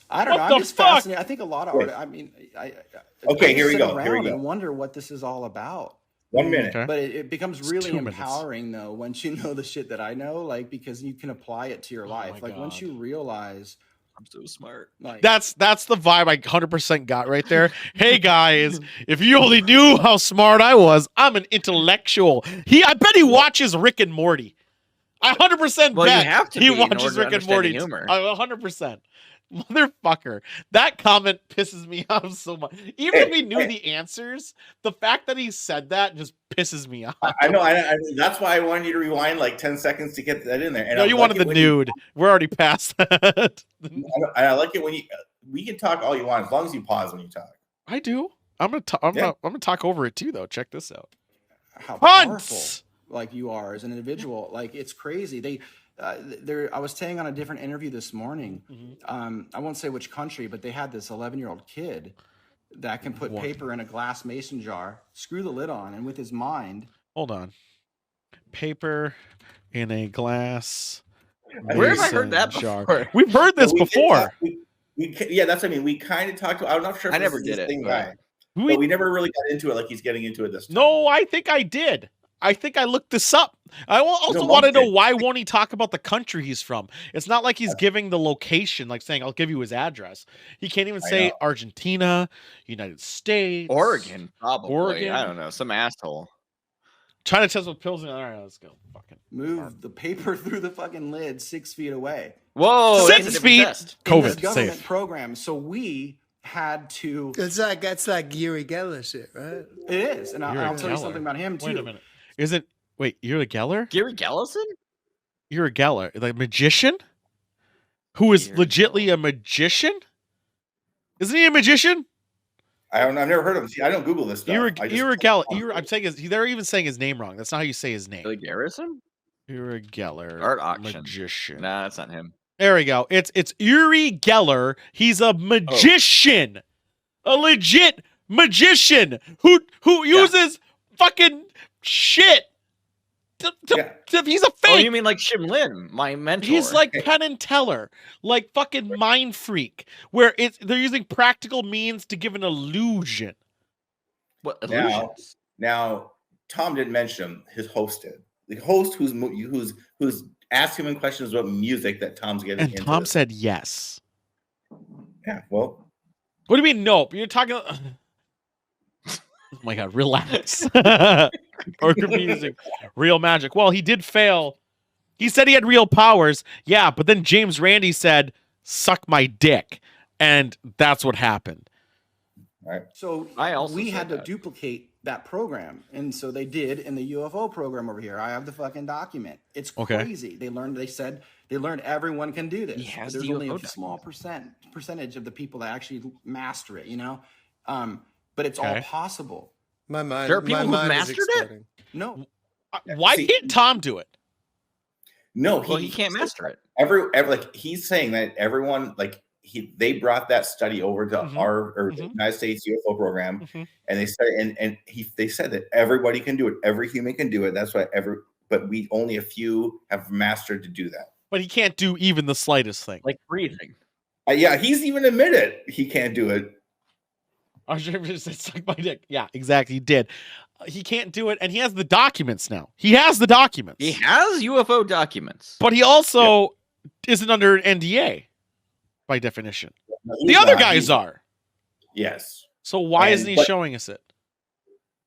I don't What know. the I'm just fuck? fascinated. I think a lot of art. I mean, I Okay, here we sit go, here we around go. And wonder what this is all about. 1 minute. Okay. But it becomes It's really 2 minutes. empowering though once you know the shit that I know, because you can apply it to your life. my Once God. you realize, I'm so smart. That's the vibe I 100% got right there. Hey guys, if you only knew how smart I was, I'm an intellectual. I bet he watches Rick and Morty. I 100% Well, you bet have to he be in watches order to Rick and understand Morty. the humor. 100%. Motherfucker. That comment pisses me off so much. Even if we knew the answers, the fact that he said that just pisses me off. I know. That's why I wanted you to rewind like 10 seconds to get that in there. And No, I you like wanted it the when nude. We're already past that. I like it when you. We can talk all you want as long as you pause when you talk. I do. I'm gonna talk over it too, though. Check this out. How Hunts! powerful like you are as an individual. Like it's crazy. I was saying on a different interview this morning. I won't say which country, but they had this 11-year-old kid that can put paper in a glass mason jar, screw the lid on, and with his mind. Hold on. Paper in a glass. Where have I heard that jar. before? We've heard this before. Yeah, that's what I mean. We kind of talked about. I'm not sure. If I never this is did it, Thing but- guy, but we never really got into it like he's getting into it this time. No, I think I did. I think I looked this up. I also No, want to know okay. why won't he talk about the country he's from? It's not like he's giving the location, like saying, I'll give you his address. He can't even say Argentina, United States. Oregon, probably. Oregon. I don't know. Some asshole. Trying to test what pills in. All right, let's go. Fucking Move the paper through the fucking lid 6 feet away. Whoa, that's a 6 different feet. test. In this COVID government safe. program. So we had to. That's like Yuri Geller shit, right? It is, and Yuri I'll tell you Geller. something about him too. Wait a minute. Is it? Wait, you're a Geller? Gary Gellison? You're a Geller, the magician, who is Gary legitly a magician. Isn't he a magician? I've never heard of him. See, I don't Google this stuff. You're I just- a Geller. I'm saying they're even saying his name wrong. That's not how you say his name. Billy Garrison? You're a Geller. Art auction. Magician. Nah, that's not him. There we go. It's Uri Geller. He's a magician, a legit magician who uses fucking shit. He's a fake. Oh, you mean like Shim Lin, my mentor? He's like Penn and Teller, like fucking Mind Freak, where they're using practical means to give an illusion. What Now, illusions? now, Tom didn't mention him. His host did. The host who's asking him questions about music that Tom's getting And into. Tom said yes. Yeah, well, What do you mean nope? You're talking. Oh my god, relax. Or could be using real magic. Well, he did fail. He said he had real powers. Yeah, but then James Randi said, "Suck my dick," and that's what happened. right. So I also we said had to that. duplicate that program, and so they did in the UFO program over here. I have the fucking document. It's Okay. crazy. They learned everyone can do this. He has But there's the only a UFO small percentage of the people that actually master it. You know, but it's all Okay. possible. My mind. There are people my who've mind is mastered it? exploding. No, Why See- can't Tom do it? No, Well, he can't master it. Every like he's saying that everyone like they brought that study over to Mhm. the Mhm. United States UFO program, Mhm. and they said they said that everybody can do it. Every human can do it. That's why but we only a few have mastered to do that. But he can't do even the slightest thing. Like breathing. Yeah, he's even admitted he can't do it. I should have just said suck my dick. Yeah, exactly. He did. He can't do it, and he has the documents now. He has the documents. He has UFO documents. But he also isn't under an NDA by definition. No, The he's other not. guys He's- are. Yes, So why And- isn't he but- showing us it?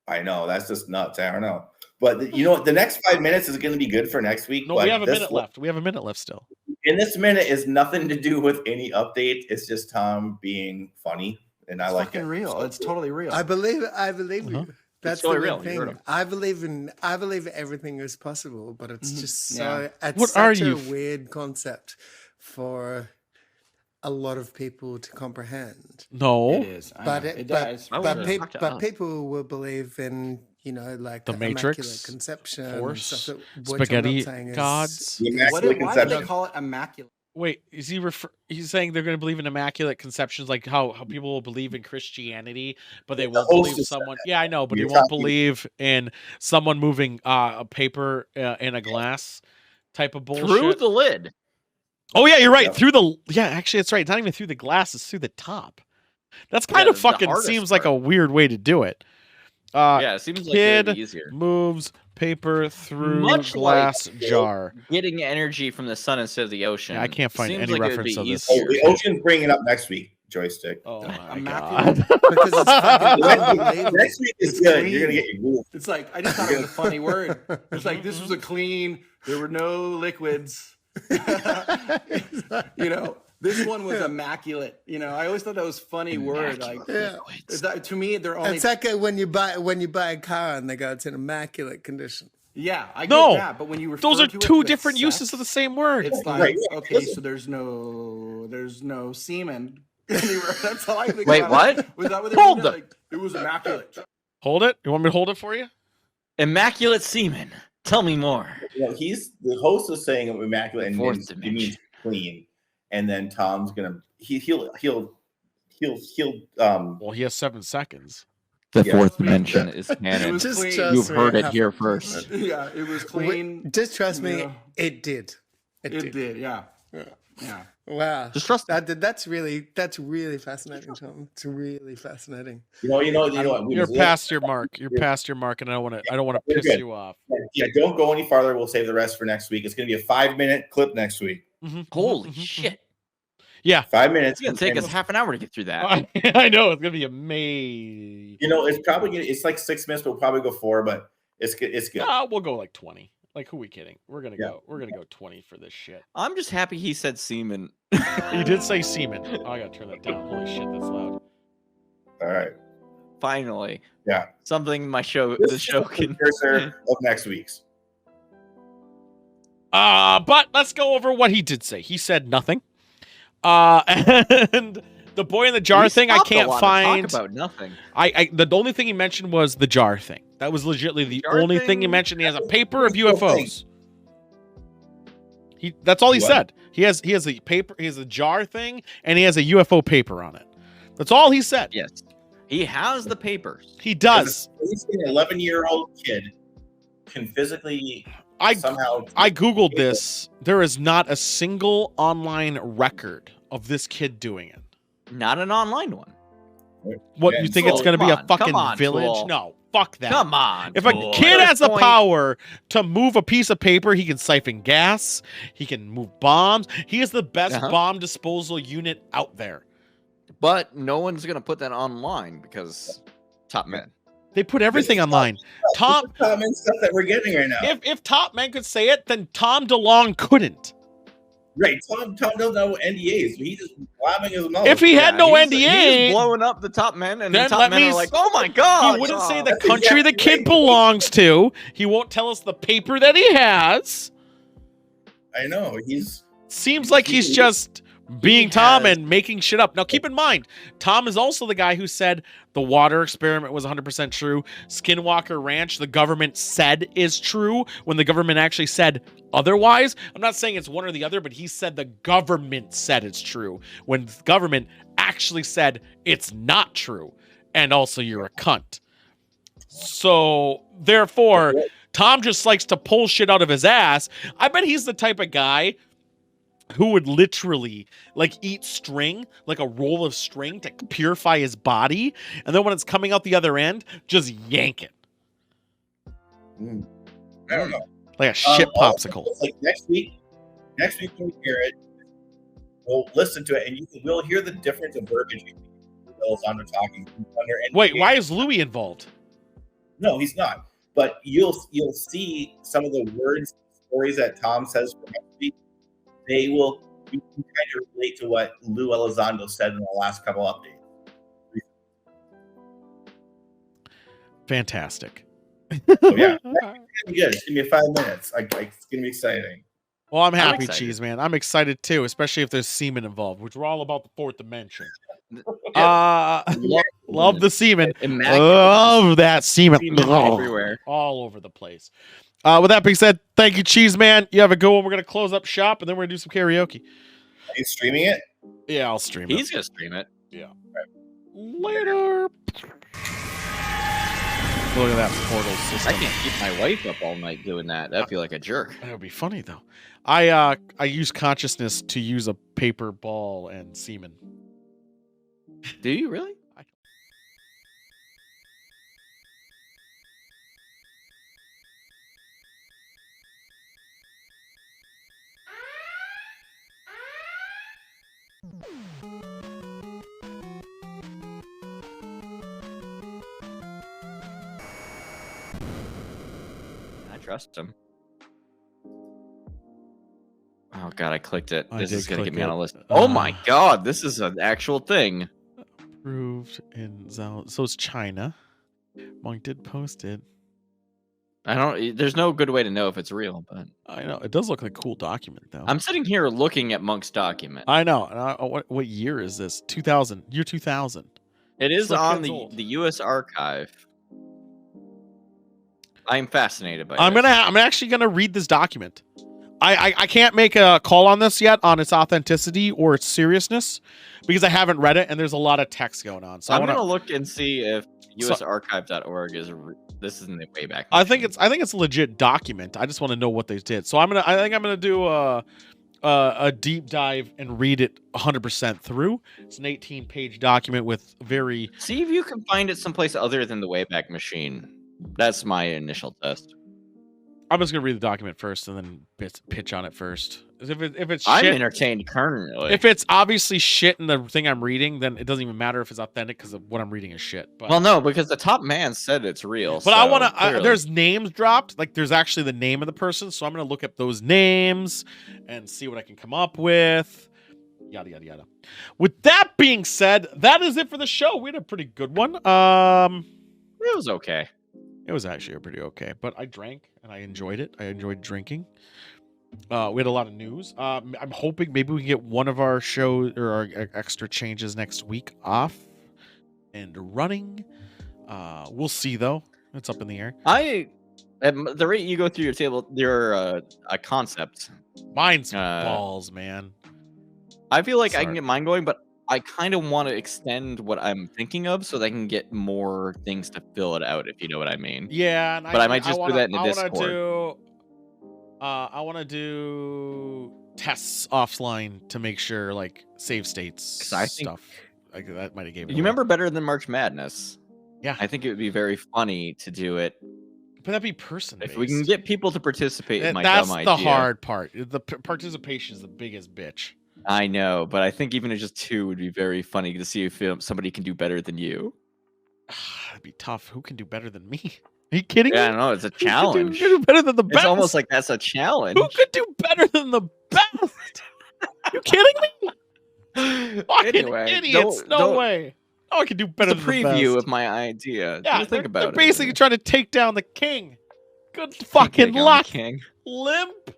I know that's just nuts. I don't know, but you know what? The next 5 minutes is going to be good for next week. No, but we have a this minute left. We have a minute left still. And this minute is nothing to do with any update. It's just Tom being funny, and I it's like fucking it. real. So It's totally real. I believe Uh-huh. you. That's totally the real. real You heard thing. him. I believe everything is possible, but it's Mhm. just Yeah. so it's What such are a you? weird concept for a lot of people to comprehend. No. It is. I But know. it, It but, does. I but, wanna peop- talk to but us. people will believe in like The Matrix, immaculate conception, and Force, stuff that, which I'm not spaghetti saying is- gods. The What, immaculate why do they conception. call it immaculate? Wait, is he he's saying they're going to believe in immaculate conceptions, like how people will believe in Christianity, but they won't host believe has said someone. Yeah, I know, but You're they won't talking- believe in someone moving a paper in a glass type of bullshit. Through the lid. Oh yeah, you're right. Yeah. Through the actually, it's right. It's not even through the glass; it's through the top. That's kind Yeah, of the fucking hardest seems like a part. weird way to do it. Yeah, it seems like it would kid be easier. moves paper through Much glass like- jar. Getting energy from the sun instead of the ocean. Yeah, I can't find seems any like it would reference be of this. Oh, easier. the ocean's bringing it up next week. Joystick. Oh my Immaculate. god! because it's fucking unbelievable. Next week is It's good. clean. You're gonna get your rule. It's like I just thought it was a funny word. It's like this was a clean. There were no liquids. You know, This one was immaculate. You know, I always thought that was a funny word. Like, Yeah. to me, they're only. It's like when you buy a car and they go, it's in immaculate condition. Yeah, I get No, that. But when you refer those are to it two with different sex, uses of the same word. it's like, Right. okay, so there's no semen anywhere. That's all I think. Wait, about what? It. Was that what they Hold meant? up. Like, it was immaculate. Hold it. You want me to hold it for you? Immaculate semen. Tell me more. You know, the host is saying immaculate and Fourth means, it dimension. means clean, and then Tom's gonna he'll Well, he has 7 seconds. The Yeah. fourth dimension is It canon. was Just clean. trust You've me, heard it have- here first. Yeah, it was clean. Just trust me, Yeah. it did. It did. Yeah. Yeah. Wow. Just trust me. That's really fascinating, Tom. It's really fascinating. you know what You're past your mark. You're past your mark, and I don't want to We're piss good. you off. Yeah, don't go any farther. We'll save the rest for next week. It's going to be a 5-minute clip next week. Holy shit. Yeah, 5 minutes. It's going to take us half an hour to get through that. I know it's gonna be amazing. You know, it's like 6 minutes, but we'll probably go 4. But it's good. It's good. We'll go like 20. Like, who are we kidding? We're gonna go 20 for this shit. I'm just happy he said semen. He did say semen. Oh, I gotta turn that down. Holy shit, that's loud. All right. Finally. Yeah. Something the show can. Precursor of next week's. But let's go over what he did say. He said nothing. And the boy in the jar We thing I stopped a can't lot to find. talk about nothing. The only thing he mentioned was the jar thing. That was legitimately the jar only thing he thing? mentioned. He has a paper of That's the thing. UFOs. That's all he What? said. He has a paper, he has a jar thing, and he has a UFO paper on it. That's all he said. Yes. He has the papers. He does. At least an 11-year-old kid can physically I somehow. Googled this. There is not a single online record of this kid doing it. Not an online one. What, Yeah, you think Tool, it's going to be come a fucking on, village? Tool. No, fuck that. Come on. If a Tool. kid At has this the point- power to move a piece of paper, he can siphon gas, he can move bombs. He is the best Uh-huh. bomb disposal unit out there. But no one's going to put that online because top men. They put everything online. Tom, Common stuff that we're getting right now. if top men could say it, then Tom DeLonge couldn't. Right, Tom doesn't know NDAs, so he's just blabbing his mouth. If he had no he's NDA, blowing up the top men, and Then the top let men me are s- like, "Oh my god!" he wouldn't say Tom." the country the kid belongs to. He won't tell us the paper that he has. I know he's Seems like he's just being Tom and making shit up. Now, keep in mind, Tom is also the guy who said the water experiment was 100% true. Skinwalker Ranch, the government said is true when the government actually said otherwise. I'm not saying it's one or the other, but he said the government said it's true when the government actually said it's not true. And also, you're a cunt. So, therefore, Tom just likes to pull shit out of his ass. I bet he's the type of guy who would literally like eat string, like a roll of string to purify his body, and then when it's coming out the other end, just yank it I don't know. like a shit Also, popsicle. it's like next week when we hear it, we'll listen to it, and we'll hear the difference of verbiage between Elizondo talking under NDA. Wait, why is Louis involved? No, he's not. But you'll see some of the words, stories that Tom says for next week. They will you can kind of relate to what Lou Elizondo said in the last couple updates. Fantastic. So yeah, that's gonna be good. It's gonna be 5 minutes. It's gonna be exciting. Well, I'm happy, excited. Cheese Man. I'm excited too, especially if there's semen involved, which we're all about the fourth dimension. Love the semen. Immaculate Love that semen. semen Oh, everywhere. all over the place. With that being said, thank you, Cheese Man. You have a good one. We're gonna close up shop, and then we're gonna do some karaoke. Are you streaming it? Yeah, I'll stream it. He's gonna stream it. Later. Look at that portal I system. can't keep my wife up all night doing that. That'd feel like a jerk. That would be funny though. I use consciousness to use a paper ball and semen. Do you really? I trust him. Oh god, I clicked it. I This did is gonna get click me on it. a list. Oh my god, this is an actual thing. Approved in Zal. So it's China. Monk did post it. I don't. There's no good way to know if it's real, but I know it does look like a cool document though. I'm sitting here looking at Monk's document. I know. And what year is this? 2000. Year 2000. It is like on kids old. the U.S. Archive. I'm fascinated by. I'm actually gonna read this document. I can't make a call on this yet on its authenticity or its seriousness because I haven't read it and there's a lot of text going on. So I'm gonna look and see if USarchive.org is. This isn't the way back. I think it's a legit document. I just want to know what they did. So I think I'm gonna do a deep dive and read it 100% through. It's an 18-page document with very. See if you can find it someplace other than the Wayback Machine. That's my initial test. I'm just gonna read the document first and then pitch on it first. If it's I'm shit, entertained currently. if it's obviously shit in the thing I'm reading, then it doesn't even matter if it's authentic because what I'm reading is shit. But, well, no, because the top man said it's real. But I want to. There's names dropped. Like there's actually the name of the person, so I'm gonna look up those names and see what I can come up with. Yada yada yada. With that being said, that is it for the show. We had a pretty good one. It was okay. It was actually pretty okay, but I drank and I enjoyed it. I enjoyed drinking. We had a lot of news. I'm hoping maybe we can get one of our shows or our extra changes next week off and running. We'll see though. It's up in the air. At the rate you go through your table, your concepts. Mine's balls, man. I feel like I Sorry. can get mine going, but I kind of want to extend what I'm thinking of so that I can get more things to fill it out, if you know what I mean. Yeah, and but I might just do that in the Discord. I want to do tests offline to make sure, like, save states I think, stuff. Like, that might have gave it You away. remember Better Than March Madness? Yeah. I think it would be very funny to do it. But that'd be person-based. If we can get people to participate in my That's dumb idea. the hard part. The participation is the biggest bitch. I know, but I think even if just 2 would be very funny to see if somebody can do better than you. That'd be tough. Who can do better than me? Are you kidding me? Yeah, I know, it's a challenge. Who could do better than the best? It's almost like that's a challenge. Who could do better than the best? You kidding me? Fucking Anyway, idiots. No way. Oh, I can do better It's a than the preview best. of my idea. Yeah, Just think about they're it. basically trying to take down the king. Good fucking luck. King. Limp.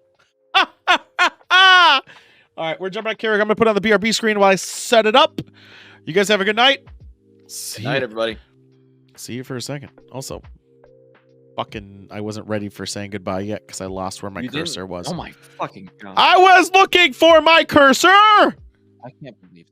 All right, we're jumping back here. I'm going to put it on the BRB screen while I set it up. You guys have a good night. See Good night, you. everybody. See you for a second. Also, fucking, I wasn't ready for saying goodbye yet because I lost where my You cursor didn't? was. Oh my fucking god. I was looking for my cursor. I can't believe